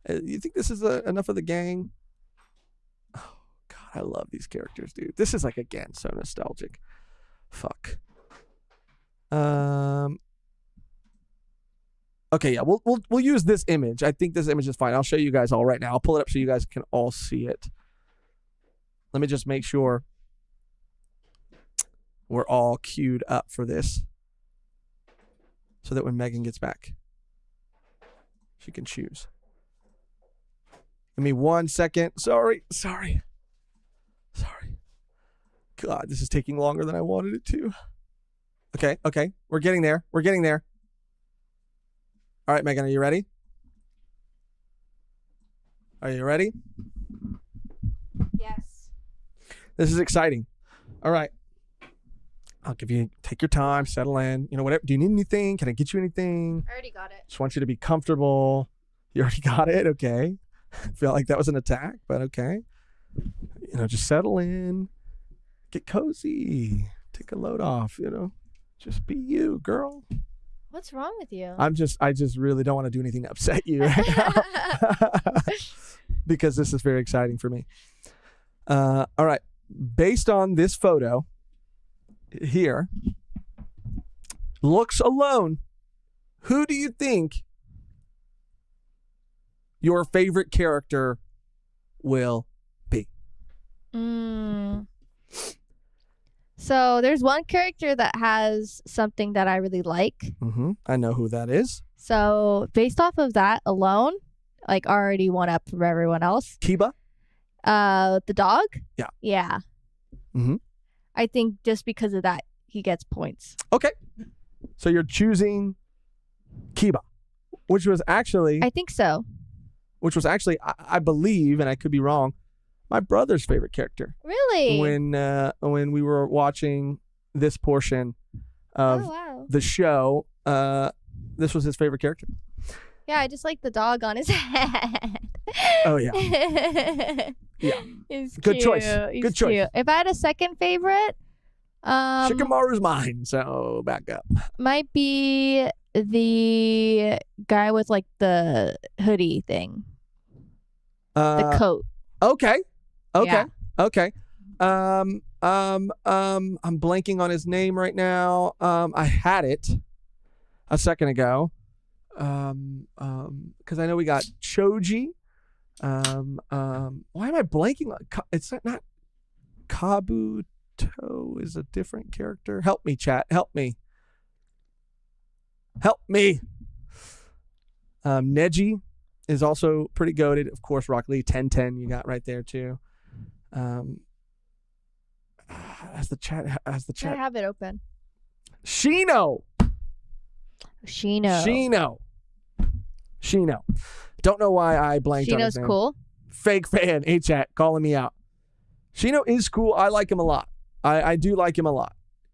You think this is enough of the gang? Oh, God, I love these characters, dude. This is like, again, so nostalgic. Fuck. Okay, yeah, we'll use this image. I think this image is fine. I'll show you guys all right now. I'll pull it up so you guys can all see it. Let me just make sure we're all queued up for this so that when Mehgan gets back, she can choose. Give me 1 second. Sorry. God, this is taking longer than I wanted it to. Okay. We're getting there. All right, Mehgan, are you ready? Yes. This is exciting. All right. Take your time, settle in. You know, whatever. Do you need anything? Can I get you anything? I already got it. Just want you to be comfortable. You already got it? Okay. I feel like that was an attack, but okay. You know, just settle in. Get cozy. Take a load off, you know. Just be you, girl. What's wrong with you? I just really don't want to do anything to upset you right now. Because this is very exciting for me. All right. Based on this photo here, looks alone, who do you think your favorite character will be? So there's one character that has something that I really like. Mm-hmm. I know who that is. So based off of that alone, like already one up from everyone else. Kiba? The dog? Yeah. Yeah. Mm-hmm. I think just because of that, he gets points. Okay. So you're choosing Kiba, which was actually, I think so. I believe, and I could be wrong, my brother's favorite character. Really? When we were watching this portion of the show, this was his favorite character. Yeah, I just like the dog on his head. Oh yeah. Yeah. He's Good cute. choice. He's Good choice. cute. If I had a second favorite, Shikamaru's mine, so back up. might be the guy with like the hoodie thing, the coat. Okay. Yeah. Okay. I'm blanking on his name right now. I had it a second ago. Because I know we got Choji. Why am I blanking? It's not Kabuto is a different character. Help me, chat. Help me. Neji is also pretty goated. Of course, Rock Lee 1010 you got right there too. As the chat. I have it open. Shino. Don't know why I blanked on his Shino's name. cool. Fake fan. Chat calling me out. Shino is cool. I like him a lot. I do like him a lot.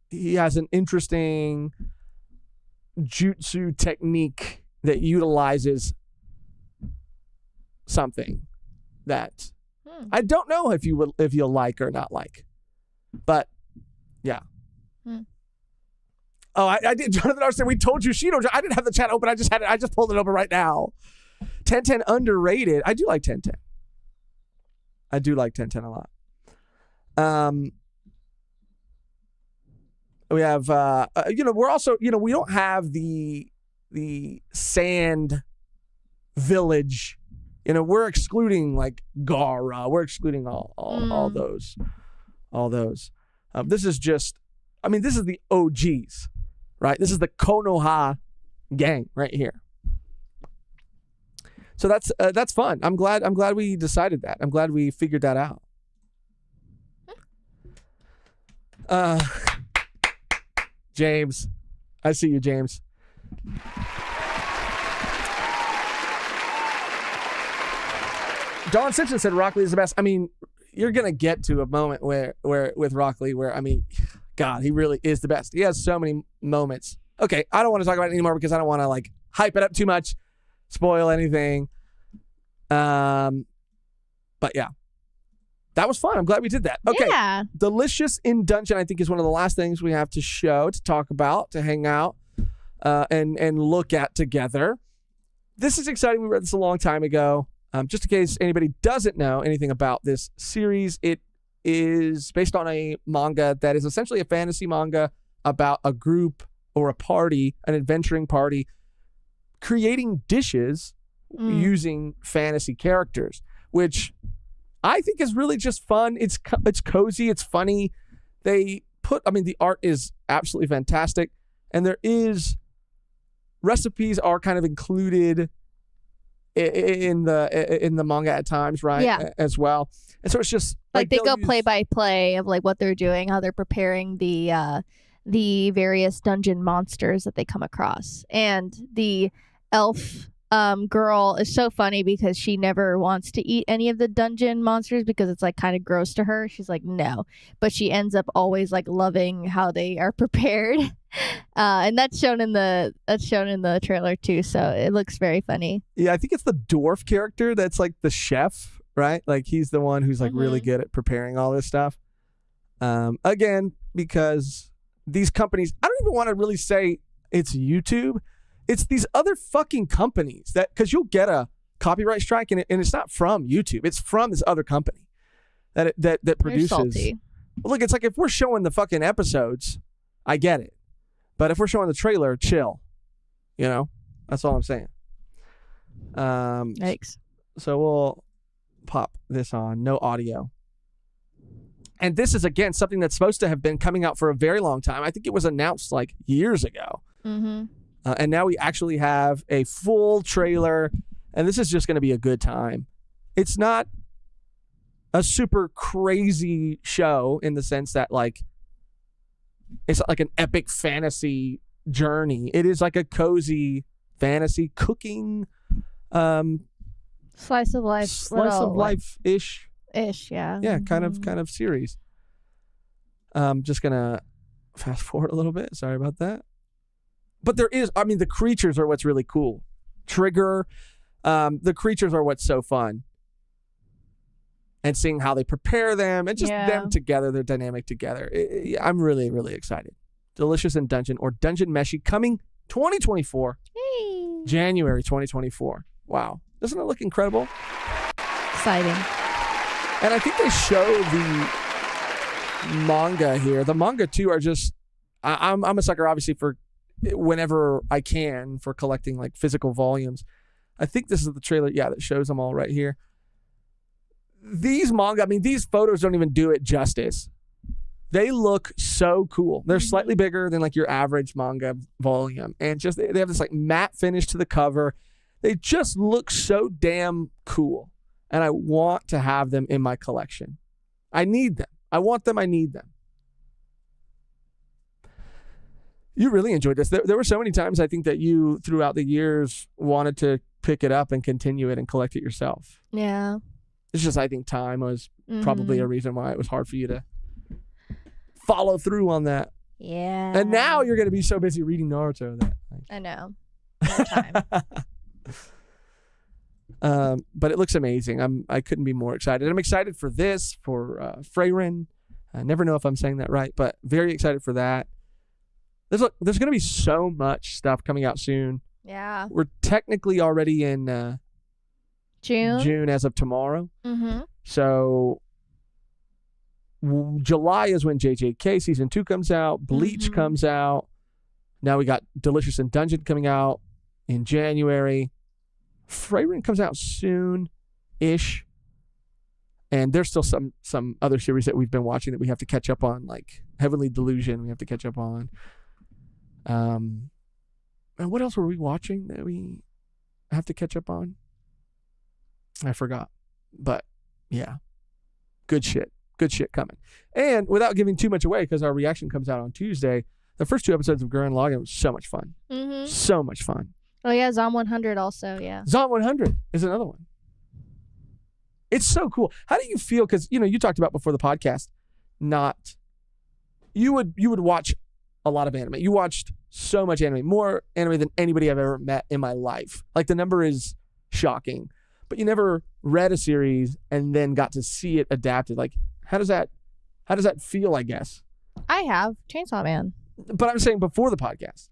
He has an interesting jutsu technique that utilizes something that I don't know if you'll like or not like. But yeah. Oh, I did. Jonathan R. said, we told you Shino. I didn't have the chat open. I just pulled it open right now. 1010 underrated. I do like 1010. I do like 1010 a lot. We have, we're also, we don't have the sand village. We're excluding like Gara. We're excluding all those. This is just, this is the OGs, right? This is the Konoha gang right here. So that's fun. I'm glad we decided that. I'm glad we figured that out. James, I see you, James. Don Simpson said Rock Lee is the best. You're gonna get to a moment where with Rock Lee where God, he really is the best. He has so many moments. Okay, I don't want to talk about it anymore because I don't want to like hype it up too much, spoil anything. But yeah, that was fun. I'm glad we did that. Okay, yeah. Delicious in Dungeon, I think, is one of the last things we have to show, to talk about, to hang out, and look at together. This is exciting. We read this a long time ago. Just in case anybody doesn't know anything about this series, it is based on a manga that is essentially a fantasy manga about a group or a party, an adventuring party, creating dishes using fantasy characters, which I think is really just fun. It's cozy. It's funny. The art is absolutely fantastic. And recipes are kind of included in the manga at times, right? Yeah. As well. And so it's just like they go play by play of like what they're doing, how they're preparing the various dungeon monsters that they come across. And the elf girl is so funny because she never wants to eat any of the dungeon monsters because it's like kind of gross to her. She's like, no, but she ends up always like loving how they are prepared. And that's shown in the trailer too, so it looks very funny. Yeah, I think it's the dwarf character that's like the chef, right? Like he's the one who's like really good at preparing all this stuff. Again, because these companies, I don't even want to really say it's YouTube. It's these other fucking companies because you'll get a copyright strike and it's not from YouTube. It's from this other company that produces. Salty. Look, it's like if we're showing the fucking episodes, I get it. But if we're showing the trailer, chill. That's all I'm saying. Yikes. So we'll pop this on. No audio. And this is, again, something that's supposed to have been coming out for a very long time. I think it was announced like years ago. Mm-hmm. And now we actually have a full trailer, and this is just going to be a good time. It's not a super crazy show in the sense that like it's like an epic fantasy journey. It is like a cozy fantasy cooking slice of life ish, yeah. Yeah, kind of series. Just gonna fast forward a little bit. Sorry about that. But there is, the creatures are what's really cool. Trigger, the creatures are what's so fun. And seeing how they prepare them and just them together, their dynamic together. I'm really, really excited. Delicious in Dungeon or Dungeon Meshi coming 2024. Hey. January 2024. Wow. Doesn't it look incredible? Exciting. And I think they show the manga here. The manga too are just, I'm a sucker obviously for whenever I can for collecting like physical volumes. I think this is the trailer, that shows them all right here. These manga, these photos don't even do it justice. They look so cool. They're slightly bigger than like your average manga volume. And just, they have this like matte finish to the cover. They just look so damn cool. And I want to have them in my collection. I need them. I want them. I need them. You really enjoyed this. There were so many times I think that you, throughout the years, wanted to pick it up and continue it and collect it yourself. Yeah. It's just I think time was probably a reason why it was hard for you to follow through on that. Yeah. And now you're going to be so busy reading Naruto that I know. No time. but it looks amazing. I couldn't be more excited. I'm excited for this, for Freyrin. I never know if I'm saying that right, but very excited for that. There's going to be so much stuff coming out soon. Yeah. We're technically already in June as of tomorrow. Mm-hmm. So July is when JJK season 2 comes out. Bleach comes out. Now we got Delicious in Dungeon coming out in January. Freyrin comes out soon-ish. And there's still some other series that we've been watching that we have to catch up on, like Heavenly Delusion we have to catch up on. And what else were we watching that we have to catch up on? I forgot. But yeah. Good shit. Good shit coming. And without giving too much away, because our reaction comes out on Tuesday, the first 2 episodes of Gurren Lagann was so much fun. Mm-hmm. So much fun. Oh, yeah. Zom 100 also, yeah. Zom 100 is another one. It's so cool. How do you feel? Because, you talked about before the podcast, you would watch a lot of anime. You watched so much anime, more anime than anybody I've ever met in my life. Like, the number is shocking. But you never read a series and then got to see it adapted. Like, how does that feel, I guess? I have. Chainsaw Man. But I'm saying before the podcast.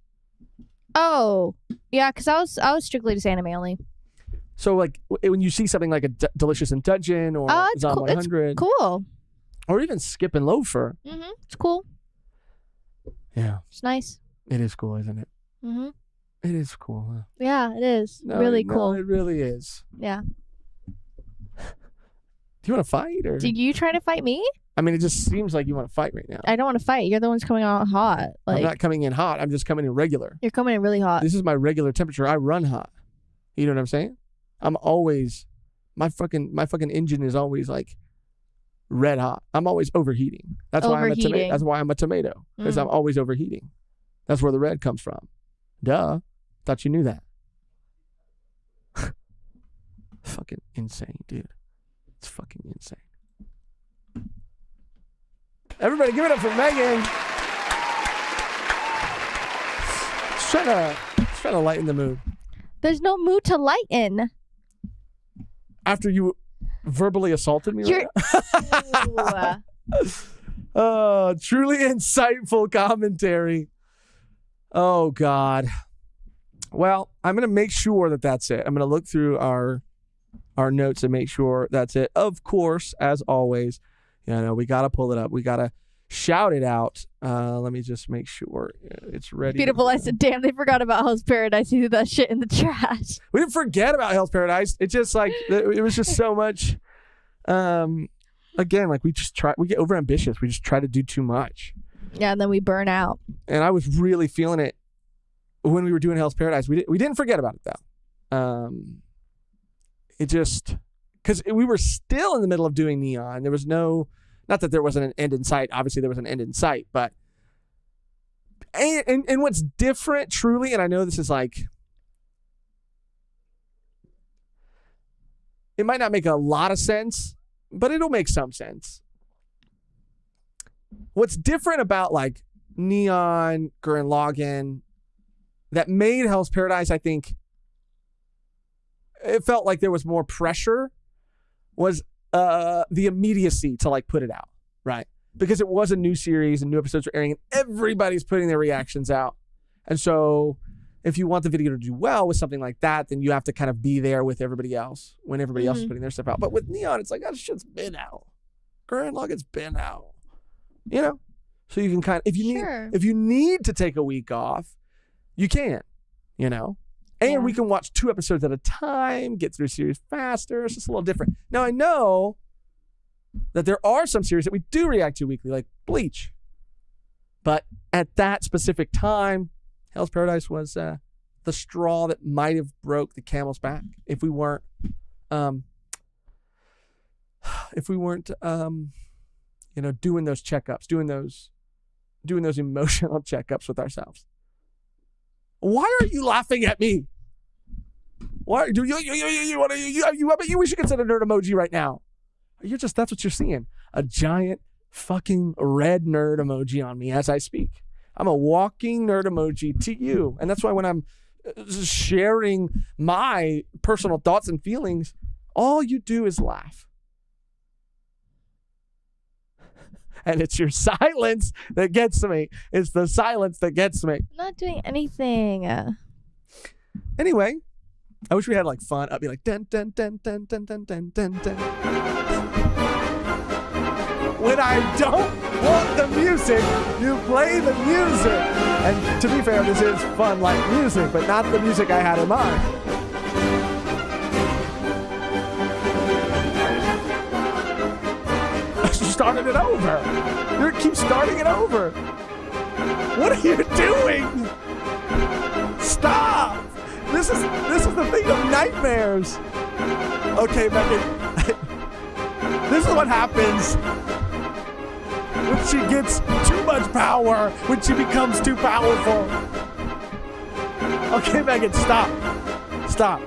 Oh, yeah, because I was strictly just anime only. So, like, when you see something like a Delicious in Dungeon or Zom 100. It's cool. Or even Skip and Loafer. Mm-hmm. It's cool. Yeah. It's nice. It is cool, isn't it? Mm-hmm. It is cool, huh? Yeah, it is. No, really no, cool. It really is. Yeah. Do you want to fight? Or? Did you try to fight me? I mean, it just seems like you want to fight right now. I don't want to fight. You're the one's coming out hot. Like, I'm not coming in hot. I'm just coming in regular. You're coming in really hot. This is my regular temperature. I run hot. You know what I'm saying? I'm always, my fucking engine is always like red hot. I'm always overheating. That's why I'm a tomato. That's why I'm a tomato. Because I'm always overheating. That's where the red comes from. Duh. Thought you knew that. Fucking insane, dude. It's fucking insane. Everybody give it up for Mehgan. Just trying to lighten the mood. There's no mood to lighten. After you verbally assaulted me You're... right now? Truly insightful commentary. Oh, God. Well, I'm going to make sure that that's it. I'm going to look through our notes and make sure that's it. Of course, as always, we got to pull it up. We got to shout it out. Let me just make sure it's ready. Beautiful. I said, damn, they forgot about Hell's Paradise. You threw that shit in the trash. We didn't forget about Hell's Paradise. It's just like, it was just so much. Again, like we get over ambitious. We just try to do too much. Yeah, and then we burn out. And I was really feeling it when we were doing Hell's Paradise. We didn't forget about it though. It just, because we were still in the middle of doing Neon. There was not that there wasn't an end in sight. Obviously there was an end in sight, but and what's different truly, and I know this is like, it might not make a lot of sense, but it'll make some sense. What's different about like Neon, Gurren Lagann, that made Hell's Paradise, I think, it felt like there was more pressure, was the immediacy to like put it out, right? Because it was a new series and new episodes were airing and everybody's putting their reactions out. And so if you want the video to do well with something like that, then you have to kind of be there with everybody else when everybody else is putting their stuff out. But with Neon, it's like, that shit's been out. Gurren Lagann's been out. So you can kind of, if you need to take a week off, you can, and we can watch 2 episodes at a time, get through a series faster. It's just a little different. Now I know that there are some series that we do react to weekly, like Bleach. But at that specific time, Hell's Paradise was the straw that might have broke the camel's back if we weren't doing those checkups, doing those emotional checkups with ourselves. Why are you laughing at me? Why do you? I bet you wish you could send a nerd emoji right now. That's what you're seeing. A giant fucking red nerd emoji on me as I speak. I'm a walking nerd emoji to you. And that's why when I'm sharing my personal thoughts and feelings, all you do is laugh. And it's your silence that gets me. It's the silence that gets me. I'm not doing anything. Anyway, I wish we had like fun. I'd be like dun dun dun dun dun dun dun dun dun. When I don't want the music, you play the music. And to be fair, this is fun like music, but not the music I had in mind. I started it over. You keep starting it over. What are you doing? Stop! This is the thing of nightmares. Okay, Mehgan. This is what happens when she gets too much power, when she becomes too powerful. Okay, Mehgan, stop. Stop.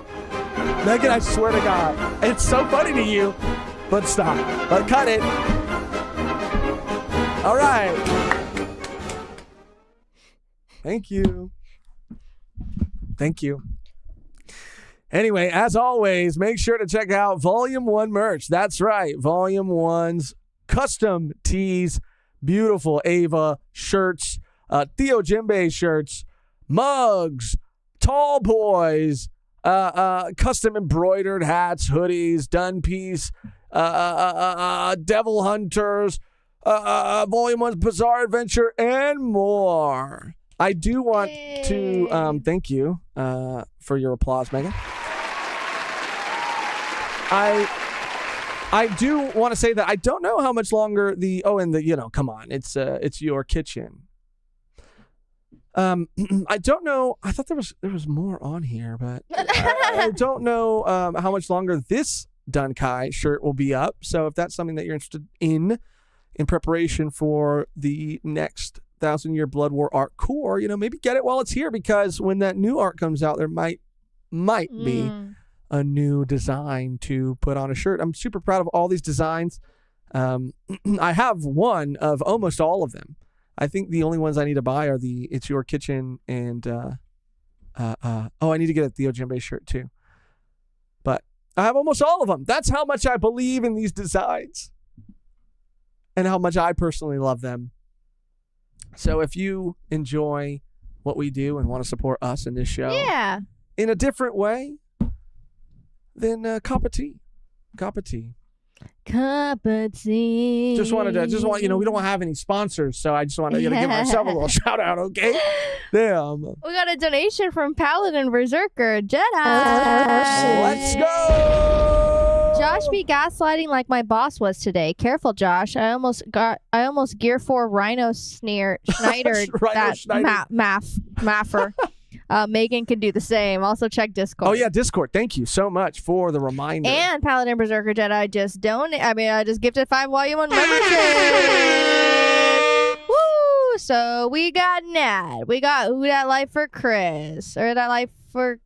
Mehgan, I swear to God, it's so funny to you, but stop. But cut it. All right. Thank you. Thank you. Anyway, as always, make sure to check out Volume 1 merch. That's right. Volume 1's custom tees, beautiful Ava shirts, Theo Jimbe shirts, mugs, tall boys, custom embroidered hats, hoodies, done piece, devil hunters, Volume 1's Bizarre Adventure, and more. I do want to thank you for your applause, Mehgan. I do want to say that I don't know how much longer come on, it's your kitchen. I don't know. I thought there was more on here, but I don't know how much longer this Dunkai shirt will be up. So if that's something that you're interested in preparation for the next 1,000-Year Blood War art core, maybe get it while it's here, because when that new art comes out, there might be a new design to put on a shirt. I'm super proud of all these designs. I have one of almost all of them. I think the only ones I need to buy are the It's Your Kitchen and I need to get a Theo Jimbe shirt too. But I have almost all of them. That's how much I believe in these designs and how much I personally love them. So if you enjoy what we do and want to support us in this show in a different way, then cup of tea. Cup of tea. Cup of tea. We don't have any sponsors, so I just want to give myself a little shout out, okay? Damn. We got a donation from Paladin Berserker Jedi. Let's go. Josh be gaslighting like my boss was today. Careful, Josh. I almost Gear 4 Rhino Schneider Maffer. Mehgan can do the same. Also check Discord. Oh yeah, Discord. Thank you so much for the reminder. And Paladin Berserker Jedi I just gifted 5 Volume 1 memberships. Woo! So we got Nat. We got Who Dat Life for Chris. Or That Life for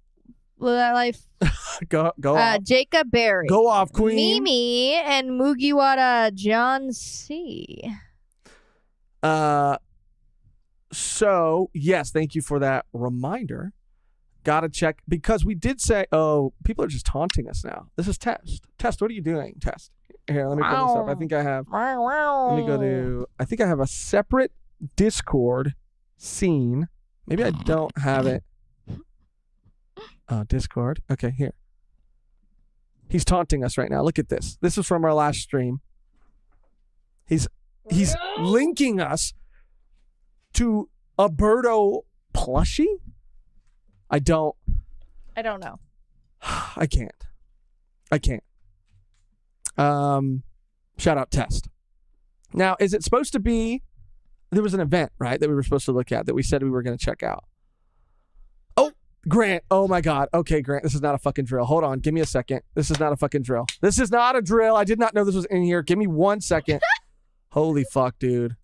go off. Jacob Berry. Go off, Queen. Mimi and Mugiwara John C. So, yes, thank you for that reminder. Gotta check, because we did say, people are just taunting us now. This is Test. Test, what are you doing, Test? Here, let me pull this up. I think I have, I think I have a separate Discord scene. Maybe I don't have it. Discord. Okay, here. He's taunting us right now. Look at this. This is from our last stream. He's linking us to a Birdo plushie? I don't know. I can't. Shout out Test. Now, is it supposed to be, there was an event, right, that we were supposed to look at that we said we were going to check out. Oh, Grant. Oh my God. Okay, Grant, this is not a fucking drill. Hold on. Give me a second. This is not a fucking drill. This is not a drill. I did not know this was in here. Give me 1 second. Holy fuck, dude.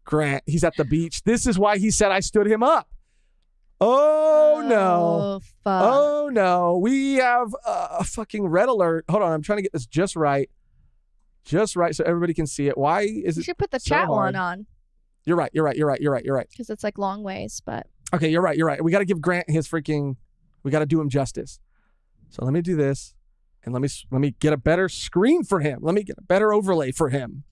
Grant, he's at the beach. This is why he said I stood him up. Oh no. Fuck. Oh no. We have a fucking red alert. Hold on, I'm trying to get this just right. just right so everybody can see it. Why is You it should put the so chat hard? one on You're right. because it's like long ways, but Okay, you're right. We got to give Grant his freaking. We got to do him justice. So let me do this, and let me get a better screen for him. Let me get a better overlay for him.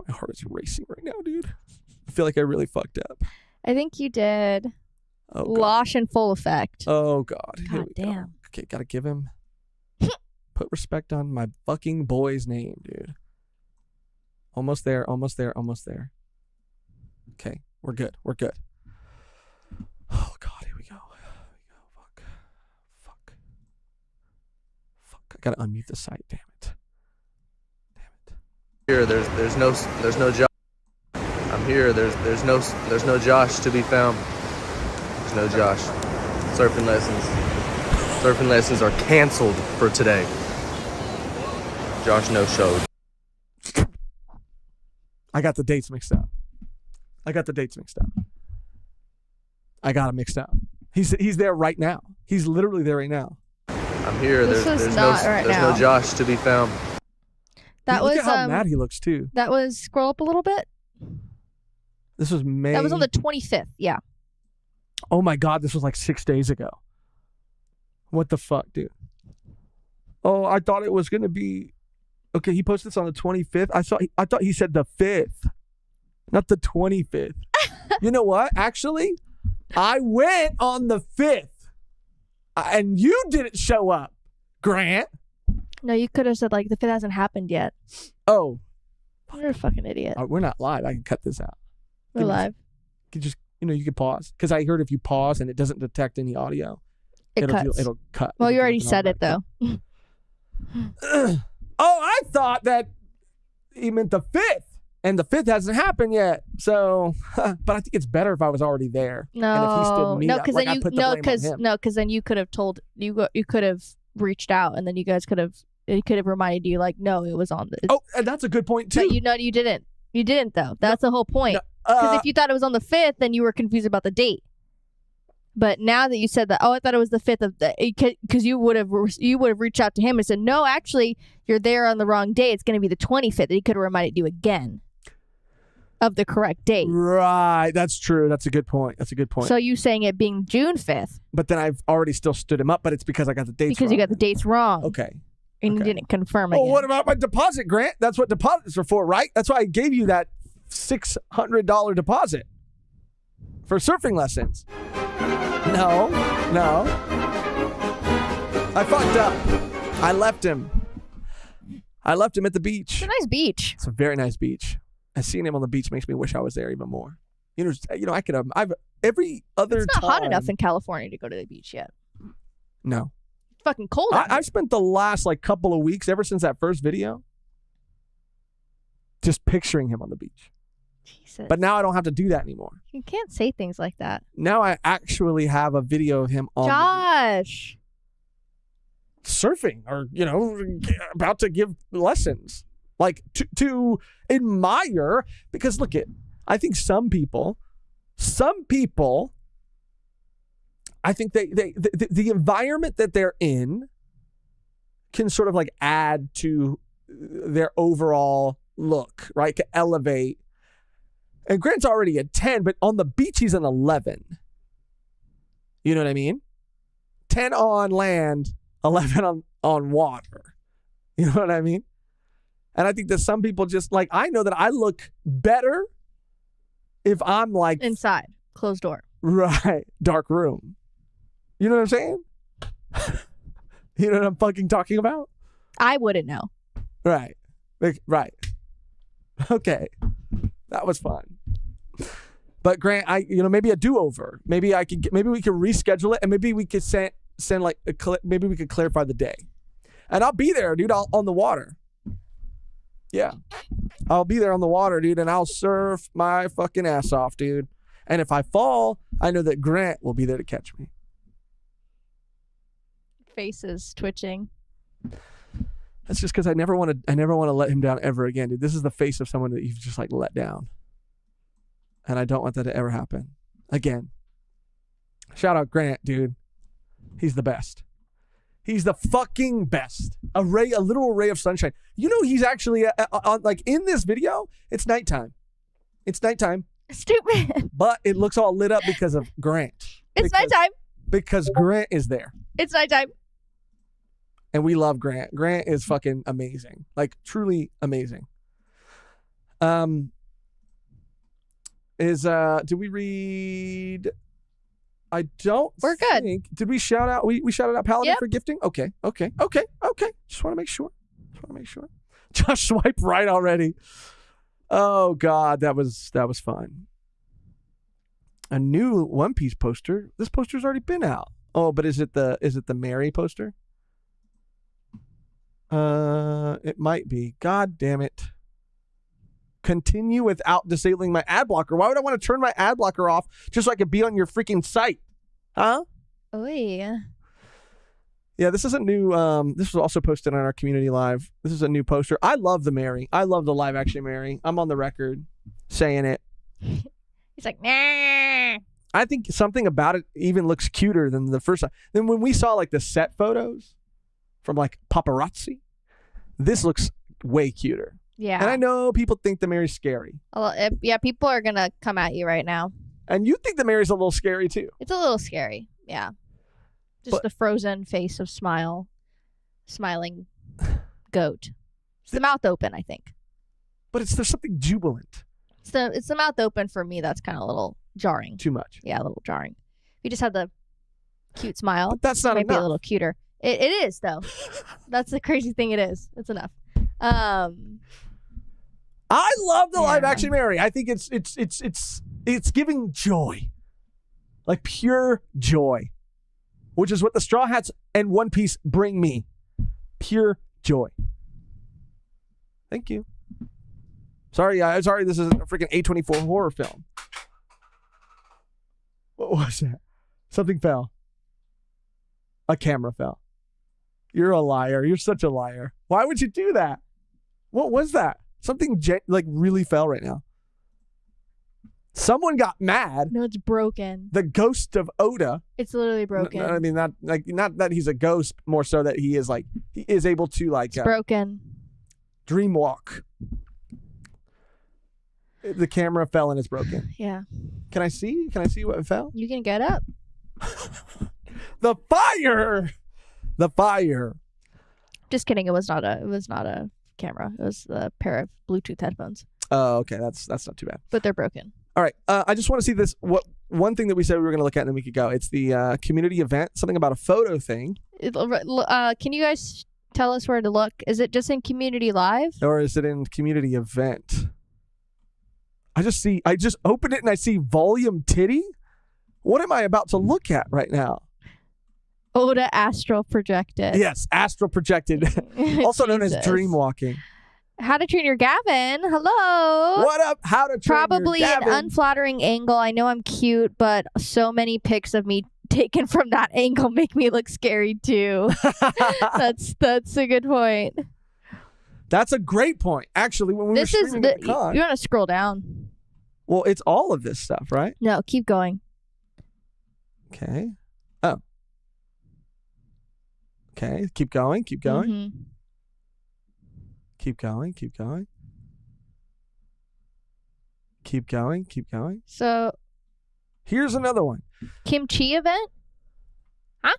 My heart is racing right now, dude. I feel like I really fucked up. I think you did. Oh God. Losh in full effect. Oh God. Here God we go. damn. Okay, gotta give him. Put respect on my fucking boy's name, dude. Almost there. Okay, we're good. Oh God, here we go. Fuck. I gotta unmute the site. Damn it. Here, there's no Josh. I'm here. There's no Josh to be found. There's no Josh. Surfing lessons are canceled for today. Josh no showed. I got the dates mixed up. I got them mixed up. He's there right now. He's literally there right now. I'm here. This There's is not right now. no Josh to be found. That Look was at how mad he looks too. That was scroll up a little bit. This was May. That was on the 25th. Yeah. Oh my God, this was like 6 days ago. What the fuck, dude? Oh, I thought it was gonna be. Okay, he posted this on the 25th. I thought he said the 5th, not the 25th. You know what? Actually, I went on the 5th, and you didn't show up, Grant. No, you could have said like the 5th hasn't happened yet. Oh, You're a fucking idiot. we're not live. I can cut this out. We're live. You can just, you can pause. Because I heard if you pause and it doesn't detect any audio, It cuts. it'll cut. Well, It'll you do already like an said it automatic though. Oh, I thought that he meant the 5th, and the 5th hasn't happened yet. So, but I think it's better if I was already there. And if he stood me up, because like then I you put the blame on him. because then you could have told you could have reached out, and then you guys could have reminded you like, no, it was on the. Oh, and that's a good point too. But you didn't. You didn't though. That's the whole point. Because if you thought it was on the 5th, then you were confused about the date. But now that you said that, I thought it was the 5th of the, because you would have reached out to him and said, no, actually, you're there on the wrong day. It's going to be the 25th. And he could have reminded you again of the correct date. Right, that's true. That's a good point. So you saying it being June 5th But then I've already still stood him up, but it's because I got the dates because wrong. you got the dates wrong. Okay. And you Okay. didn't confirm Oh, again. what about my deposit, Grant? That's what deposits are for, right? That's why I gave you that $600 deposit for surfing lessons. No. I fucked up. I left him at the beach. It's a nice beach. It's a very nice beach. And seeing him on the beach makes me wish I was there even more. I could have. I've every other It's not hot time- enough in California to go to the beach yet. No. It's fucking cold out here. I've spent the last couple of weeks, ever since that first video, just picturing him on the beach. Jesus. But now I don't have to do that anymore. You can't say things like that. Now I actually have a video of him on Josh. the beach, surfing or, about to give lessons. Like to admire, because look I think some people, I think the environment that they're in can sort of add to their overall look, right? Can elevate. And Grant's already a 10, but on the beach, he's an 11. You know what I mean? 10 on land, 11 on water. You know what I mean? And I think that some people just I know that I look better if I'm Inside. Closed door. right, dark room. You know what I'm saying? You know what I'm fucking talking about? I wouldn't know. Right. Right. Okay. That was fun. But Grant, maybe a do-over. Maybe we can reschedule it, and maybe we could send maybe we could clarify the day. And I'll be there, dude, on the water. Yeah. I'll be there on the water, dude, and I'll surf my fucking ass off, dude. And if I fall, I know that Grant will be there to catch me. Faces twitching. That's just because I never want to let him down ever again, dude. This is the face of someone that you've just let down. And I don't want that to ever happen again. Shout out Grant, dude. He's the best. He's the fucking best. A literal ray of sunshine. You know, he's actually on, like, in this video, it's nighttime. It's nighttime. Stupid. But it looks all lit up because of Grant. It's nighttime. Because Grant is there. It's nighttime. And we love Grant. Grant is fucking amazing. Like, truly amazing. Did we read? I don't We're good. think. Did we shout out? We shouted out Paladin for gifting? Okay. Just want to make sure. Josh swipe right already. Oh God, that was fun. A new One Piece poster. This poster's already been out. Oh, but is it the Mary poster? It might be. God damn it. Continue without disabling my ad blocker. Why would I want to turn my ad blocker off just so I could be on your freaking site? Huh? Oy. Yeah, this is a new, this was also posted on our community live. This is a new poster. I love the Mary. I love the live action Mary. I'm on the record saying it. He's like, nah. I think something about it even looks cuter than the first time. Then when we saw like the set photos from like paparazzi, this looks way cuter. Yeah. And I know people think the Mary's scary. Well, yeah, people are going to come at you right now. And you think the Mary's a little scary too. It's a little scary. Yeah. Just the frozen face of smiling goat. It's the mouth open, I think. But there's something jubilant. It's the mouth open for me. That's kind of a little jarring. Too much. Yeah, a little jarring. If you just had the cute smile, but that's not might enough. be a little cuter. It is though. That's the crazy thing. It is. It's enough. I love the live action Mary. I think it's giving joy, like pure joy, which is what the Straw Hats and One Piece bring me. Pure joy. Thank you. Sorry, this is a freaking A24 horror film. What was that? Something fell. A camera fell. You're a liar. You're such a liar. Why would you do that? What was that? Something really fell right now. Someone got mad. No, it's broken. The ghost of Oda. It's literally broken. I mean, not that he's a ghost, more so that he is able to it's broken. Dream walk. The camera fell and it's broken. Yeah. Can I see what fell? You can get up. The fire. Just kidding. It was not a camera. It was a pair of Bluetooth headphones. Oh, okay. That's not too bad. But they're broken. All right. I just want to see this. One thing that we said we were going to look at and then we could go. It's the community event. Something about a photo thing. Can you guys tell us where to look? Is it just in community live? Or is it in community event? I just opened it and I see volume titty. What am I about to look at right now? Oda astral projected. Yes, astral projected. Also known as dream walking. How to Train Your Gavin. Hello. What up? How to Train Probably Your Gavin. An unflattering angle. I know I'm cute, but so many pics of me taken from that angle make me look scary too. That's a good point. That's a great point. Actually, when we were streaming at the con, you want to scroll down. Well, it's all of this stuff, right? No, keep going. Okay. Oh. Okay. Keep going. Mm-hmm. Keep going. So here's another one. Kimchi event? Huh?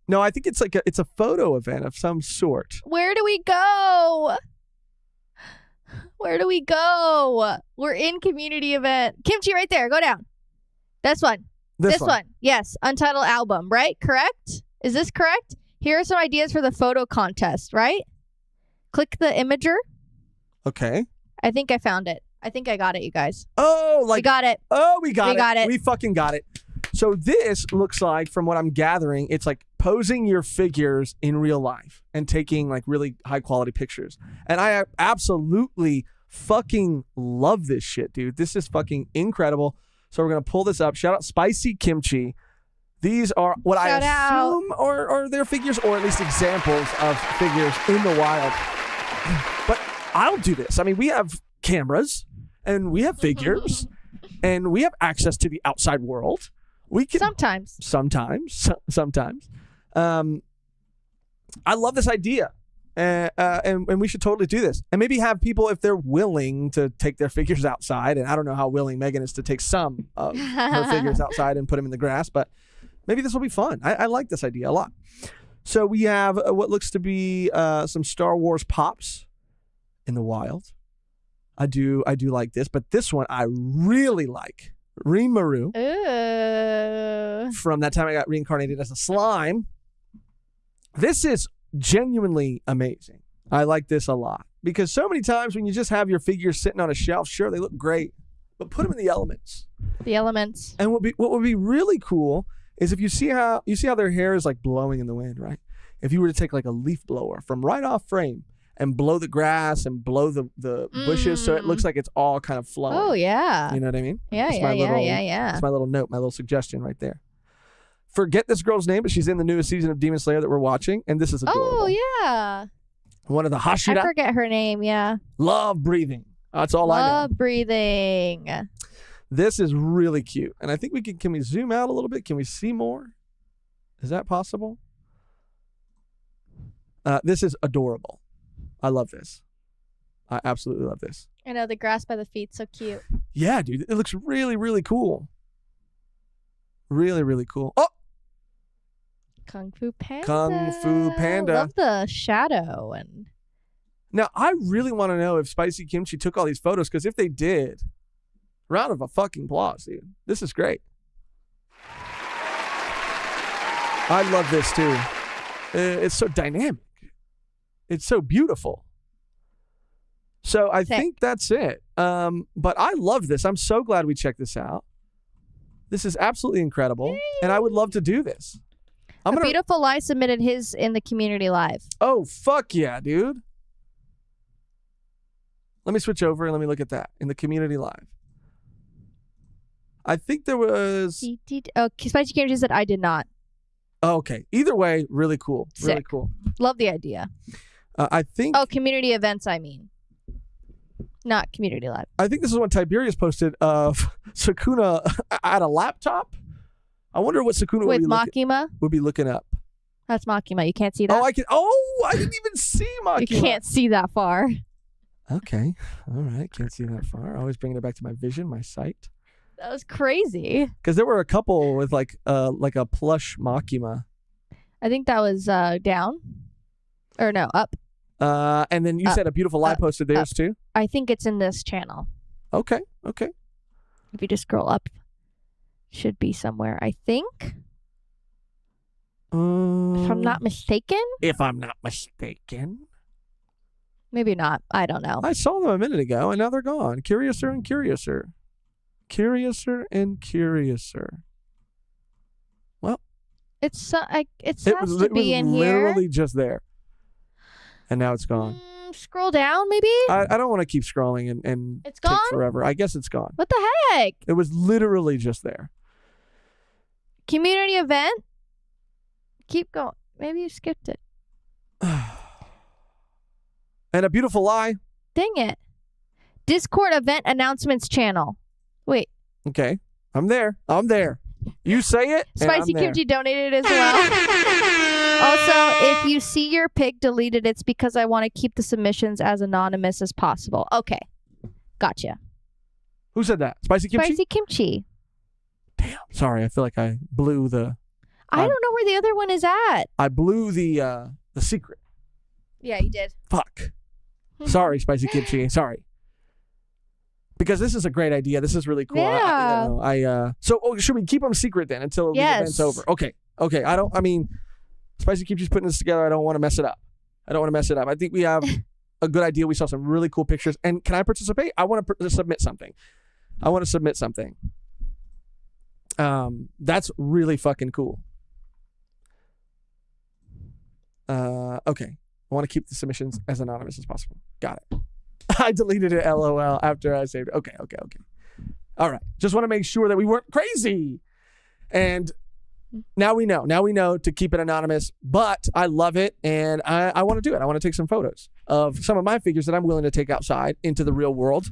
No, I think it's a photo event of some sort. Where do we go? We're in community event. Kimchi right there. Go down. This one. This one. Yes. Untitled album, right? Correct? Is this correct? Here are some ideas for the photo contest, right? Click the imager. Okay. I think I found it. I think I got it, you guys. Oh, we got it. Oh, we got it. it. We fucking got it. So this looks like, from what I'm gathering, it's like posing your figures in real life and taking like really high quality pictures. And I absolutely fucking love this shit, dude. This is fucking incredible. So we're going to pull this up. Shout out Spicy Kimchi. These are what I assume are their figures, or at least examples of figures in the wild. But I'll do this. I mean, we have cameras and we have figures and we have access to the outside world. We can sometimes. I love this idea. And we should totally do this. And maybe have people, if they're willing, to take their figures outside. And I don't know how willing Mehgan is to take some of her figures outside and put them in the grass, but maybe this will be fun. I like this idea a lot. So we have what looks to be some Star Wars pops in the wild. I do like this, but this one I really like. Rinmaru. From that time I got reincarnated as a slime. This is genuinely amazing. I like this a lot because so many times when you just have your figures sitting on a shelf, sure, they look great, but put them in the elements. The elements. And what would be really cool is if you see how their hair is like blowing in the wind, right? If you were to take like a leaf blower from right off frame and blow the grass and blow the bushes so it looks like it's all kind of flowing. Oh yeah. You know what I mean? Yeah, That's yeah. That's my little note, my little suggestion right there. Forget this girl's name, but she's in the newest season of Demon Slayer that we're watching, and this is adorable. Oh yeah. One of the Hashira. I forget her name. Yeah. Love breathing. That's all I know. Love breathing. This is really cute, and I think can we zoom out a little bit? Can we see more? Is that possible? This is adorable. I love this. I absolutely love this. I know, the grass by the feet, so cute. Yeah, dude, it looks really, really cool. Really, really cool. Oh. Kung Fu Panda. Kung Fu Panda. Love the shadow. And now, I really want to know if Spicy Kimchi took all these photos, because if they did, round of a fucking applause, dude. This is great. I love this, too. It's so dynamic. It's so beautiful. So I think that's it. But I love this. I'm so glad we checked this out. This is absolutely incredible. Yay. And I would love to do this. Beautiful Lie submitted his in the community live. Oh, fuck yeah, dude. Let me switch over and let me look at that in the community live. I think there was... Oh, Spicy Kimchi said I did not. Oh, okay. Either way, really cool. Sick. Really cool. Love the idea. I think... Oh, community events, I mean. Not community live. I think this is what Tiberius posted of Sukuna at a laptop. I wonder what Sukuna would be looking up. That's Makima. You can't see that? I didn't even see Makima. You can't see that far. Okay. All right. Can't see that far. Always bringing it back to my vision, my sight. That was crazy. Because there were a couple with like a plush Makima. I think that was down. Or no, up. And then you said a beautiful lie posted theirs too? I think it's in this channel. Okay. If you just scroll up, should be somewhere, I think. If I'm not mistaken. Maybe not. I don't know. I saw them a minute ago and now they're gone. Curiouser and curiouser. Well, it has to be in here. It was literally just there. And now it's gone. Scroll down, maybe? I don't want to keep scrolling and it's take gone? forever. I guess it's gone. What the heck? It was literally just there. Community event? Keep going. Maybe you skipped it. And a beautiful lie. Dang it. Discord event announcements channel. Wait. Okay. I'm there. You say it. Spicy Kimchi donated as well. Also, if you see your pic deleted, it's because I want to keep the submissions as anonymous as possible. Okay. Gotcha. Who said that? Spicy Kimchi? Spicy Kimchi. Damn. Sorry. I feel like I blew the... I don't know where the other one is at. I blew the secret. Yeah, you did. Fuck. Sorry, Spicy Kimchi. Sorry. Because this is a great idea. This is really cool. Yeah. So should we keep them secret then until the event's over? Okay. Spicy Kimchi's putting this together. I don't want to mess it up. I think we have a good idea. We saw some really cool pictures. And can I participate? I want to submit something. That's really fucking cool. Okay. I want to keep the submissions as anonymous as possible. Got it. I deleted it, LOL, after I saved it. Okay. All right. Just want to make sure that we weren't crazy. And now we know to keep it anonymous, but I love it. And I want to do it. I want to take some photos of some of my figures that I'm willing to take outside into the real world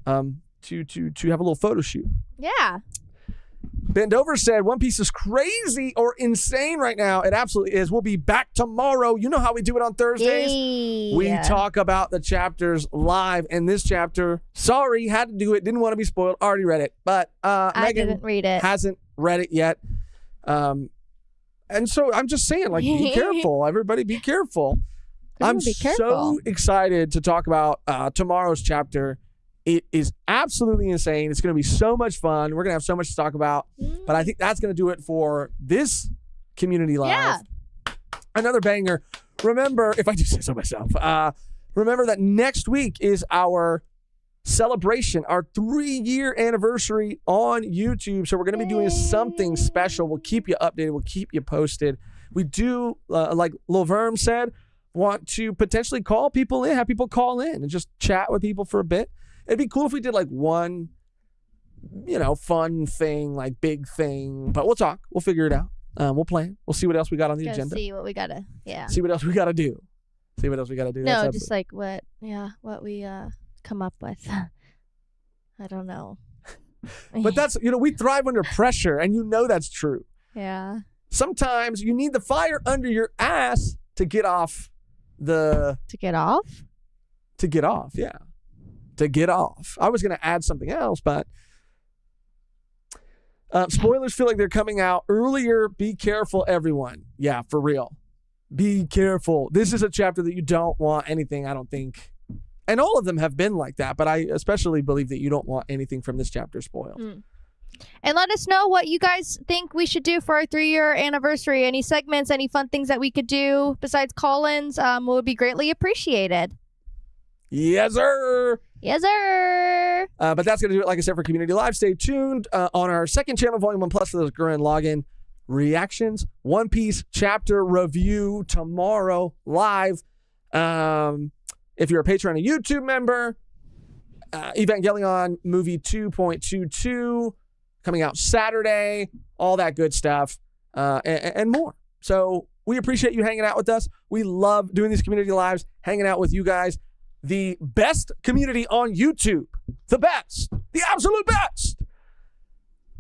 to have a little photo shoot. Yeah. Bendover said One Piece is crazy or insane right now. It absolutely is. We'll be back tomorrow. You know how we do it on Thursdays. Yay. We talk about the chapters live. And this chapter, sorry, had to do it. Didn't want to be spoiled. Already read it. But I Mehgan didn't read it. hasn't read it yet. And so I'm just saying, like, be careful. Everybody be careful. I'm be careful. so excited to talk about tomorrow's chapter. It is absolutely insane. It's going to be so much fun. We're going to have so much to talk about. But I think that's going to do it for this Community Live. Yeah. Another banger. Remember, if I do say so myself, remember that next week is our celebration, our 3-year anniversary on YouTube. So we're going to be doing something special. We'll keep you updated. We'll keep you posted. We do, like Lil Verm said, want to potentially call people in, have people call in and just chat with people for a bit. It'd be cool if we did like one, fun thing, like big thing. But we'll talk. We'll figure it out. We'll plan. We'll see what else we got on the agenda. See what we gotta, See what else we gotta do. No, just like what we come up with. I don't know. But that's, we thrive under pressure, and that's true. Yeah. Sometimes you need the fire under your ass to get off To get off? To get off, yeah. To get off. I was going to add something else, but spoilers feel like they're coming out earlier. Be careful, everyone. Yeah, for real. Be careful. This is a chapter that you don't want anything, I don't think. And all of them have been like that, but I especially believe that you don't want anything from this chapter spoiled. And let us know what you guys think we should do for our 3-year anniversary. Any segments, any fun things that we could do besides call-ins would be greatly appreciated. Yes, sir. Yes, sir. But that's going to do it, like I said, for Community Live. Stay tuned on our second channel, Volume 1 Plus, for those Gurren Login reactions. One Piece chapter review tomorrow live. If you're a Patreon or YouTube member, Evangelion movie 2.22 coming out Saturday, all that good stuff, and more. So we appreciate you hanging out with us. We love doing these community lives, hanging out with you guys. The best community on YouTube. The best. The absolute best.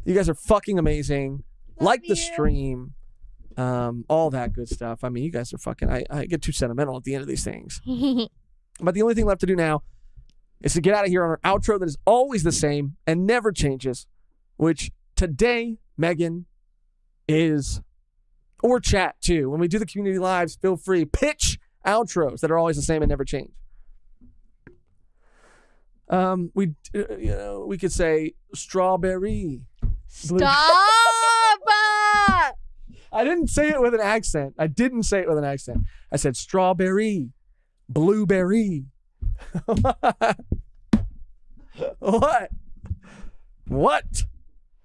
You guys are fucking amazing. Like the stream. All that good stuff. I mean, you guys are fucking... I get too sentimental at the end of these things. But the only thing left to do now is to get out of here on our outro that is always the same and never changes, which today, Mehgan, is... Or chat, too. When we do the community lives, feel free. Pitch outros that are always the same and never change. We could say strawberry. Stop! I didn't say it with an accent. I said strawberry, blueberry. What?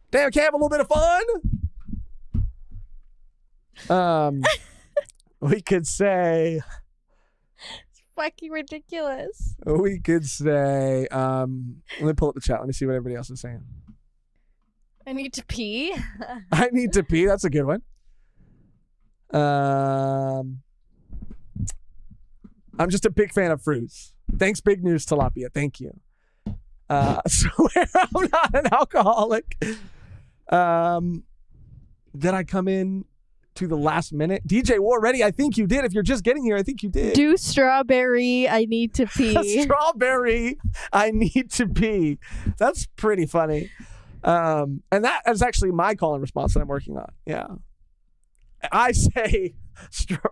Damn, can't have a little bit of fun? We could say... Fucking ridiculous. We could say, let me pull up the chat. Let me see what everybody else is saying. I need to pee. I need to pee. That's a good one. I'm just a big fan of fruits. Thanks, Big News Tilapia. Thank you. Swear I'm not an alcoholic. Did I come in to the last minute? DJ War Ready, I think you did. If you're just getting here, I think you did. Do strawberry, I need to pee. Strawberry, I need to pee. That's pretty funny. And that is actually my call and response that I'm working on. Yeah. I say,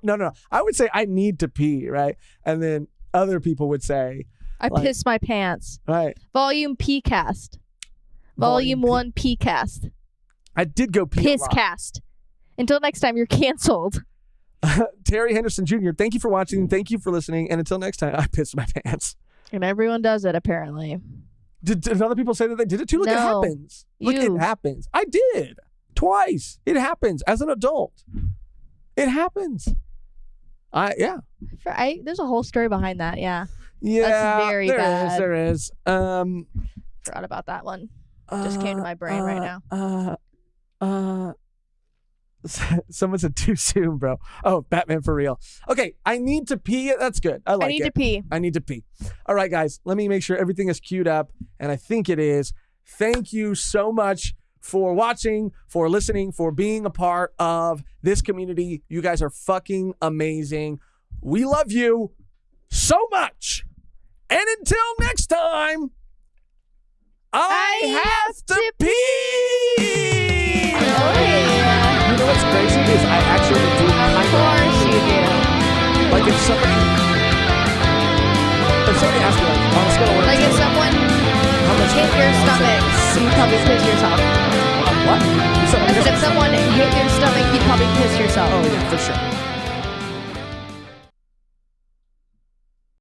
no. I would say I need to pee, right? And then other people would say, I piss my pants. Right. Volume P-cast. Volume 1 P-cast. I did go pee Piss cast. Until next time, you're canceled. Terry Henderson Jr., thank you for watching. Thank you for listening. And until next time, I pissed my pants. And everyone does it, apparently. Did other people say that they did it too? Look, it happens. Look, it happens. I did. Twice. It happens as an adult. It happens. There's a whole story behind that, yeah. Yeah. That's very bad. There is. Forgot about that one. Just came to my brain right now. Someone said too soon, bro. Oh, Batman for real. Okay, I need to pee. That's good. I need to pee. I need to pee. All right, guys. Let me make sure everything is queued up, and I think it is. Thank you so much for watching, for listening, for being a part of this community. You guys are fucking amazing. We love you so much. And until next time, I have to pee. Oh, yeah. You know what's crazy is I actually do kind Of course you do. like if somebody asks me like on a scale of 1 to Like 10, if someone how much hit your stomach, you'd probably piss yourself. what? I said if someone hit your stomach, you'd probably piss yourself. Oh yeah, for sure.